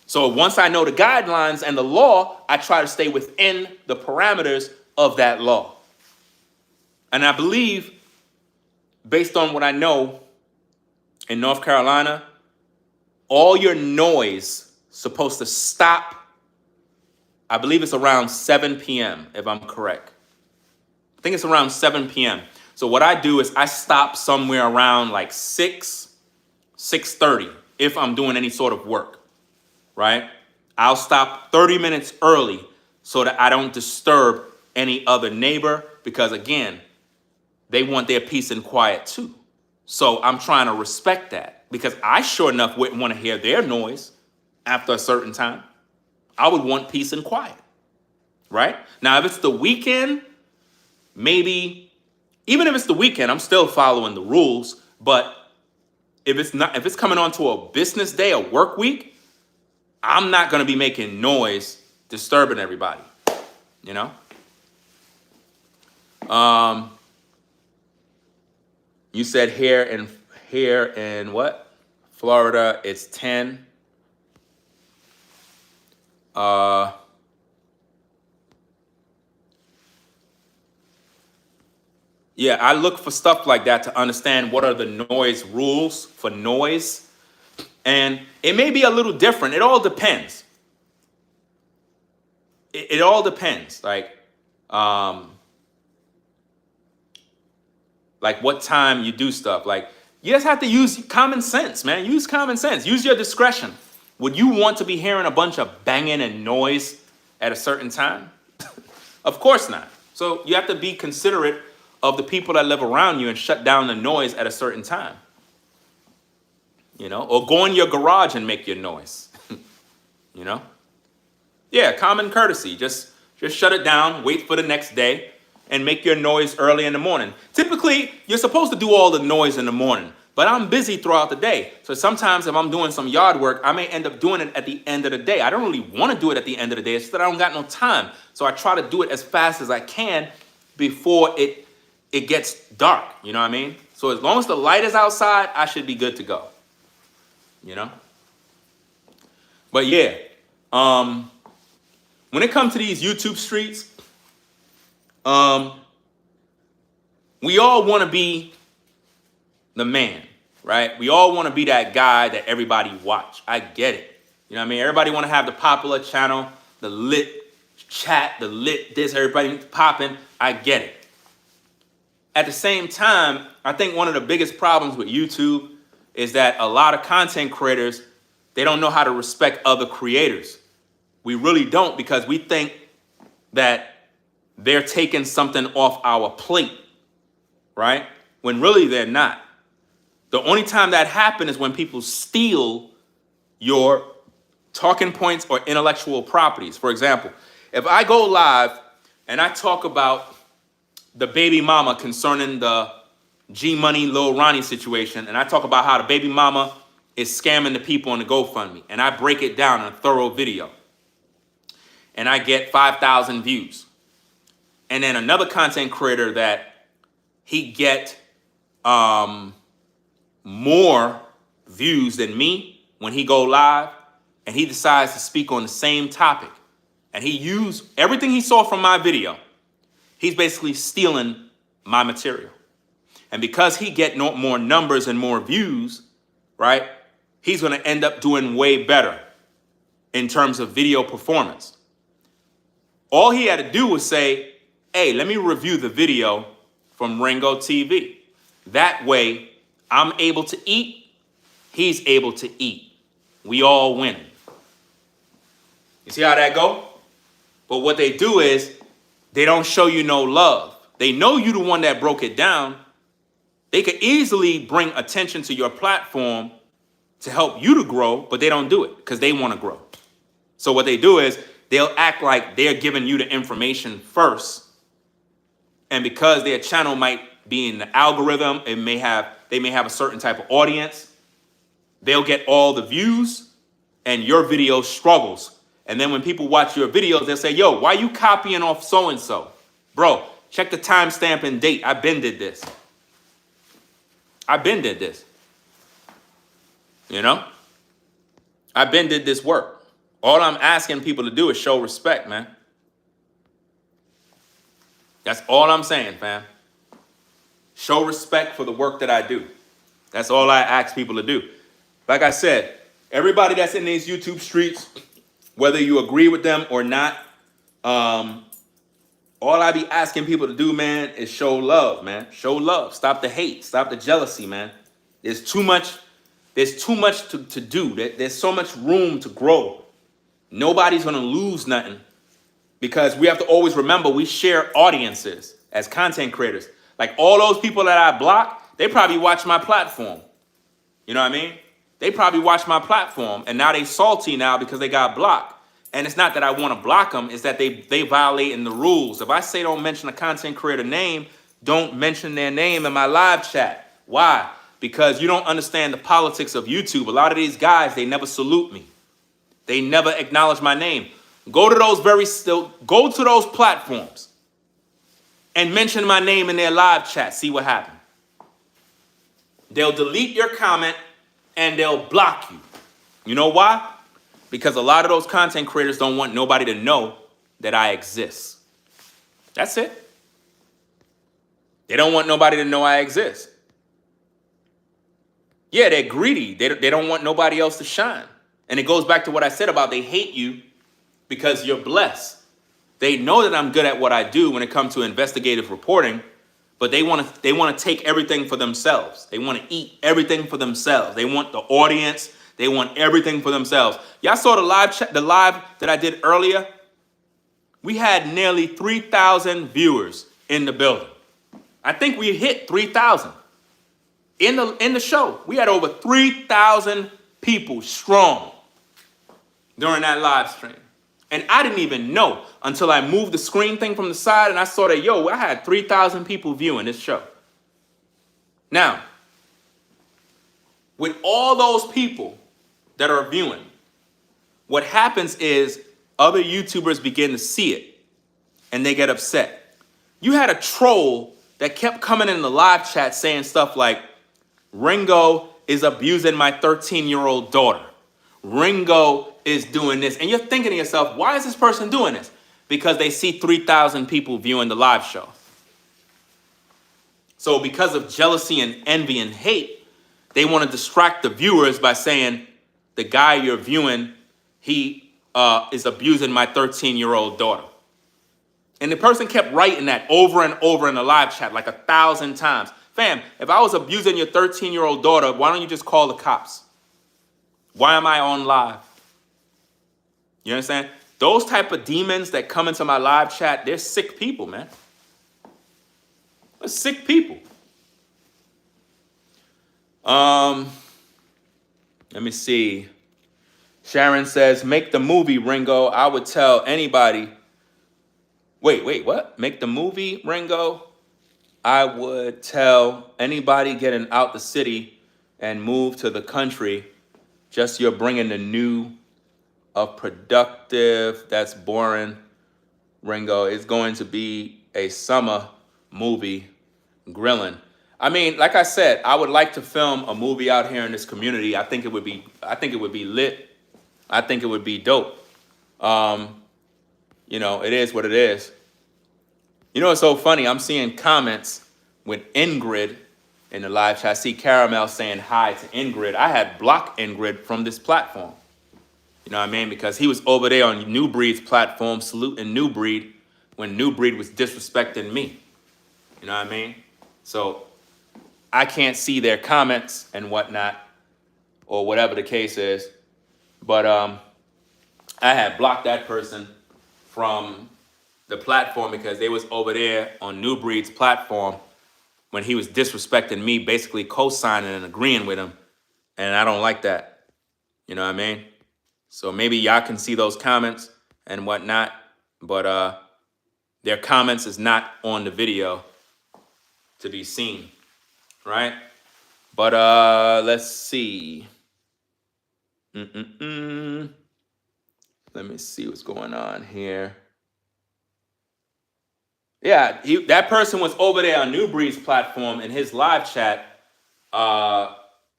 A: So once I know the guidelines and the law, I try to stay within the parameters of that law. And I believe, based on what I know, in North Carolina, all your noise supposed to stop, I believe it's around 7 p.m., if I'm correct. I think it's around 7 p.m. So what I do is I stop somewhere around like 6:30 if I'm doing any sort of work. Right? I'll stop 30 minutes early so that I don't disturb any other neighbor, because again, they want their peace and quiet too. So I'm trying to respect that, because I sure enough wouldn't want to hear their noise after a certain time. I would want peace and quiet. Right? Now, if it's the weekend, maybe, even if it's the weekend, I'm still following the rules. But if it's coming on to a business day, a work week, I'm not going to be making noise, disturbing everybody, you know? You said here in what? Florida, it's 10. Yeah, I look for stuff like that to understand what are the noise rules for noise. And it may be a little different. It all depends. It all depends. Like what time you do stuff. Like, you just have to use common sense, man. Use common sense. Use your discretion. Would you want to be hearing a bunch of banging and noise at a certain time? Of course not. So you have to be considerate of the people that live around you and shut down the noise at a certain time. You know, or go in your garage and make your noise. You know? Yeah, common courtesy. Just shut it down, wait for the next day, and make your noise early in the morning. Typically, you're supposed to do all the noise in the morning, but I'm busy throughout the day. So sometimes if I'm doing some yard work, I may end up doing it at the end of the day. I don't really want to do it at the end of the day. It's just that I don't got no time. So I try to do it as fast as I can before it gets dark. You know what I mean? So as long as the light is outside, I should be good to go. You know? But yeah, when it comes to these YouTube streets, we all want to be the man, right? We all want to be that guy that everybody watch. I get it. You know what I mean? Everybody want to have the popular channel, the lit chat, the lit this, everybody popping. I get it. At the same time, I think one of the biggest problems with YouTube is that a lot of content creators, they don't know how to respect other creators. We really don't, because we think that they're taking something off our plate, right? When really they're not. The only time that happens is when people steal your talking points or intellectual properties. For example, if I go live and I talk about the baby mama concerning the G Money Lil Ronnie situation, and I talk about how the baby mama is scamming the people on the GoFundMe, and I break it down in a thorough video, and I get 5,000 views. And then another content creator that he get more views than me when he go live, and he decides to speak on the same topic, and he used everything he saw from my video. He's basically stealing my material. And because he get more numbers and more views, right, he's going to end up doing way better in terms of video performance. All he had to do was say, hey, let me review the video from Ringo TV. That way, I'm able to eat, he's able to eat. We all win. You see how that go? But what they do is, they don't show you no love. They know you the one that broke it down. They could easily bring attention to your platform to help you to grow, but they don't do it because they want to grow. So what they do is they'll act like they're giving you the information first. And because their channel might be in the algorithm, they may have a certain type of audience, they'll get all the views and your video struggles. And then when people watch your videos, they'll say, yo, why you copying off so-and-so? Bro, check the timestamp and date. I been did this. You know? I been did this work. All I'm asking people to do is show respect, man. That's all I'm saying, fam. Show respect for the work that I do. That's all I ask people to do. Like I said, everybody that's in these YouTube streets, whether you agree with them or not, all I be asking people to do, man, is show love, man. Show love. Stop the hate. Stop the jealousy, man. There's too much to do. There's so much room to grow. Nobody's going to lose nothing because we have to always remember we share audiences as content creators. Like all those people that I block, they probably watch my platform. You know what I mean? They probably watch my platform and now they salty now because they got blocked. And it's not that I want to block them, it's that they violating the rules. If I say don't mention a content creator name, don't mention their name in my live chat. Why? Because you don't understand the politics of YouTube. A lot of these guys, they never salute me. They never acknowledge my name. Go to those platforms and mention my name in their live chat. See what happens. They'll delete your comment and they'll block you. You know why? Because a lot of those content creators don't want nobody to know that I exist. That's it. They don't want nobody to know I exist. Yeah, they're greedy. They don't want nobody else to shine. And it goes back to what I said about they hate you because you're blessed. They know that I'm good at what I do when it comes to investigative reporting, but they want to take everything for themselves. They want to eat everything for themselves. They want the audience. They want everything for themselves. Y'all saw the live that I did earlier? We had nearly 3,000 viewers in the building. I think we hit 3,000. In the show, we had over 3,000 people strong during that live stream. And I didn't even know until I moved the screen thing from the side and I saw that, yo, I had 3,000 people viewing this show. Now, with all those people that are viewing, what happens is other YouTubers begin to see it and they get upset. You had a troll that kept coming in the live chat saying stuff like, Ringo is abusing my 13-year-old daughter. Ringo is doing this. And you're thinking to yourself, why is this person doing this? Because they see 3,000 people viewing the live show. So because of jealousy and envy and hate, they want to distract the viewers by saying, the guy you're viewing, he is abusing my 13-year-old daughter. And the person kept writing that over and over in the live chat like 1,000 times. Fam, if I was abusing your 13-year-old daughter, why don't you just call the cops? Why am I on live? You understand? Those type of demons that come into my live chat, they're sick people, man. They're sick people. Let me see. Sharon says, make the movie, Ringo. I would tell anybody. Wait, what? Make the movie, Ringo? I would tell anybody getting out the city and move to the country, just you're bringing the new of productive, that's boring, Ringo. It's going to be a summer movie, grilling. I mean, like I said, I would like to film a movie out here in this community. I think it would be lit. I think it would be dope. You know, it is what it is. You know, it's so funny. I'm seeing comments with Ingrid in the live chat. I see Caramel saying hi to Ingrid. I had blocked Ingrid from this platform. You know what I mean? Because he was over there on New Breed's platform saluting New Breed when New Breed was disrespecting me. You know what I mean? So I can't see their comments and whatnot or whatever the case is. But I had blocked that person from the platform because they was over there on New Breed's platform when he was disrespecting me, basically co-signing and agreeing with him. And I don't like that. You know what I mean? So maybe y'all can see those comments and whatnot, but their comments is not on the video to be seen, right? But let's see. Let me see what's going on here. Yeah, that person was over there on New Breed's platform in his live chat,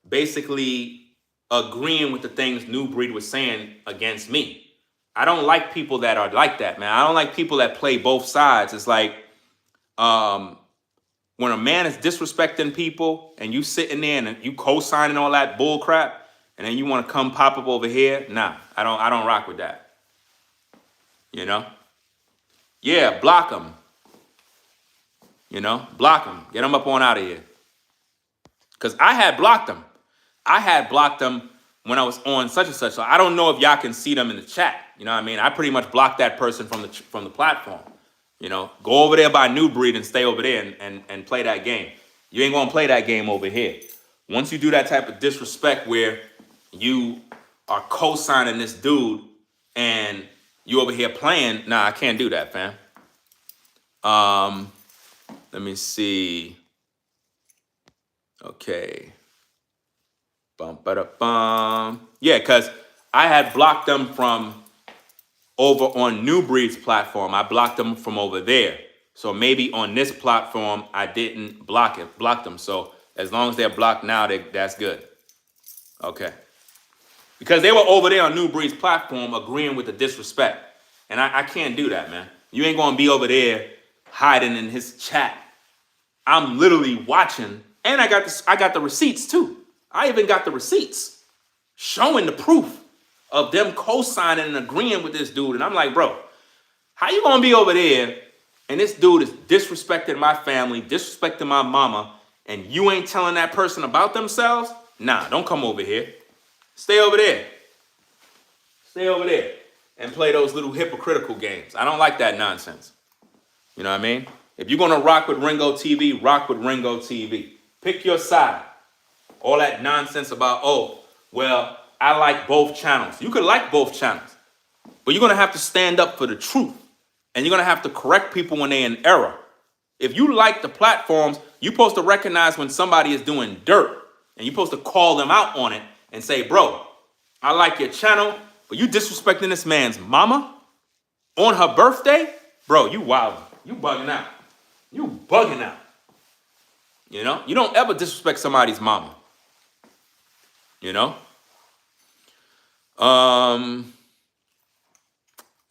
A: basically agreeing with the things New Breed was saying against me. I don't like people that are like that, man. I don't like people that play both sides. It's like when a man is disrespecting people and you sitting there and you co-signing all that bull crap, and then you want to come pop up over here, nah, I don't rock with that. You know? Yeah, block them. You know, block them. Get them up on out of here. Because I had blocked them. I had blocked them when I was on such and such. So I don't know if y'all can see them in the chat. You know what I mean? I pretty much blocked that person from the platform. You know, go over there by New Breed and stay over there and play that game. You ain't gonna play that game over here. Once you do that type of disrespect where you are co-signing this dude and you over here playing, nah, I can't do that, fam. Let me see. Okay. Bum. Yeah, because I had blocked them from over on New Breed's platform. I blocked them from over there. So maybe on this platform, I didn't block them. So as long as they're blocked now, that's good. Okay. Because they were over there on New Breed's platform agreeing with the disrespect. And I can't do that, man. You ain't going to be over there hiding in his chat. I'm literally watching, and I got the receipts too. I even got the receipts showing the proof of them co-signing and agreeing with this dude. And I'm like, bro, how you gonna be over there and this dude is disrespecting my family, disrespecting my mama, and you ain't telling that person about themselves? Nah, don't come over here. Stay over there. Stay over there and play those little hypocritical games. I don't like that nonsense. You know what I mean? If you're gonna rock with Ringo TV, rock with Ringo TV. Pick your side. All that nonsense about, oh, well, I like both channels. You could like both channels, but you're gonna have to stand up for the truth. And you're gonna have to correct people when they're in error. If you like the platforms, you're supposed to recognize when somebody is doing dirt. And you're supposed to call them out on it and say, bro, I like your channel, but you disrespecting this man's mama on her birthday? Bro, you wild. You bugging out. You bugging out. You know? You don't ever disrespect somebody's mama. You know?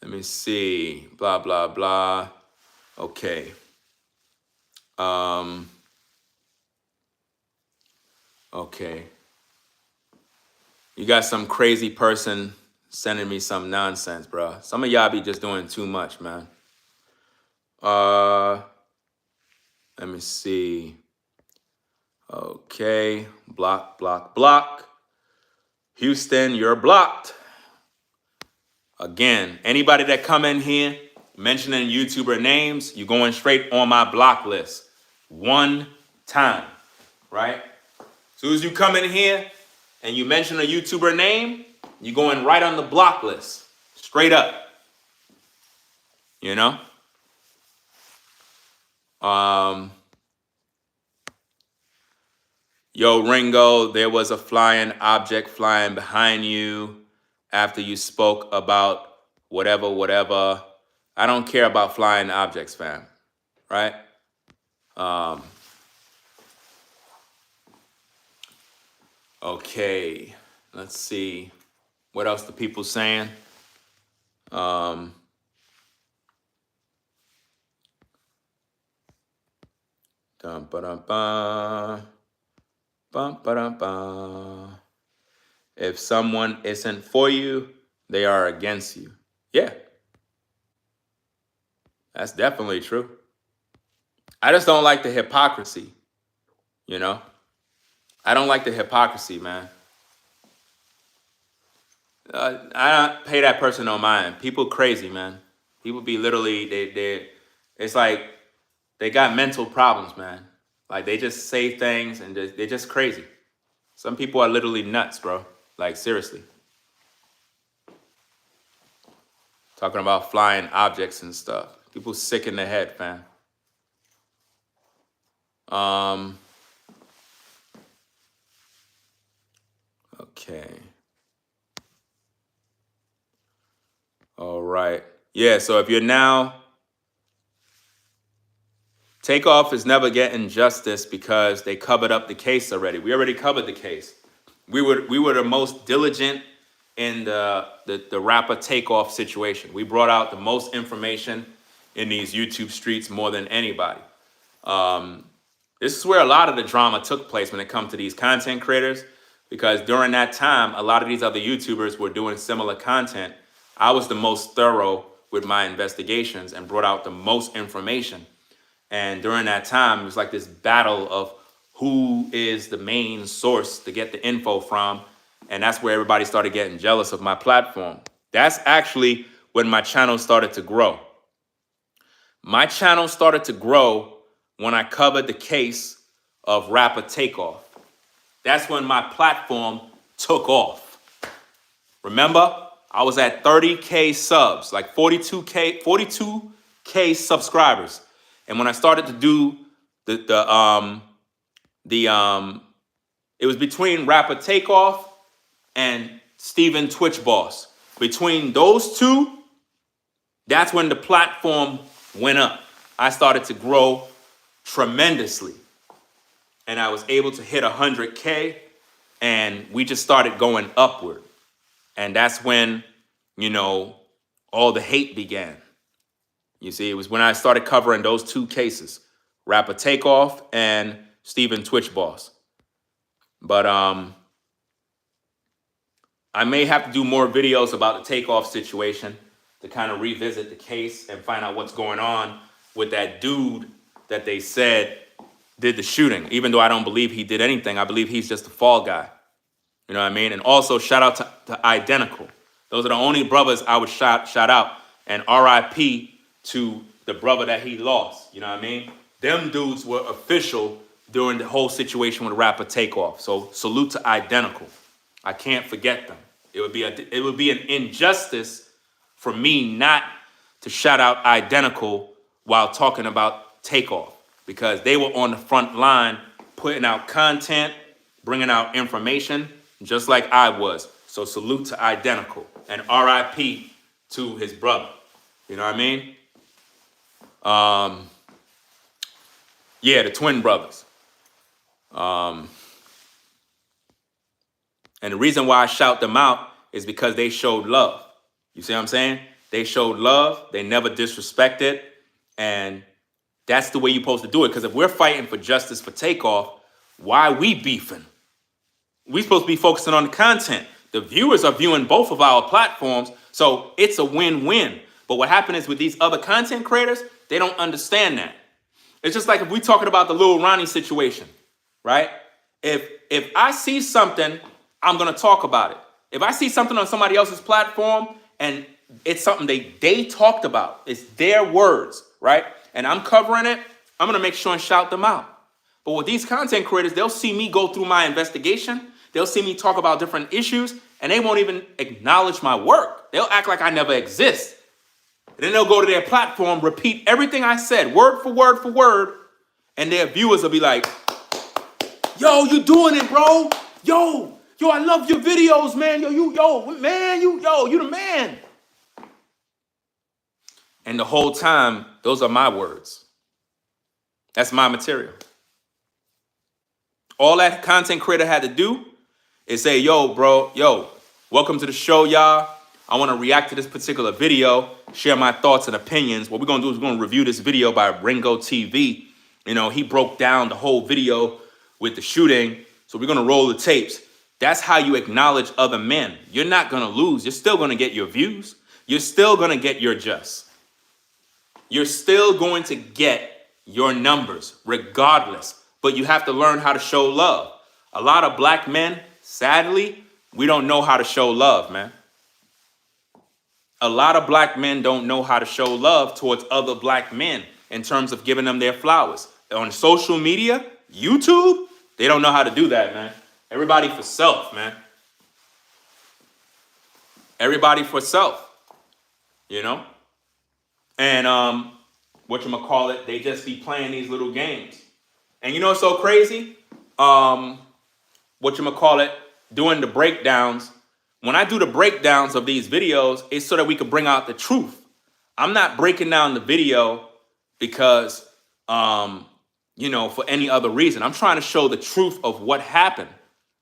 A: Let me see. Blah, blah, blah. Okay. Okay. You got some crazy person sending me some nonsense, bro. Some of y'all be just doing too much, man. Let me see. Okay. Block, block, block. Houston, you're blocked. Again, anybody that come in here mentioning YouTuber names, you're going straight on my block list. One time, right? As soon as you come in here and you mention a YouTuber name, you're going right on the block list. Straight up. You know? Yo, Ringo, there was a flying object flying behind you after you spoke about whatever. I don't care about flying objects, fam. Right? Okay. Let's see. What else the people saying? Dum ba dum ba. Bum ba dum ba. If someone isn't for you, they are against you. Yeah. That's definitely true. I just don't like the hypocrisy, you know? I don't like the hypocrisy, man. I don't pay that person no mind. People crazy, man. People be literally, it's like they got mental problems, man. Like they just say things and they're just crazy. Some people are literally nuts, bro. Like seriously. talking about flying objects and stuff. People sick in the head, fam. Okay. All right. Yeah, so if you're now, Takeoff is never getting justice because they covered up the case already. We already covered the case. We were the most diligent in the rapper Takeoff situation. We brought out the most information in these YouTube streets more than anybody. This is where a lot of the drama took place when it comes to these content creators, because during that time, a lot of these other YouTubers were doing similar content. I was the most thorough with my investigations and brought out the most information. And during that time, it was like this battle of who is the main source to get the info from. And that's where everybody started getting jealous of my platform. That's actually when my channel started to grow. My channel started to grow when I covered the case of rapper Takeoff. That's when my platform took off. Remember, I was at 30K subs, like 42K subscribers. And when I started to do it was between rapper Takeoff and Steven Twitch Boss. Between those two, that's when the platform went up. I started to grow tremendously. And I was able to hit 100K, and we just started going upward. And that's when, all the hate began. You see, it was when I started covering those two cases, rapper Takeoff and Steven Twitch Boss. But I may have to do more videos about the Takeoff situation to kind of revisit the case and find out what's going on with that dude that they said did the shooting. Even though I don't believe he did anything, I believe he's just a fall guy. You know what I mean? And also shout out to Identical. Those are the only brothers I would shout out. And RIP to the brother that he lost. You know what I mean? Them dudes were official during the whole situation with rapper Takeoff. So salute to Identical. I can't forget them. It would be an injustice for me not to shout out Identical while talking about Takeoff, because they were on the front line putting out content, bringing out information, just like I was. So salute to Identical and RIP to his brother. You know what I mean? Yeah, the twin brothers. And the reason why I shout them out is because they showed love. You see what I'm saying? They showed love. They never disrespected. And that's the way you're supposed to do it. Because if we're fighting for justice for Takeoff, why are we beefing? We're supposed to be focusing on the content. The viewers are viewing both of our platforms, so it's a win-win. But what happened is with these other content creators, they don't understand that. It's just like if we're talking about the Lil Ronnie situation, right? If I see something, I'm going to talk about it. If I see something on somebody else's platform and it's something they talked about, it's their words, right? And I'm covering it, I'm going to make sure and shout them out. But with these content creators, they'll see me go through my investigation. They'll see me talk about different issues, and they won't even acknowledge my work. They'll act like I never exist. And then they'll go to their platform, repeat everything I said, word for word, and their viewers will be like, yo, you doing it, bro. Yo, I love your videos, man. You the man. And the whole time, those are my words. That's my material. All that content creator had to do is say, yo, bro, welcome to the show, y'all. I want to react to this particular video, share my thoughts and opinions. What we're going to do is we're going to review this video by Ringo TV. He broke down the whole video with the shooting, so we're going to roll the tapes. That's how you acknowledge other men. You're not going to lose. You're still going to get your views. You're still going to get your just. You're still going to get your numbers regardless. But you have to learn how to show love. A lot of black men, sadly, we don't know how to show love, man. A lot of black men don't know how to show love towards other black men in terms of giving them their flowers. On social media, YouTube, they don't know how to do that, man. Everybody for self, man. Everybody for self. you know? And whatchamacallit, they just be playing these little games. And you know what's so crazy? Whatchamacallit, doing the breakdowns. When I do the breakdowns of these videos, it's so that we can bring out the truth. I'm not breaking down the video because, for any other reason. I'm trying to show the truth of what happened.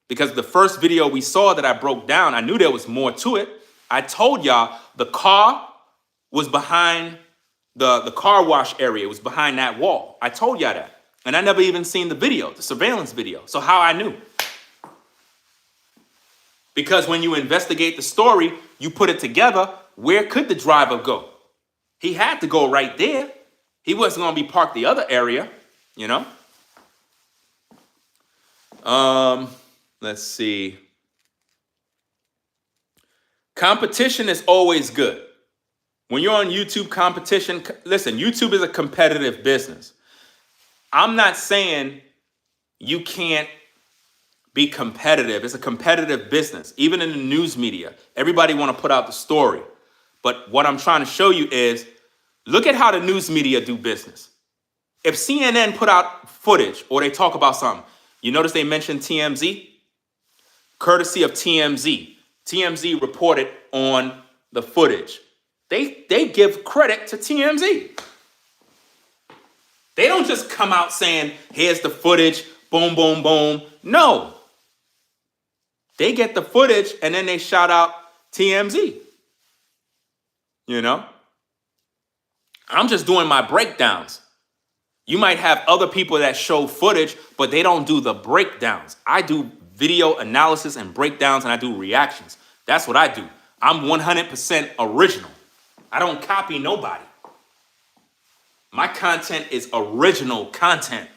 A: Because the first video we saw that I broke down, I knew there was more to it. I told y'all the car was behind the car wash area. It was behind that wall. I told y'all that. And I never even seen the video, the surveillance video. So how I knew? Because when you investigate the story, you put it together, where could the driver go? He had to go right there. He wasn't going to be parked the other area, you know? Let's see. Competition is always good. When you're on YouTube, competition, listen, YouTube is a competitive business. I'm not saying you can't be competitive. It's a competitive business. Even in the news media, everybody want to put out the story. But what I'm trying to show you is, look at how the news media do business. If CNN put out footage or they talk about something, you notice they mentioned TMZ? Courtesy of TMZ. TMZ reported on the footage. They give credit to TMZ. They don't just come out saying, here's the footage, boom, boom, boom. No. They get the footage and then they shout out TMZ. You know? I'm just doing my breakdowns. You might have other people that show footage, but they don't do the breakdowns. I do video analysis and breakdowns, and I do reactions. That's what I do. I'm 100% original. I don't copy nobody. My content is original content.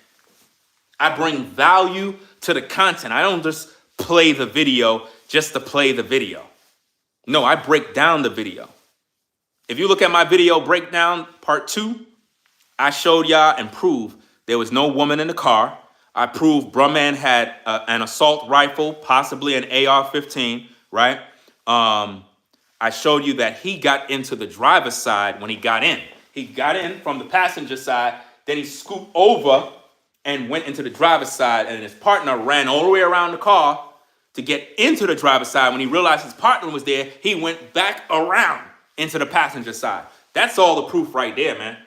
A: I bring value to the content. I don't just play the video just to play the video. No, I break down the video. If you look at my video breakdown, part 2, I showed y'all and proved there was no woman in the car. I proved Brumman had an assault rifle, possibly an AR-15, right? I showed you that he got into the driver's side when he got in. He got in from the passenger side, then he scooped over and went into the driver's side, and his partner ran all the way around the car to get into the driver's side. When he realized his partner was there, he went back around into the passenger side. That's all the proof right there, man.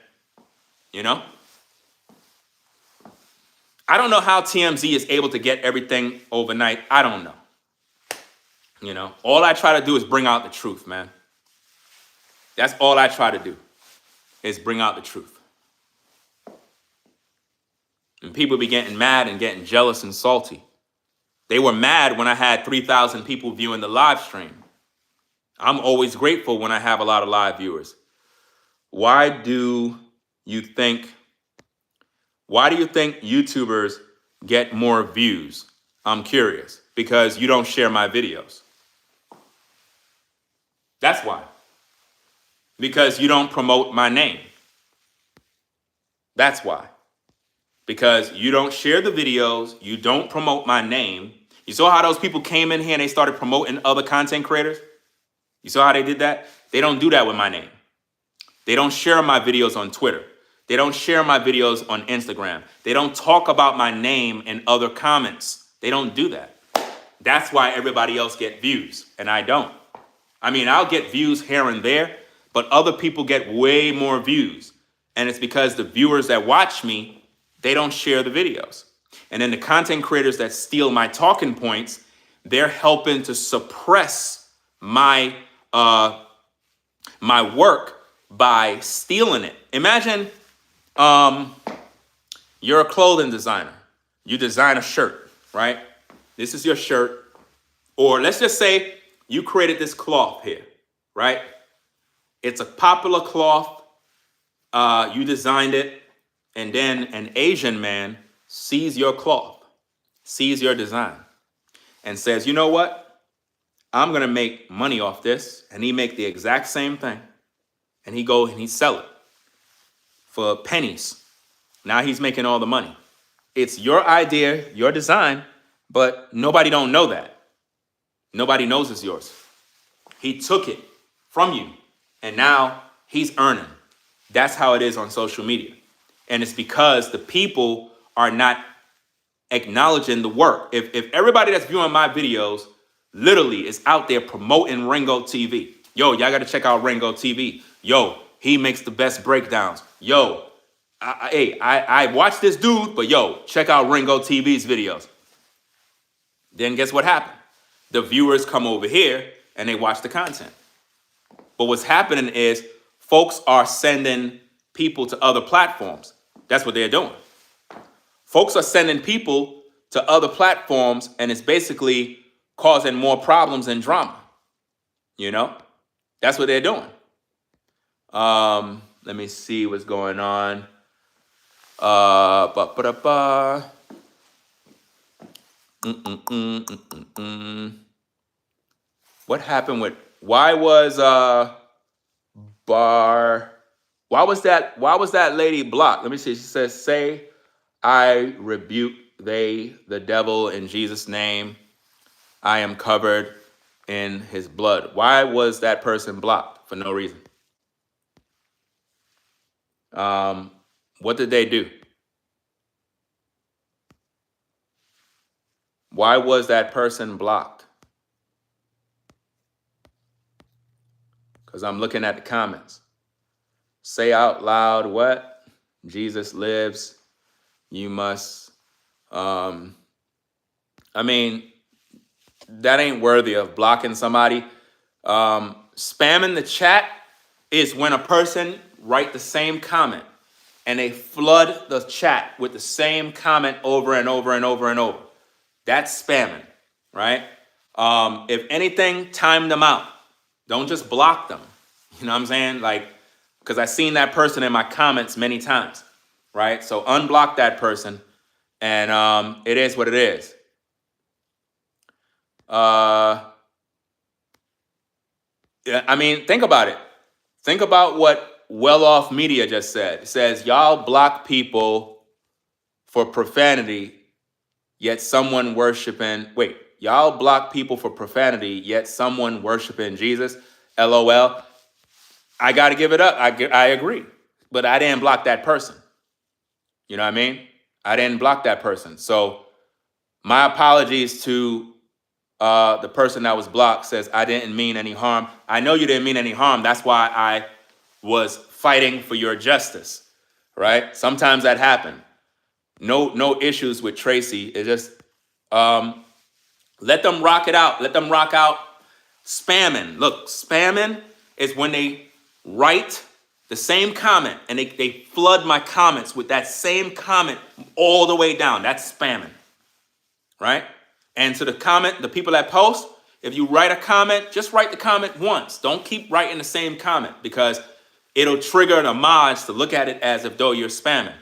A: You know? I don't know how TMZ is able to get everything overnight. I don't know. You know? All I try to do is bring out the truth, man. That's all I try to do, is bring out the truth. And people be getting mad and getting jealous and salty. They were mad when I had 3,000 people viewing the live stream. I'm always grateful when I have a lot of live viewers. Why do you think YouTubers get more views? I'm curious. Because you don't share my videos. That's why. Because you don't promote my name. That's why. Because you don't share the videos, you don't promote my name. You saw how those people came in here and they started promoting other content creators? You saw how they did that? They don't do that with my name. They don't share my videos on Twitter. They don't share my videos on Instagram. They don't talk about my name in other comments. They don't do that. That's why everybody else get views and I don't. I mean, I'll get views here and there, but other people get way more views. And it's because the viewers that watch me, they don't share the videos. And then the content creators that steal my talking points, they're helping to suppress my my work by stealing it. Imagine you're a clothing designer. You design a shirt, right? This is your shirt. Or let's just say you created this cloth here, right? It's a popular cloth. You designed it. And then an Asian man sees your cloth, sees your design, and says, you know what? I'm going to make money off this. And he make the exact same thing. And he go and he sell it for pennies. Now he's making all the money. It's your idea, your design, but nobody don't know that. Nobody knows it's yours. He took it from you. And now he's earning. That's how it is on social media. And it's because the people are not acknowledging the work. If everybody that's viewing my videos literally is out there promoting Ringo TV, yo, y'all got to check out Ringo TV. Yo, he makes the best breakdowns. Yo, I watch this dude, but yo, check out Ringo TV's videos. Then guess what happened? The viewers come over here and they watch the content. But what's happening is folks are sending people to other platforms. That's what they're doing. Folks are sending people to other platforms, and it's basically causing more problems and drama. You know? That's what they're doing. Let me see what's going on. What happened with why was that lady blocked? Let me see. She says, "Say I rebuke the devil in Jesus' name. I am covered in his blood." Why was that person blocked? For no reason. What did they do? Why was that person blocked? Because I'm looking at the comments. Say out loud what? Jesus lives. You must. I mean, that ain't worthy of blocking somebody. Spamming the chat is when a person write the same comment and they flood the chat with the same comment over and over and over and over. That's spamming, right? If anything, time them out. Don't just block them. You know what I'm saying? Like, because I've seen that person in my comments many times, right? So unblock that person, and it is what it is. Yeah, I mean, think about it. Think about what Well Off Media just said. It says, y'all block people for profanity, yet someone worshiping, y'all block people for profanity, yet someone worshiping Jesus. LOL. I got to give it up. I agree. But I didn't block that person. You know what I mean? I didn't block that person. So my apologies to the person that was blocked. Says, I didn't mean any harm. I know you didn't mean any harm. That's why I was fighting for your justice, right? Sometimes that happened. No issues with Tracy. It just, let them rock it out. Let them rock out. Spamming. Look, spamming is when they write the same comment and they flood my comments with that same comment all the way down. That's spamming, right? And to the people that post, if you write a comment, just write the comment once. Don't keep writing the same comment because it'll trigger an homage to look at it as if though you're spamming.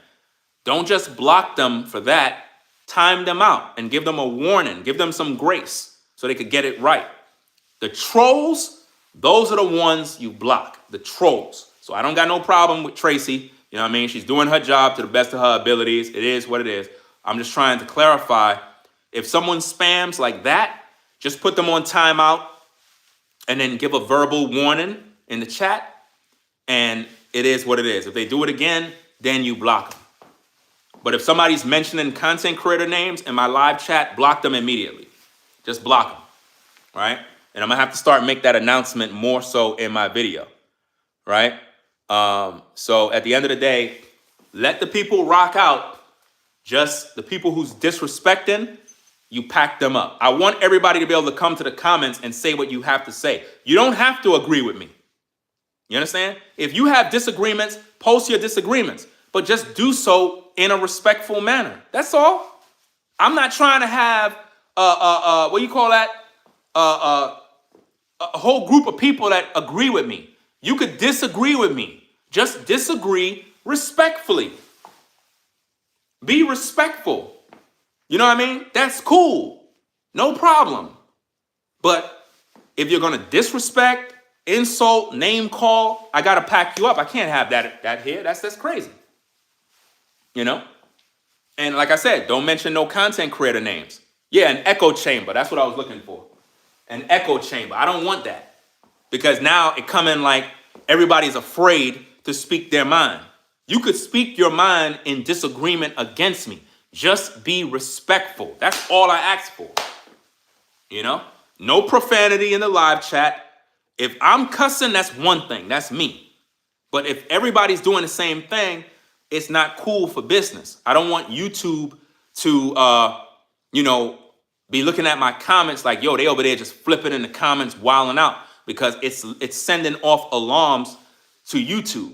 A: Don't just block them for that. Time them out and give them a warning. Give them some grace so they could get it right. The trolls, those are the ones you block. The trolls. So I don't got no problem with Tracy. You know what I mean? She's doing her job to the best of her abilities. It is what it is. I'm just trying to clarify. If someone spams like that, just put them on timeout and then give a verbal warning in the chat. And it is what it is. If they do it again, then you block them. But if somebody's mentioning content creator names in my live chat, block them immediately. Just block them, right? And I'm going to have to make that announcement more so in my video, right? So at the end of the day, let the people rock out. Just the people who's disrespecting, you pack them up. I want everybody to be able to come to the comments and say what you have to say. You don't have to agree with me. You understand? If you have disagreements, post your disagreements, but just do so in a respectful manner. That's all. I'm not trying to have what do you call that? A whole group of people that agree with me. You could disagree with me. Just disagree respectfully. Be respectful. You know what I mean? That's cool. No problem. But if you're going to disrespect, insult, name call, I got to pack you up. I can't have that here. That's crazy. You know? And like I said, don't mention no content creator names. Yeah, an echo chamber. That's what I was looking for. An echo chamber. I don't want that. Because now it come in like everybody's afraid to speak their mind. You could speak your mind in disagreement against me. Just be respectful. That's all I ask for. You know? No profanity in the live chat. If I'm cussing, that's one thing. That's me. But if everybody's doing the same thing, it's not cool for business. I don't want YouTube to, be looking at my comments like, yo, they over there just flipping in the comments, wilding out, because it's sending off alarms to YouTube.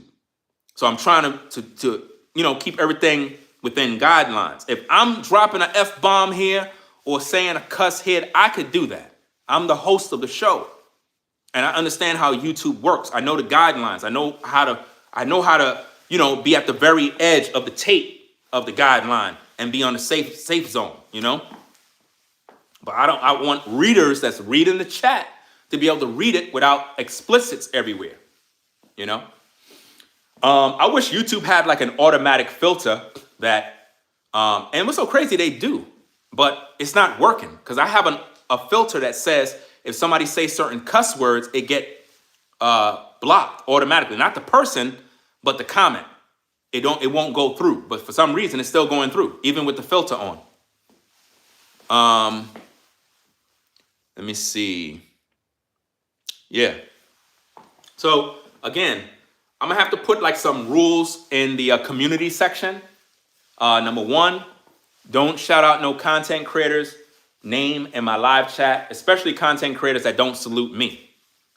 A: So I'm trying to keep everything within guidelines. If I'm dropping an F-bomb here or saying a cuss here, I could do that. I'm the host of the show. And I understand how YouTube works. I know the guidelines. I know how to, be at the very edge of the tape of the guideline and be on the safe zone, But I want readers that's reading the chat to be able to read it without explicits everywhere, I wish YouTube had like an automatic filter that, and what's so crazy, they do, but it's not working because I have a filter that says if somebody says certain cuss words, it get blocked automatically. Not the person, but the comment. It won't go through. But for some reason, it's still going through, even with the filter on. Let me see. Yeah. So again, I'm gonna have to put like some rules in the community section. Number one, don't shout out no content creators name in my live chat, especially content creators that don't salute me.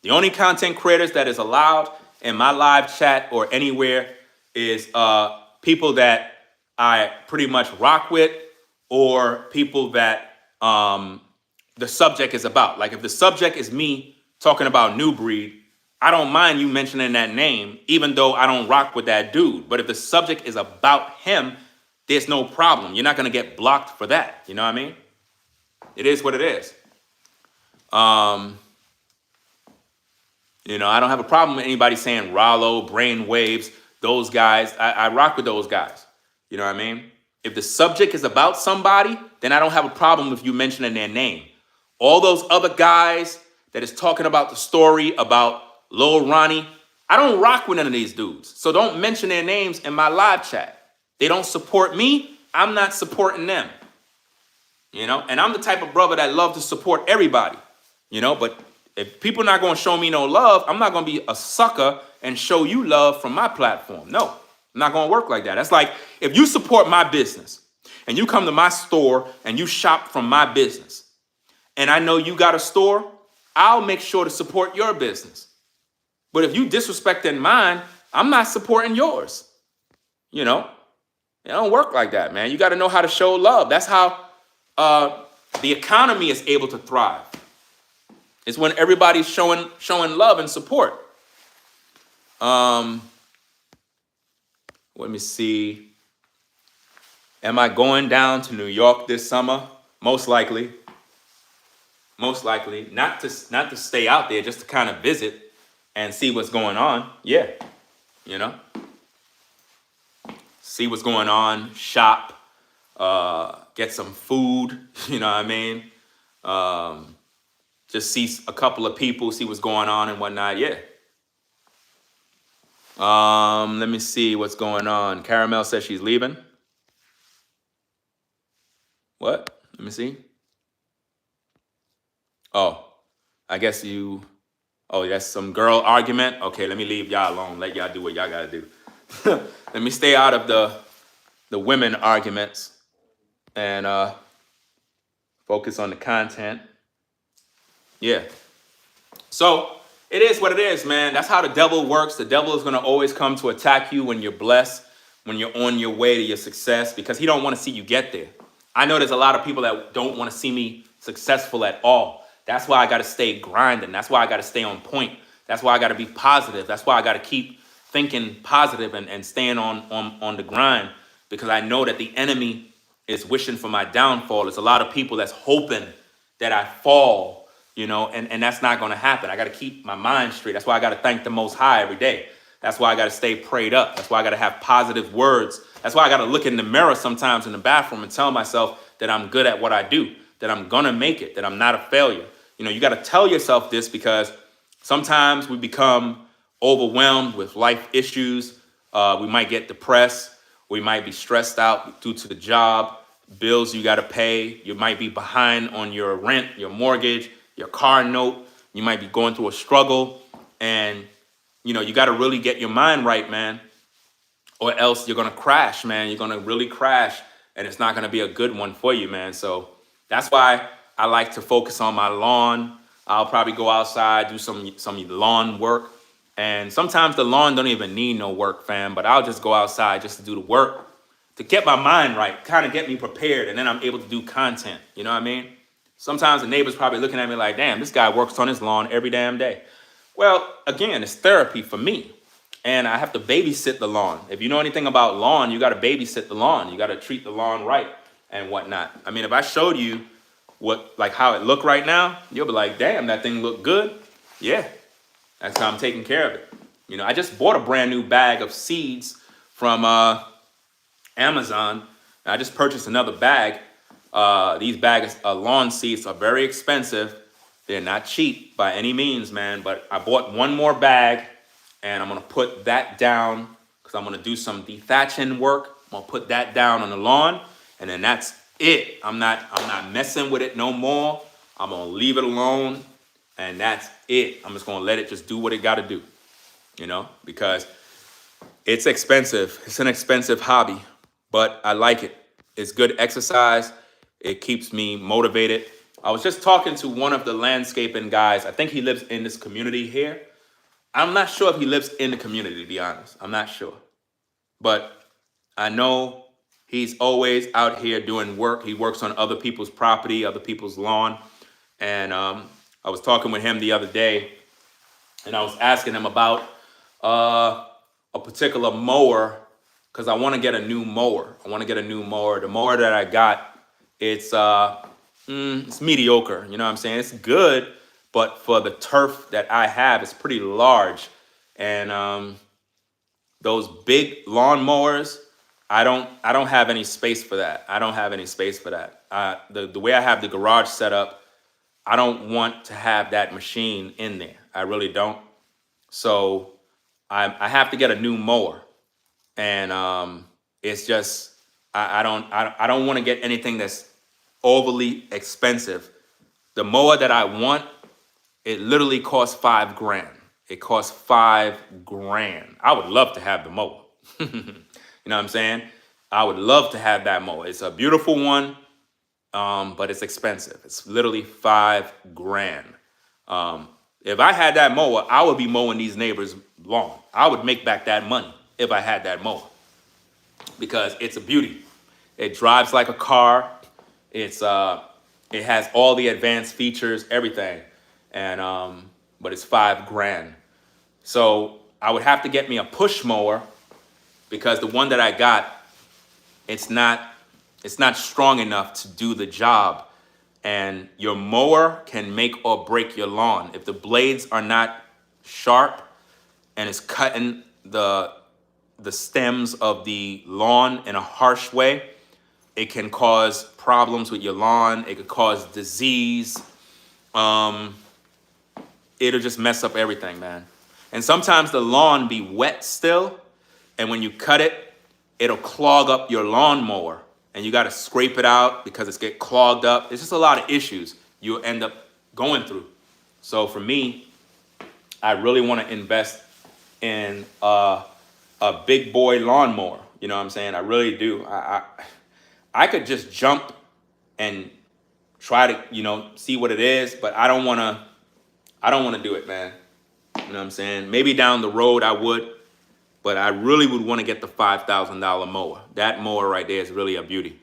A: The only content creators that is allowed in my live chat or anywhere is people that I pretty much rock with or people that the subject is about. Like if the subject is me talking about New Breed, I don't mind you mentioning that name, even though I don't rock with that dude. But if the subject is about him, there's no problem. You're not going to get blocked for that. You know what I mean? It is what it is. I don't have a problem with anybody saying Rollo, Brainwaves, those guys. I rock with those guys. You know what I mean? If the subject is about somebody, then I don't have a problem with you mentioning their name. All those other guys that is talking about the story about Lil Ronnie, I don't rock with none of these dudes. So don't mention their names in my live chat. They don't support me. I'm not supporting them. And I'm the type of brother that love to support everybody. But if people are not going to show me no love, I'm not going to be a sucker and show you love from my platform. No, I'm not going to work like that. That's like if you support my business and you come to my store and you shop from my business and I know you got a store, I'll make sure to support your business. But if you disrespecting mine, I'm not supporting yours. It don't work like that, man. You got to know how to show love. That's how the economy is able to thrive. It's when everybody's showing love and support. Let me see. Am I going down to New York this summer? Most likely. Most likely. Not to stay out there, just to kind of visit and see what's going on. Yeah. See what's going on, shop, get some food, you know what I mean? Just see a couple of people, see what's going on and whatnot, yeah. Let me see what's going on. Caramel says she's leaving. What? Let me see. Oh, I guess that's some girl argument. Okay, let me leave y'all alone. Let y'all do what y'all gotta do. Let me stay out of the women arguments and focus on the content. Yeah. So it is what it is, man. That's how the devil works. The devil is going to always come to attack you when you're blessed, when you're on your way to your success, because he don't want to see you get there. I know there's a lot of people that don't want to see me successful at all. That's why I got to stay grinding. That's why I got to stay on point. That's why I got to be positive. That's why I got to keep thinking positive and staying on the grind, because I know that the enemy is wishing for my downfall. There's a lot of people that's hoping that I fall, and that's not going to happen. I got to keep my mind straight. That's why I got to thank the Most High every day. That's why I got to stay prayed up. That's why I got to have positive words. That's why I got to look in the mirror sometimes in the bathroom and tell myself that I'm good at what I do, that I'm going to make it, that I'm not a failure. You got to tell yourself this, because sometimes we become overwhelmed with life issues. We might get depressed. We might be stressed out due to the job, bills you got to pay. You might be behind on your rent, your mortgage, your car note. You might be going through a struggle, and you got to really get your mind right, man, or else you're gonna crash, man. You're gonna really crash, and it's not gonna be a good one for you, man. So that's why I like to focus on my lawn. I'll probably go outside, do some lawn work, and sometimes the lawn don't even need no work, fam. But I'll just go outside just to do the work to get my mind right, kind of get me prepared, and then I'm able to do content. You know what I mean? Sometimes the neighbor's probably looking at me like, damn, this guy works on his lawn every damn day. Well, again, it's therapy for me. And I have to babysit the lawn. If you know anything about lawn, you got to babysit the lawn. You got to treat the lawn right and whatnot. I mean, if I showed you how it look right now, you'll be like, damn, that thing look good. Yeah, that's how I'm taking care of it. I just bought a brand new bag of seeds from Amazon. I just purchased another bag. These bags of lawn seeds are very expensive. They're not cheap by any means, man. But I bought one more bag, and I'm gonna put that down because I'm gonna do some dethatching work. I'm gonna put that down on the lawn, and then that's it. I'm not messing with it no more. I'm gonna leave it alone, and that's it. I'm just gonna let it just do what it gotta do, because it's expensive. It's an expensive hobby, but I like it. It's good exercise. It keeps me motivated. I was just talking to one of the landscaping guys. I think he lives in this community here. I'm not sure if he lives in the community, to be honest. I'm not sure. But I know he's always out here doing work. He works on other people's property, other people's lawn. And I was talking with him the other day, and I was asking him about a particular mower, because I want to get a new mower. The mower that I got, it's mediocre. You know what I'm saying? It's good, but for the turf that I have, it's pretty large. And those big lawn mowers, I don't have any space for that. The way I have the garage set up, I don't want to have that machine in there. I really don't. So I have to get a new mower, and it's just I don't want to get anything that's overly expensive. The mower that I want, it literally costs $5,000. It costs $5,000. I would love to have the mower. You know what I'm saying? I would love to have that mower. It's a beautiful one, but it's expensive. It's literally $5,000. If I had that mower, I would be mowing these neighbors' lawn. I would make back that money if I had that mower, because it's a beauty. It drives like a car. It has all the advanced features, everything, and but it's $5,000. So I would have to get me a push mower, because the one that I got, it's not strong enough to do the job. And your mower can make or break your lawn. If the blades are not sharp and it's cutting the stems of the lawn in a harsh way, it can cause problems with your lawn. It could cause disease. It'll just mess up everything, man. And sometimes the lawn be wet still, and when you cut it, it'll clog up your lawnmower, and you got to scrape it out because it's get clogged up. It's just a lot of issues you'll end up going through. So for me, I really want to invest in a big boy lawnmower. You know what I'm saying? I really do. I could just jump and try to, see what it is, but I don't want to do it, man. You know what I'm saying? Maybe down the road I would, but I really would want to get the $5,000 mower. That mower right there is really a beauty.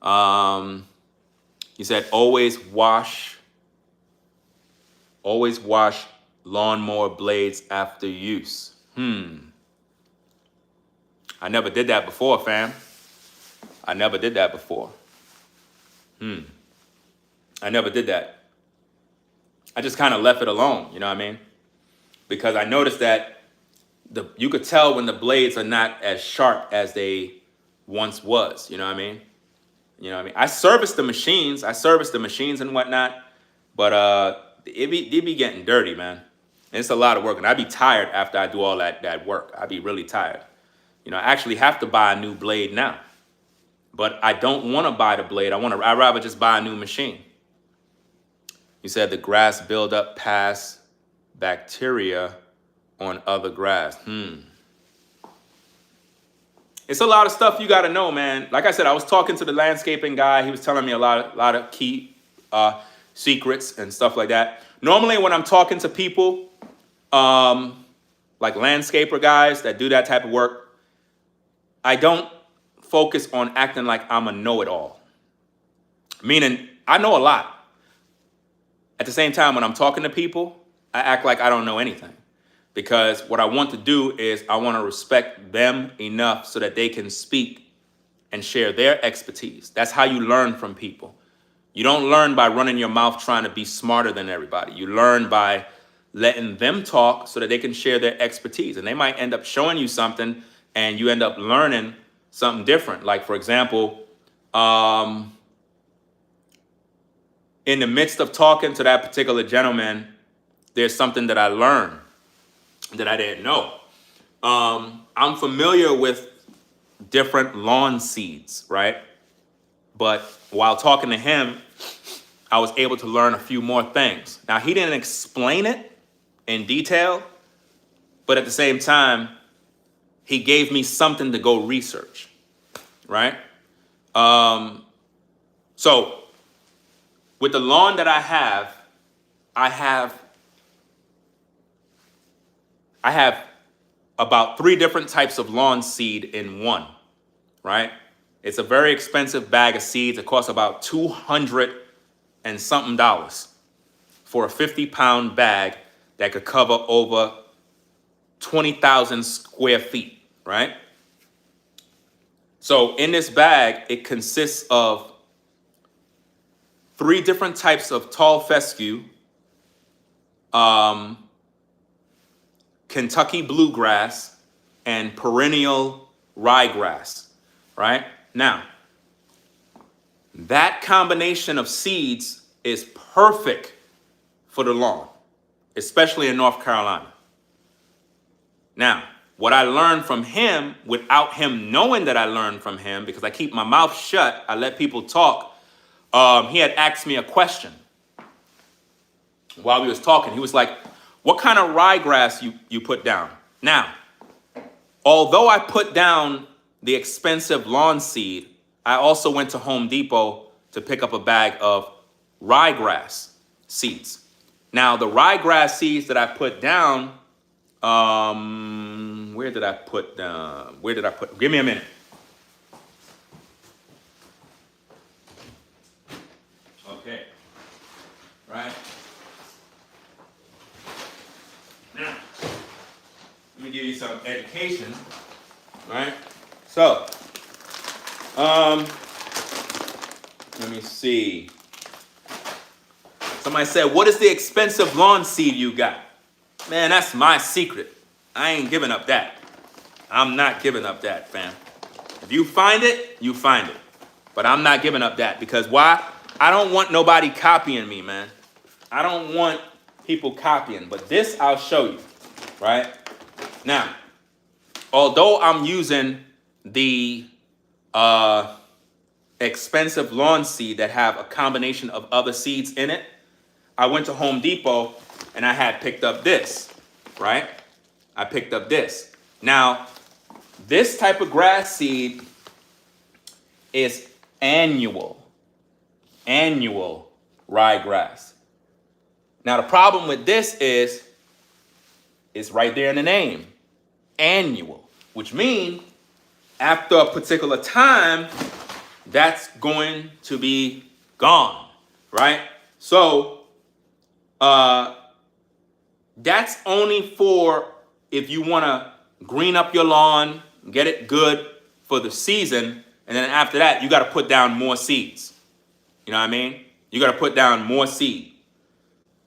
A: You said always wash lawnmower blades after use. I never did that before, fam. I never did that before. I never did that. I just kind of left it alone, you know what I mean? Because I noticed that you could tell when the blades are not as sharp as they once was, you know what I mean? I service the machines and whatnot, but they be getting dirty, man. It's a lot of work, and I'd be tired after I do all that work. I'd be really tired. You know, I actually have to buy a new blade now. But I don't want to buy the blade. I'd rather just buy a new machine. You said the grass build up past bacteria on other grass. It's a lot of stuff you got to know, man. Like I said, I was talking to the landscaping guy. He was telling me a lot of key secrets and stuff like that. Normally when I'm talking to people, like landscaper guys that do that type of work, I don't focus on acting like I'm a know-it-all. Meaning, I know a lot. At the same time, when I'm talking to people, I act like I don't know anything. Because what I want to do is I want to respect them enough so that they can speak and share their expertise. That's how you learn from people. You don't learn by running your mouth trying to be smarter than everybody. You learn by letting them talk so that they can share their expertise. And they might end up showing you something and you end up learning something different. Like, for example, in the midst of talking to that particular gentleman, there's something that I learned that I didn't know. I'm familiar with different lawn seeds, right? But while talking to him, I was able to learn a few more things. Now, he didn't explain it in detail, but at the same time, he gave me something to go research, right? So with the lawn that I have about 3 different types of lawn seed in one, right? It's a very expensive bag of seeds. It costs about $200 and something for a 50-pound bag that could cover over 20,000 square feet, right? So in this bag, it consists of 3 different types of tall fescue, Kentucky bluegrass, and perennial ryegrass, right? Now, that combination of seeds is perfect for the lawn, especially in North Carolina. Now, what I learned from him, without him knowing that I learned from him, because I keep my mouth shut, I let people talk, he had asked me a question while we was talking. He was like, what kind of ryegrass you put down? Now, although I put down the expensive lawn seed, I also went to Home Depot to pick up a bag of ryegrass seeds. Now, the ryegrass seeds that I put down, where did I put, give me a minute. Okay, right. Now, let me give you some education, right? So, let me see. Somebody said, what is the expensive lawn seed you got? Man, that's my secret. I ain't giving up that. I'm not giving up that, fam. If you find it, you find it. But I'm not giving up that, because why? I don't want nobody copying me, man. I don't want people copying, but this I'll show you, right? Now, although I'm using the expensive lawn seed that have a combination of other seeds in it, I went to Home Depot and I had picked up this, right? I picked up this. Now, this type of grass seed is annual ryegrass. Now, the problem with this is it's right there in the name, annual, which means after a particular time, that's going to be gone, right? So, that's only for if you want to green up your lawn, get it good for the season, and then after that, you got to put down more seeds. You know what I mean? You got to put down more seed.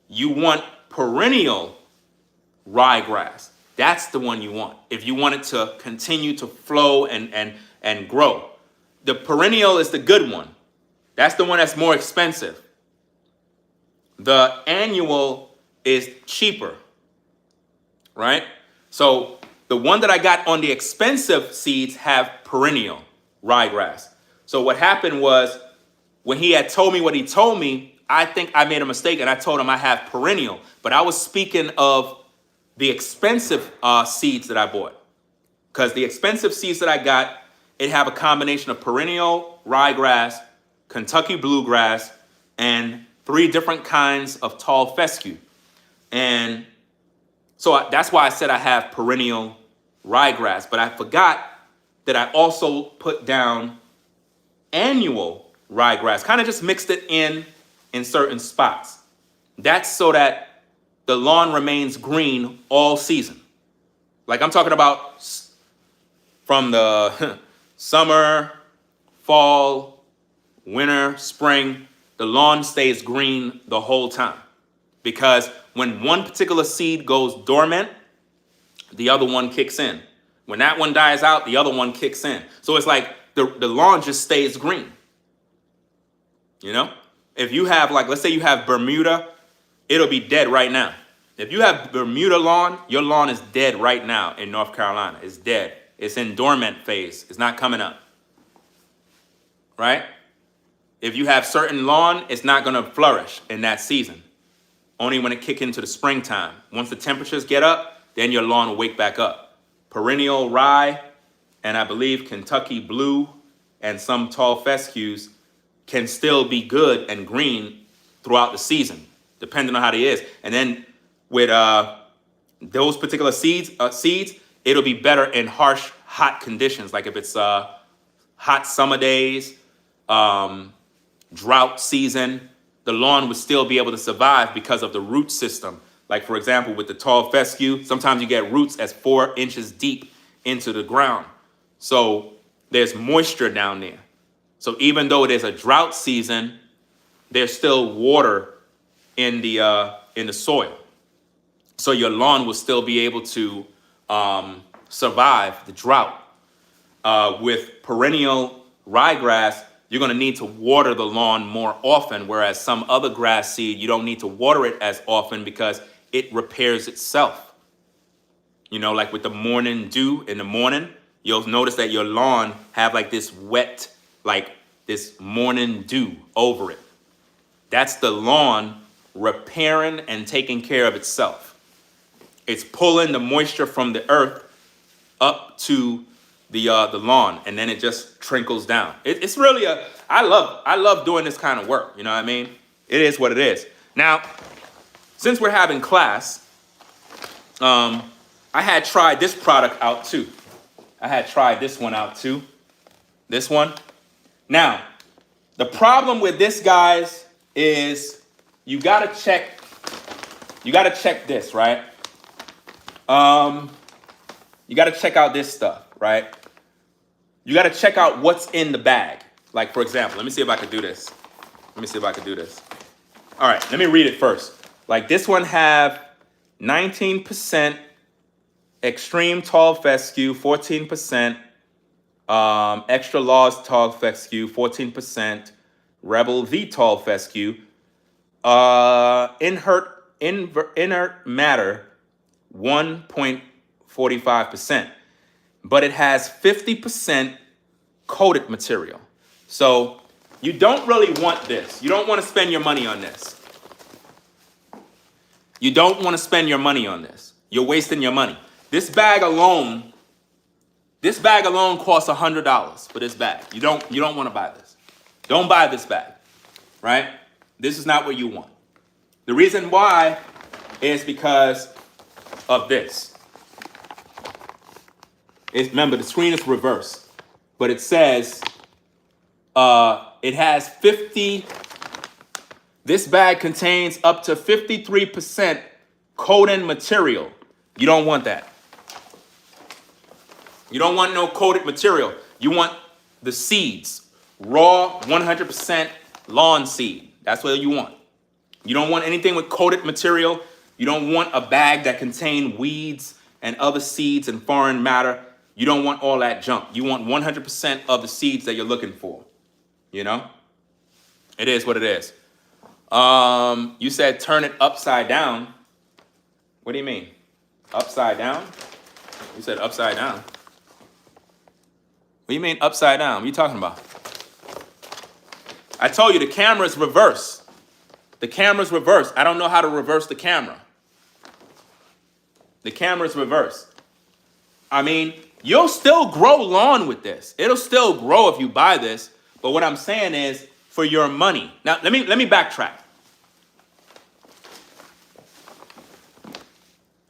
A: You want perennial ryegrass. That's the one you want. If you want it to continue to flow and grow. The perennial is the good one. That's the one that's more expensive. The annual is cheaper. right? So the one that I got on the expensive seeds have perennial ryegrass. So what happened was when he had told me what he told me, I think I made a mistake and I told him I have perennial. But I was speaking of the expensive seeds that I bought. Because the expensive seeds that I got, it have a combination of perennial ryegrass, Kentucky bluegrass, and 3 different kinds of tall fescue. And so that's why I said I have perennial ryegrass. But I forgot that I also put down annual ryegrass, kind of just mixed it in certain spots. That's so that the lawn remains green all season. Like I'm talking about from the summer, fall, winter, spring, the lawn stays green the whole time. Because when one particular seed goes dormant, the other one kicks in. When that one dies out, the other one kicks in. So it's like the lawn just stays green. You know? If you have, like, let's say you have Bermuda, it'll be dead right now. If you have Bermuda lawn, your lawn is dead right now in North Carolina. It's dead. It's in dormant phase. It's not coming up. Right? If you have certain lawn, it's not going to flourish in that season. Only when it kick into the springtime. Once the temperatures get up, then your lawn will wake back up. Perennial rye, and I believe Kentucky blue, and some tall fescues can still be good and green throughout the season, depending on how it is. And then with those particular seeds, it'll be better in harsh, hot conditions. Like if it's hot summer days, drought season, the lawn would still be able to survive because of the root system. Like for example, with the tall fescue, sometimes you get roots as 4 inches deep into the ground. So there's moisture down there. So even though it is a drought season, there's still water in the soil. So your lawn will still be able to survive the drought. With perennial ryegrass, you're going to need to water the lawn more often, whereas some other grass seed, you don't need to water it as often because it repairs itself. You know, like with the morning dew in the morning, you'll notice that your lawn have like this wet, like this morning dew over it. That's the lawn repairing and taking care of itself. It's pulling the moisture from the earth up to the lawn, and then it just trickles down. It's really I love doing this kind of work. You know what I mean? It is what it is. Now, since we're having class, I had tried this product out too. I had tried this one out too. This one. Now, the problem with this, guys, is you gotta check this, right? You gotta check out this stuff, right? You gotta check out what's in the bag. Like, for example, let me see if I can do this. All right, let me read it first. Like this one have 19% extreme tall fescue, 14%, extra large tall fescue, 14%, rebel V tall fescue, inert matter, 1.45%, but it has 50% coated material. So you don't really want this. You don't want to spend your money on this. You don't want to spend your money on this. You're wasting your money. This bag alone costs $100 for this bag. You don't want to buy this. Don't buy this bag, right? This is not what you want. The reason why is because of this. Remember, the screen is reversed, but it says it has 50. This bag contains up to 53% coating material. You don't want that. You don't want no coated material. You want the seeds, raw 100% lawn seed. That's what you want. You don't want anything with coated material. You don't want a bag that contains weeds and other seeds and foreign matter. You don't want all that junk. You want 100% of the seeds that you're looking for. You know? It is what it is. You said turn it upside down. What do you mean? Upside down? You said upside down. What do you mean upside down? What are you talking about? I told you the camera's reverse. The camera's reverse. I don't know how to reverse the camera. The camera's reverse. I mean, you'll still grow lawn with this. It'll still grow if you buy this. But what I'm saying is for your money. Now, let me backtrack.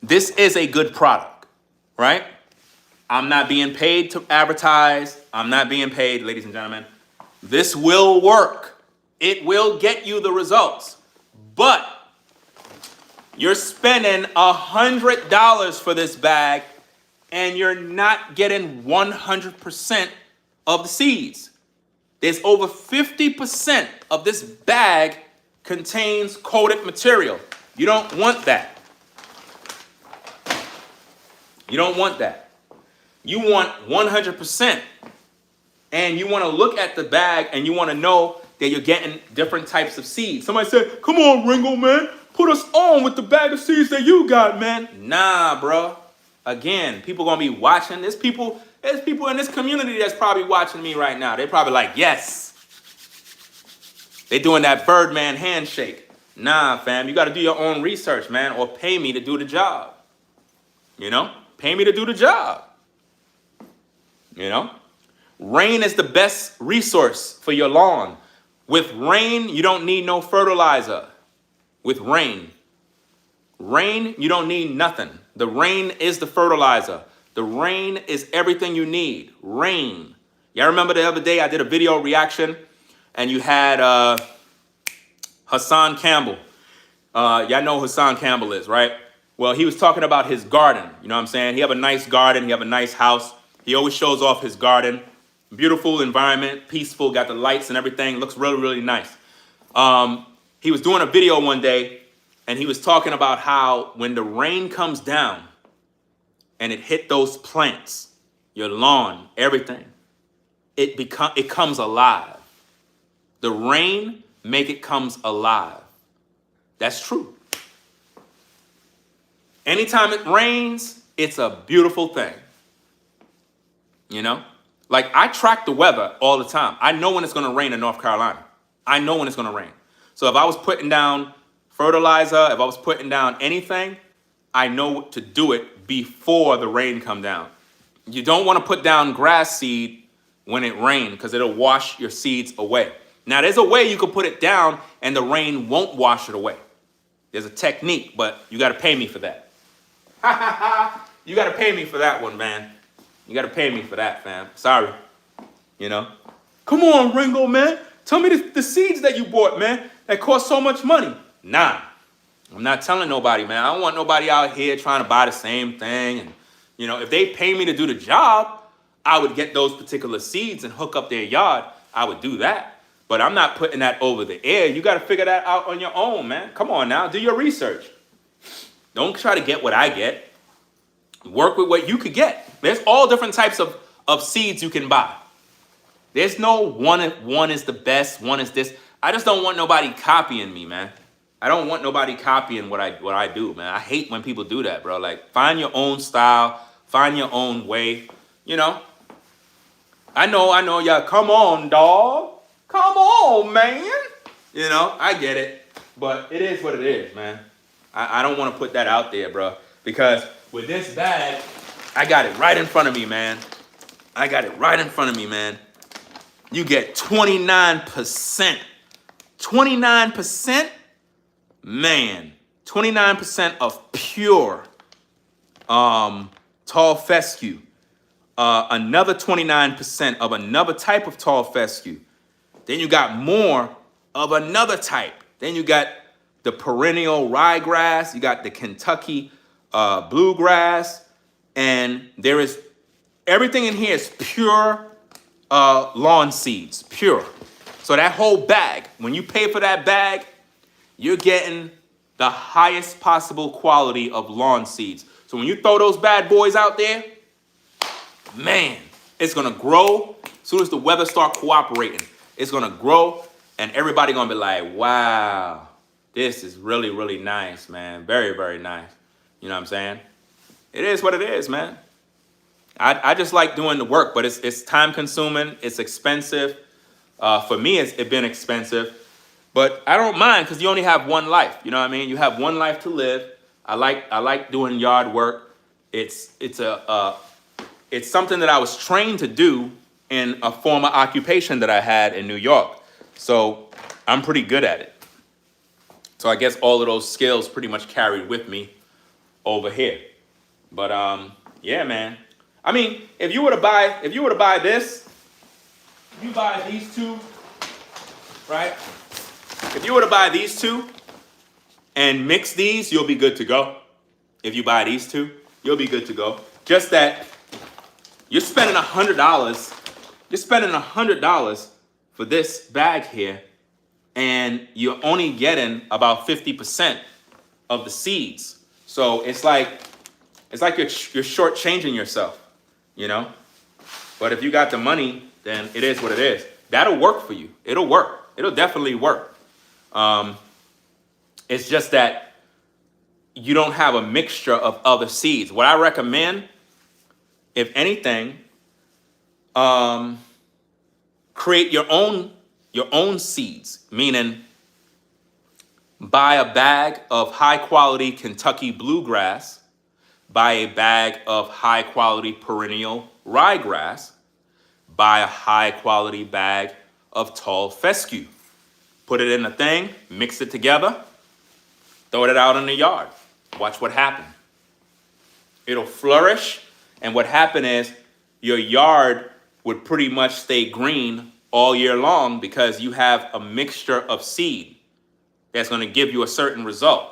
A: This is a good product, right? I'm not being paid to advertise. I'm not being paid, ladies and gentlemen. This will work. It will get you the results. But you're spending $100 for this bag and you're not getting 100% of the seeds. There's over 50% of this bag contains coated material. You don't want that. You don't want that. You want 100%. And you want to look at the bag and you want to know that you're getting different types of seeds. Somebody said, come on, Ringo, man. Put us on with the bag of seeds that you got, man. Nah, bro. Again, people going to be watching. There's people in this community that's probably watching me right now. They're probably like, yes. They doing that Birdman handshake. Nah, fam. You got to do your own research, man, or pay me to do the job. You know? Pay me to do the job. You know? Rain is the best resource for your lawn. With rain, you don't need no fertilizer. With rain. Rain, you don't need nothing. The rain is the fertilizer. The rain is everything you need. Rain. Y'all remember the other day I did a video reaction and you had Hassan Campbell. Y'all know who Hassan Campbell is, right? Well, he was talking about his garden. You know what I'm saying? He have a nice garden. He have a nice house. He always shows off his garden. Beautiful environment, peaceful, got the lights and everything. Looks really, really nice. He was doing a video one day and he was talking about how when the rain comes down and it hit those plants, your lawn, everything, it comes alive. The rain make it comes alive. That's true. Anytime it rains, it's a beautiful thing. You know? Like, I track the weather all the time. I know when it's going to rain in North Carolina. I know when it's going to rain. So if I was putting down fertilizer, if I was putting down anything, I know to do it before the rain come down. You don't want to put down grass seed when it rains because it'll wash your seeds away. Now, there's a way you can put it down and the rain won't wash it away. There's a technique, but you got to pay me for that. You got to pay me for that one, man. You got to pay me for that, fam. Sorry. You know? Come on, Ringo, man. Tell me the seeds that you bought, man, that cost so much money. Nah. I'm not telling nobody, man. I don't want nobody out here trying to buy the same thing. And, you know, if they pay me to do the job, I would get those particular seeds and hook up their yard. I would do that. But I'm not putting that over the air. You got to figure that out on your own, man. Come on now. Do your research. Don't try to get what I get. Work with what you could get. There's all different types of seeds you can buy. There's no one is the best, one is this. I just don't want nobody copying me, man. I don't want nobody copying what I do, man. I hate when people do that, bro. Like, find your own style, find your own way, you know. I know, y'all, come on, dog. Come on, man. You know, I get it. But it is what it is, man. I don't want to put that out there, bro. Because with this bag, I got it right in front of me, man. I got it right in front of me, man. You get 29%. 29%? Man. 29% of pure tall fescue. Another 29% of another type of tall fescue. Then you got more of another type. Then you got the perennial ryegrass. You got the Kentucky bluegrass. And there is, everything in here is pure lawn seeds, pure. So that whole bag, when you pay for that bag, you're getting the highest possible quality of lawn seeds. So when you throw those bad boys out there, man, it's gonna grow. As soon as the weather start cooperating, it's gonna grow and everybody gonna be like, wow, this is really, really nice, man. Very, very nice. You know what I'm saying? It is what it is, man. I just like doing the work, but it's time consuming. It's expensive. For me, it's been expensive, but I don't mind because you only have one life. You know what I mean? You have one life to live. I like doing yard work. It's something that I was trained to do in a former occupation that I had in New York. So I'm pretty good at it. So I guess all of those skills pretty much carried with me over here. But yeah, man. I mean, if you were to buy this, you buy these two, right? If you were to buy these two and mix these, you'll be good to go. If you buy these two, you'll be good to go. Just that you're spending $100. You're spending $100 for this bag here, and you're only getting about 50% of the seeds. So it's like you're shortchanging yourself, you know. But if you got the money, then it is what it is. That'll work for you. It'll work. It'll definitely work. It's just that you don't have a mixture of other seeds. What I recommend, if anything, create your own seeds, meaning buy a bag of high quality Kentucky bluegrass, buy a bag of high quality perennial ryegrass, buy a high quality bag of tall fescue. Put it in a thing, mix it together, throw it out in the yard. Watch what happens. It'll flourish, and what happens is your yard would pretty much stay green all year long because you have a mixture of seed that's going to give you a certain result.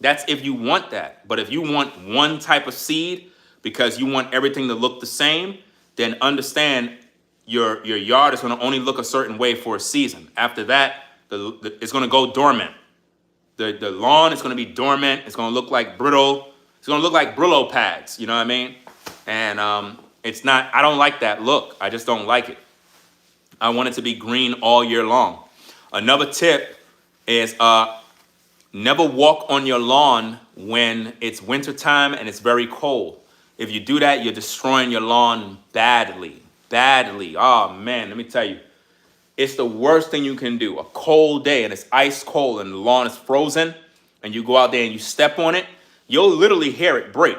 A: That's if you want that. But if you want one type of seed because you want everything to look the same, then understand your yard is going to only look a certain way for a season. After that, it's going to go dormant. The lawn is going to be dormant. It's going to look like brittle. It's going to look like Brillo pads. You know what I mean? And it's not. I don't like that look. I just don't like it. I want it to be green all year long. Another tip is never walk on your lawn when it's wintertime and it's very cold. If you do that, you're destroying your lawn badly. Badly. Oh, man, let me tell you. It's the worst thing you can do. A cold day and it's ice cold and the lawn is frozen and you go out there and you step on it, you'll literally hear it break.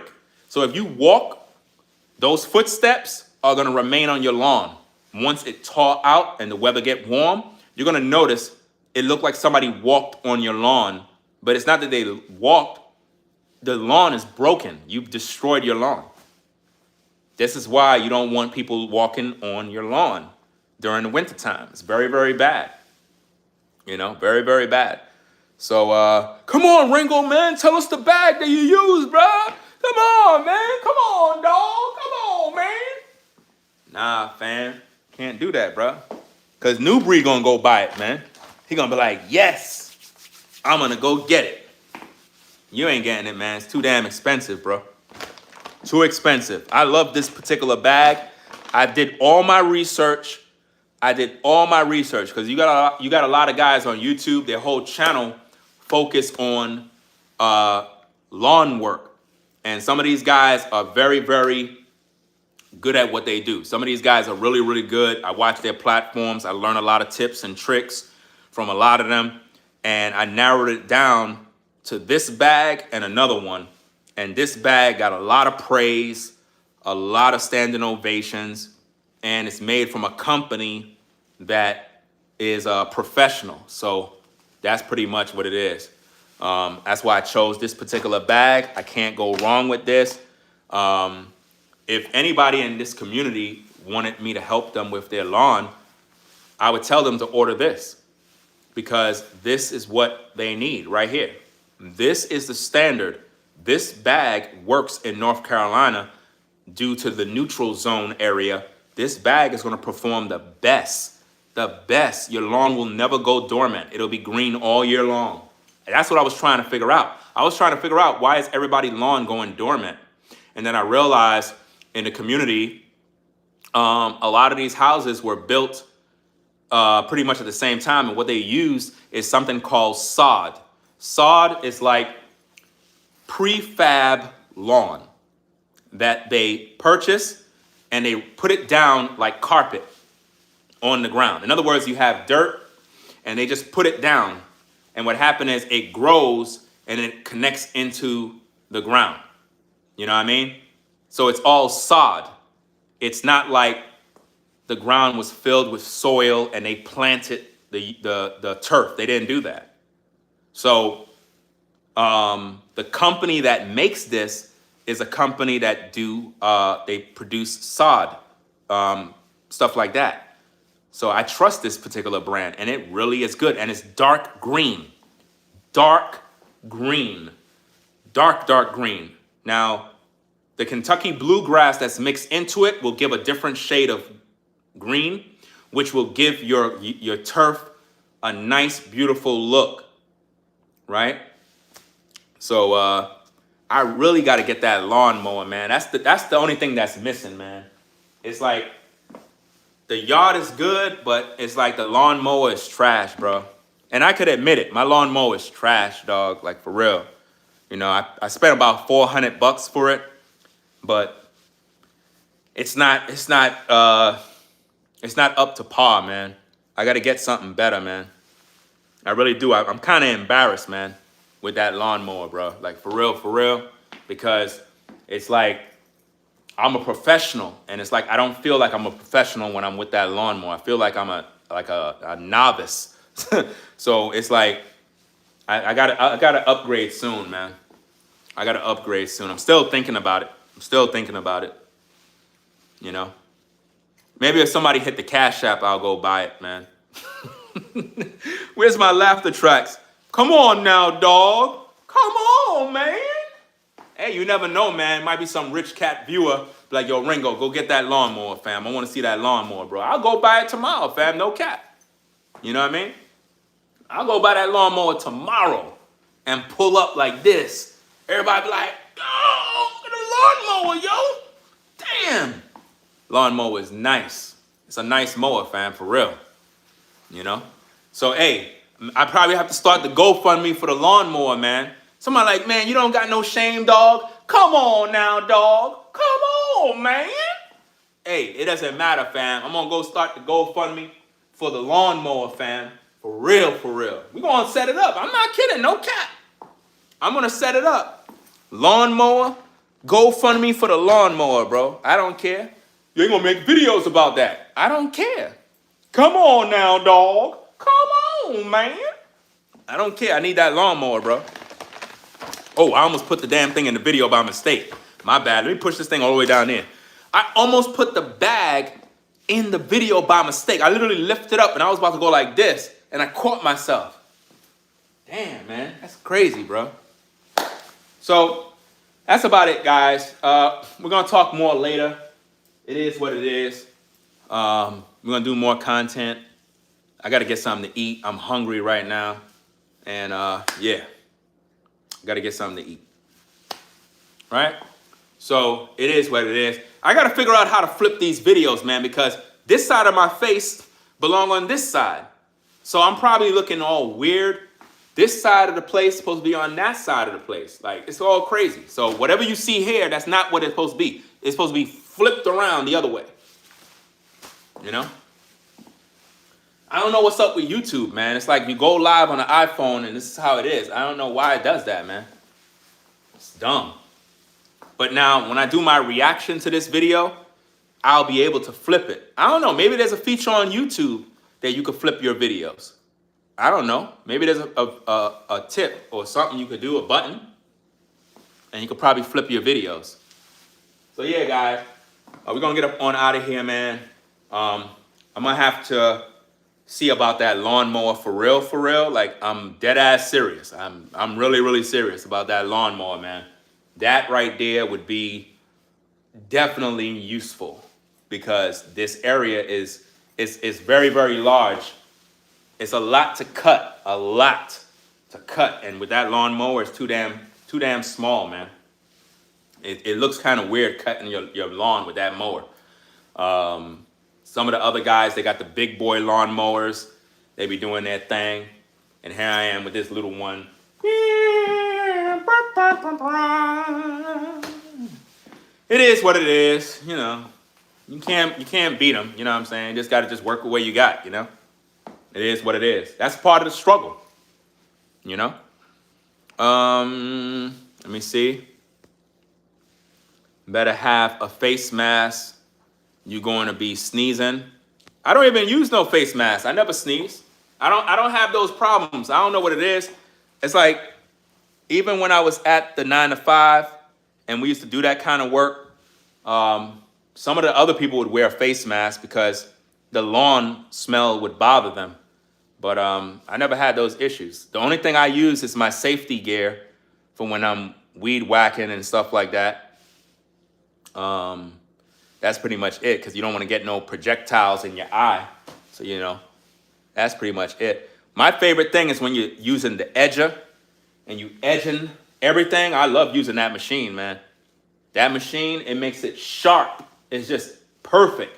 A: So if you walk, those footsteps are going to remain on your lawn. Once it thaw out and the weather get warm, you're going to notice it looked like somebody walked on your lawn, but it's not that they walked. The lawn is broken. You've destroyed your lawn. This is why you don't want people walking on your lawn during the wintertime. It's very, very bad. You know, very, very bad. So, come on, Ringo, man. Tell us the bag that you use, bro. Come on, man. Come on, dog. Come on, man. Nah, fam. Can't do that, bro. Because Newbury gonna go buy it, man. He gonna be like, yes, I'm gonna go get it. You ain't getting it, man. It's too damn expensive, bro. Too expensive. I love this particular bag. I did all my research. Because you got a lot of guys on YouTube. Their whole channel focus on lawn work, and some of these guys are very, very good at what they do. Some of these guys are really, really good. I watch their platforms. I learn a lot of tips and tricks from a lot of them, and I narrowed it down to this bag and another one. And this bag got a lot of praise, a lot of standing ovations, and it's made from a company that is professional. So that's pretty much what it is. That's why I chose this particular bag. I can't go wrong with this. If anybody in this community wanted me to help them with their lawn, I would tell them to order this, because this is what they need right here. This is the standard. This bag works in North Carolina due to the neutral zone area. This bag is going to perform the best. The best. Your lawn will never go dormant. It'll be green all year long. And that's what I was trying to figure out. I was trying to figure out, why is everybody's lawn going dormant? And then I realized in the community, a lot of these houses were built pretty much at the same time. And what they used is something called sod. Sod is like prefab lawn. that they purchase and they put it down like carpet on the ground. In other words, you have dirt and they just put it down. And what happened is it grows and it connects into the ground. You know what I mean? So it's all sod. It's not like the ground was filled with soil and they planted the turf. They didn't do that. So the company that makes this is a company that they produce sod, stuff like that. So I trust this particular brand, and it really is good. And it's dark green, dark green. Now, the Kentucky bluegrass that's mixed into it will give a different shade of green, which will give your turf a nice, beautiful look, right? So I really got to get that lawnmower, man. That's the only thing that's missing, man. It's like the yard is good, but it's like the lawnmower is trash, bro. And I could admit it. My lawnmower is trash, dog. Like, for real. You know, I spent about $400 for it, but it's not up to par, man. I got to get something better, man. I really do. I'm kind of embarrassed, man, with that lawnmower, bro. Like, for real, because it's like I'm a professional, and it's like I don't feel like I'm a professional when I'm with that lawnmower. I feel like I'm a novice. So it's like I gotta upgrade soon, man. I gotta upgrade soon. I'm still thinking about it. You know, maybe if somebody hit the Cash App, I'll go buy it, man. Where's my laughter tracks? Come on now, dog. Come on, man. Hey, you never know, man. Might be some rich cat viewer like, yo, Ringo, go get that lawnmower, fam. I want to see that lawnmower, bro. I'll go buy it tomorrow, fam. No cap. You know what I mean? I'll go buy that lawnmower tomorrow and pull up like this. Everybody be like, oh, look at the lawnmower, yo. Damn. Lawnmower is nice. It's a nice mower, fam, for real. You know? So, hey, I probably have to start the GoFundMe for the lawnmower, man. Somebody like, man, you don't got no shame, dog. Come on now, dog. Come on, man. Hey, it doesn't matter, fam. I'm going to go start the GoFundMe for the lawnmower, fam. For real, for real. We're going to set it up. I'm not kidding. No cap. I'm going to set it up. Lawnmower, GoFundMe for the lawnmower, bro. I don't care. You ain't going to make videos about that. I don't care. Come on now, dog. Come on, man. I don't care. I need that lawnmower, bro. Oh, I almost put the damn thing in the video by mistake. My bad. Let me push this thing all the way down there. I almost put the bag in the video by mistake. I literally lifted up and I was about to go like this and I caught myself. Damn, man. That's crazy, bro. So that's about it, guys. We're going to talk more later. It is what it is. We're going to do more content. I got to get something to eat. I'm hungry right now. And yeah. Got to get something to eat. Right? So it is what it is. I got to figure out how to flip these videos, man, because this side of my face belong on this side. So I'm probably looking all weird. This side of the place is supposed to be on that side of the place. Like, it's all crazy. So whatever you see here, that's not what it's supposed to be. It's supposed to be flipped around the other way. You know? I don't know what's up with YouTube, man. It's like you go live on an iPhone and this is how it is. I don't know why it does that, man. It's dumb. But now, when I do my reaction to this video, I'll be able to flip it. I don't know. Maybe there's a feature on YouTube that you could flip your videos. I don't know. Maybe there's a tip or something you could do, a button, and you could probably flip your videos. So yeah, guys, we're going to get up on out of here, man. I'm going to have to see about that lawnmower for real. Like, I'm dead ass serious. I'm really serious about that lawnmower, man. That right there would be definitely useful because this area is very large. It's a lot to cut, and with that lawnmower, it's too damn small, man. It looks kind of weird cutting your lawn with that mower. Some of the other guys, they got the big boy lawnmowers. They be doing their thing. And here I am with this little one. it is what it is. You know, you can't beat them. You know what I'm saying? You just got to just work with what you got. You know, it is what it is. That's part of the struggle. You know. Let me see. Better have a face mask. You're going to be sneezing. I don't even use no face mask. I never sneeze. I don't have those problems. I don't know what it is. It's like even when I was at the 9 to 5 and we used to do that kind of work, some of the other people would wear a face mask because the lawn smell would bother them. But I never had those issues. The only thing I use is my safety gear for when I'm weed whacking and stuff like that. That's pretty much it, because you don't want to get no projectiles in your eye. So, you know, that's pretty much it. My favorite thing is when you're using the edger and you edging everything. I love using that machine, man. That machine, it makes it sharp. It's just perfect.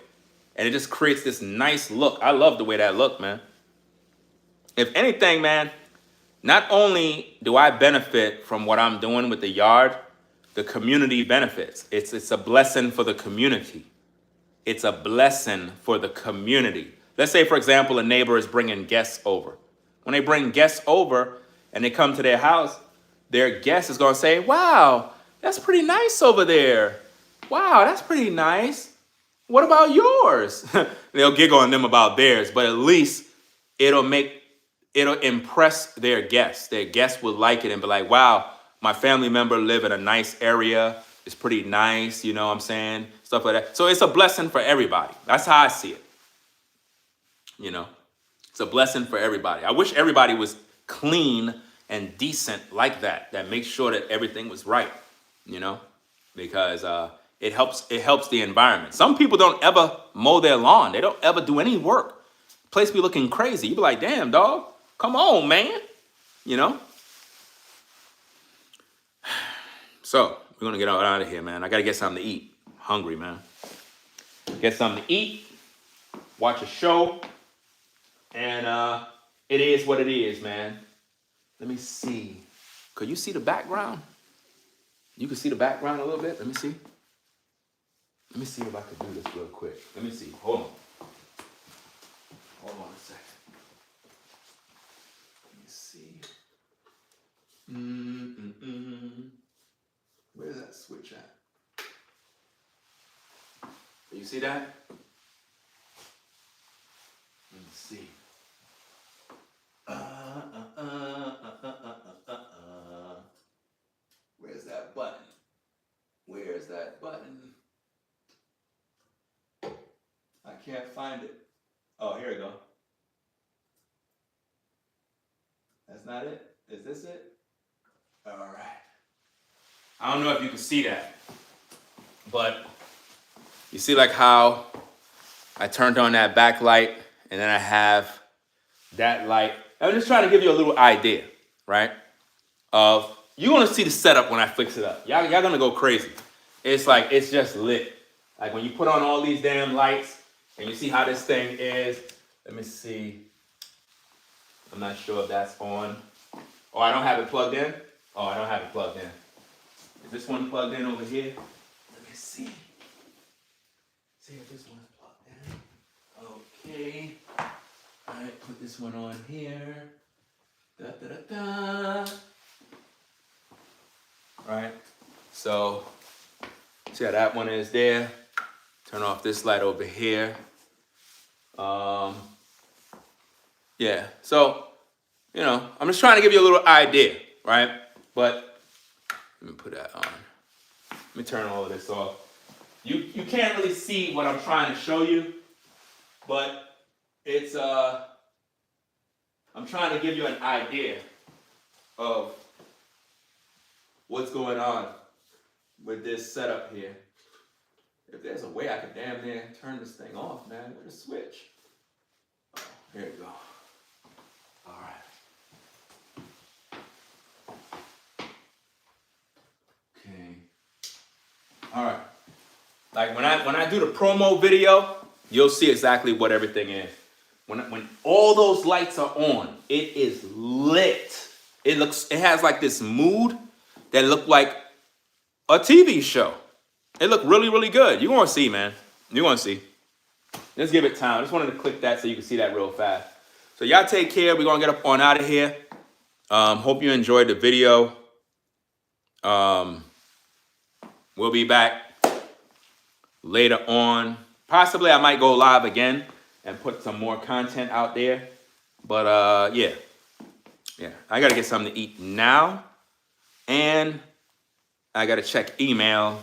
A: And it just creates this nice look. I love the way that look, man. If anything, man, not only do I benefit from what I'm doing with the yard, the community benefits. It's a blessing for the community. It's a blessing for the community. Let's say, for example, a neighbor is bringing guests over. When they bring guests over and they come to their house, their guest is going to say, wow, that's pretty nice over there. Wow, that's pretty nice. What about yours? They'll giggle on them about theirs, but at least it'll impress their guests. Their guests will like it and be like, wow, my family member live in a nice area. It's pretty nice, you know what I'm saying? Stuff like that. So it's a blessing for everybody. That's how I see it. You know, it's a blessing for everybody. I wish everybody was clean and decent like that. That makes sure that everything was right, you know, because it helps the environment. Some people don't ever mow their lawn. They don't ever do any work. Place be looking crazy. You be like, damn, dog, come on, man, you know. So we're gonna get out of here, man. I gotta get something to eat. I'm hungry, man. Get something to eat, watch a show, and it is what it is, man. Let me see. Could you see the background? You can see the background a little bit. Let me see. Let me see if I can do this real quick. Let me see. Hold on. Hold on a second. Let me see. Where's that switch at? You see that? Let me see. Where's that button? Where's that button? I can't find it. Oh, here we go. That's not it? Is this it? All right. I don't know if you can see that, but you see like how I turned on that backlight and then I have that light. I'm just trying to give you a little idea, right? Of you're gonna see the setup when I fix it up. Y'all gonna go crazy. It's like it's just lit. Like when you put on all these damn lights and you see how this thing is. Let me see. I'm not sure if that's on. Oh, I don't have it plugged in? Oh, I don't have it plugged in. Is this one plugged in over here? Let me see. See if this one's plugged in. Okay. All right, put this one on here. Da da da da. All right. So, see how that one is there. Turn off this light over here. Yeah. So, you know, I'm just trying to give you a little idea, right? But let me put that on. Let me turn all of this off. You can't really see what I'm trying to show you, but it's I'm trying to give you an idea of what's going on with this setup here. If there's a way I could damn near turn this thing off, man, where's the switch? Oh, here we go. All right. Okay. All right. Like when I do the promo video, you'll see exactly what everything is. When all those lights are on, it is lit. It has like this mood that look like a TV show. It looked really, really good. You're going to see, man. You're going to see. Let's give it time. I just wanted to click that so you can see that real fast. So y'all take care. We're going to get up on out of here. Hope you enjoyed the video. We'll be back later on. Possibly I might go live again and put some more content out there. But yeah. I got to get something to eat now. And I got to check email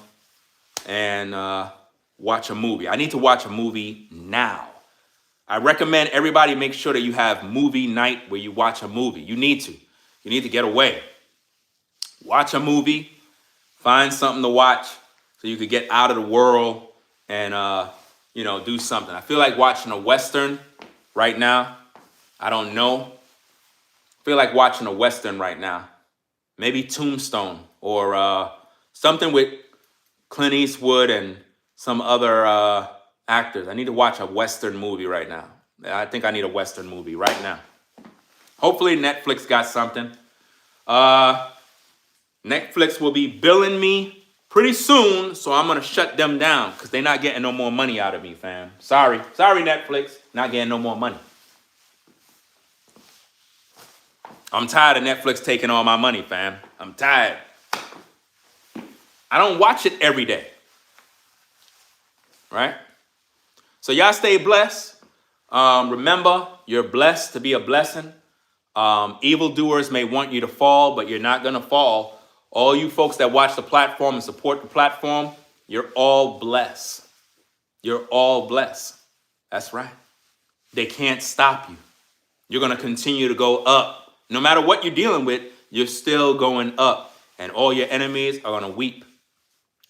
A: and watch a movie. I need to watch a movie now. I recommend everybody make sure that you have movie night where you watch a movie. You need to. You need to get away. Watch a movie. Find something to watch so you could get out of the world and, do something. I feel like watching a Western right now. I don't know. I feel like watching a Western right now. Maybe Tombstone or something with Clint Eastwood and some other actors. I need to watch a Western movie right now. I think I need a Western movie right now. Hopefully Netflix got something. Netflix will be billing me pretty soon, so I'm going to shut them down because they're not getting no more money out of me, fam. Sorry, Netflix. Not getting no more money. I'm tired of Netflix taking all my money, fam. I'm tired. I don't watch it every day. Right? So y'all stay blessed. Remember, you're blessed to be a blessing. Evildoers may want you to fall, but you're not going to fall. All you folks that watch the platform and support the platform, you're all blessed. You're all blessed. That's right. They can't stop you. You're going to continue to go up. No matter what you're dealing with, you're still going up. And all your enemies are going to weep.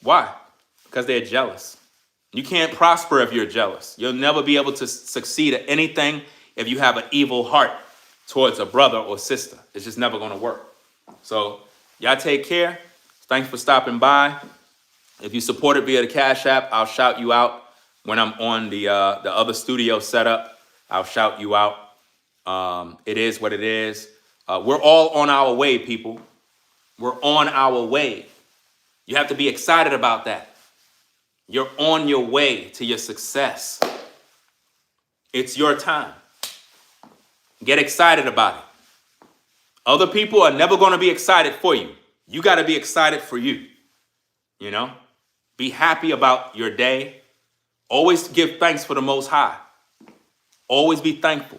A: Why? Because they're jealous. You can't prosper if you're jealous. You'll never be able to succeed at anything if you have an evil heart towards a brother or sister. It's just never going to work. So y'all take care. Thanks for stopping by. If you support it via the Cash App, I'll shout you out when I'm on the other studio setup. I'll shout you out. It is what it is. We're all on our way, people. We're on our way. You have to be excited about that. You're on your way to your success. It's your time. Get excited about it. Other people are never going to be excited for you. You got to be excited for you. Be happy about your day. Always give thanks for the Most High. Always be thankful.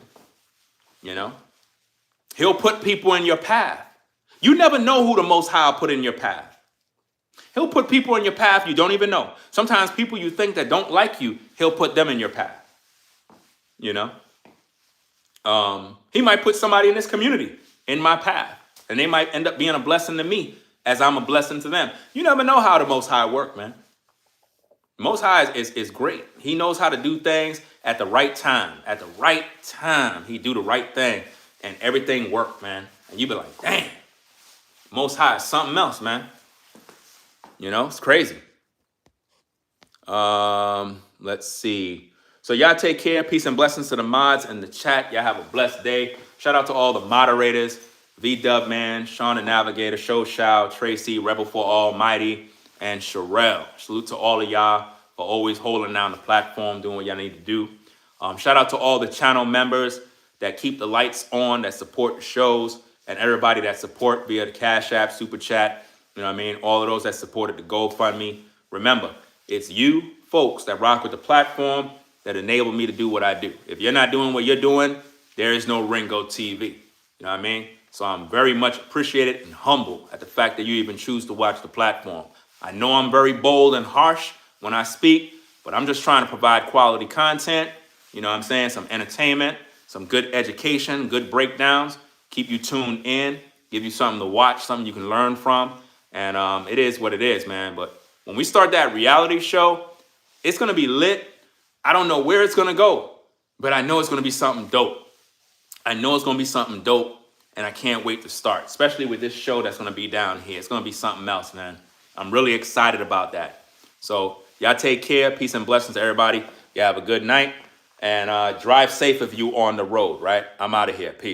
A: He'll put people in your path. You never know who the Most High will put in your path. He'll put people in your path you don't even know. Sometimes people you think that don't like you, he'll put them in your path. He might put somebody in this community in my path, and they might end up being a blessing to me as I'm a blessing to them. You never know how the Most High work, man. Most High is great. He knows how to do things at the right time. At the right time, he do the right thing, and everything worked, man. And you be like, damn, Most High is something else, man. It's crazy. Let's see. So y'all take care. Peace and blessings to the mods in the chat. Y'all have a blessed day. Shout out to all the moderators. V-Dub Man, Sean the Navigator, Show Shao, Tracy, Rebel for Almighty, and Sherelle. Salute to all of y'all for always holding down the platform, doing what y'all need to do. Shout out to all the channel members that keep the lights on, that support the shows, and everybody that support via the Cash App, Super Chat. All of those that supported the GoFundMe. Remember, it's you folks that rock with the platform that enable me to do what I do. If you're not doing what you're doing, there is no Ringo TV. So I'm very much appreciated and humble at the fact that you even choose to watch the platform. I know I'm very bold and harsh when I speak, but I'm just trying to provide quality content. Some entertainment, some good education, good breakdowns, keep you tuned in, give you something to watch, something you can learn from. And it is what it is, man. But when we start that reality show, it's going to be lit. I don't know where it's going to go, but I know it's going to be something dope. And I can't wait to start, especially with this show that's going to be down here. It's going to be something else, man. I'm really excited about that. So y'all take care. Peace and blessings to everybody. Y'all have a good night. And drive safe if you on the road, right? I'm out of here. Peace.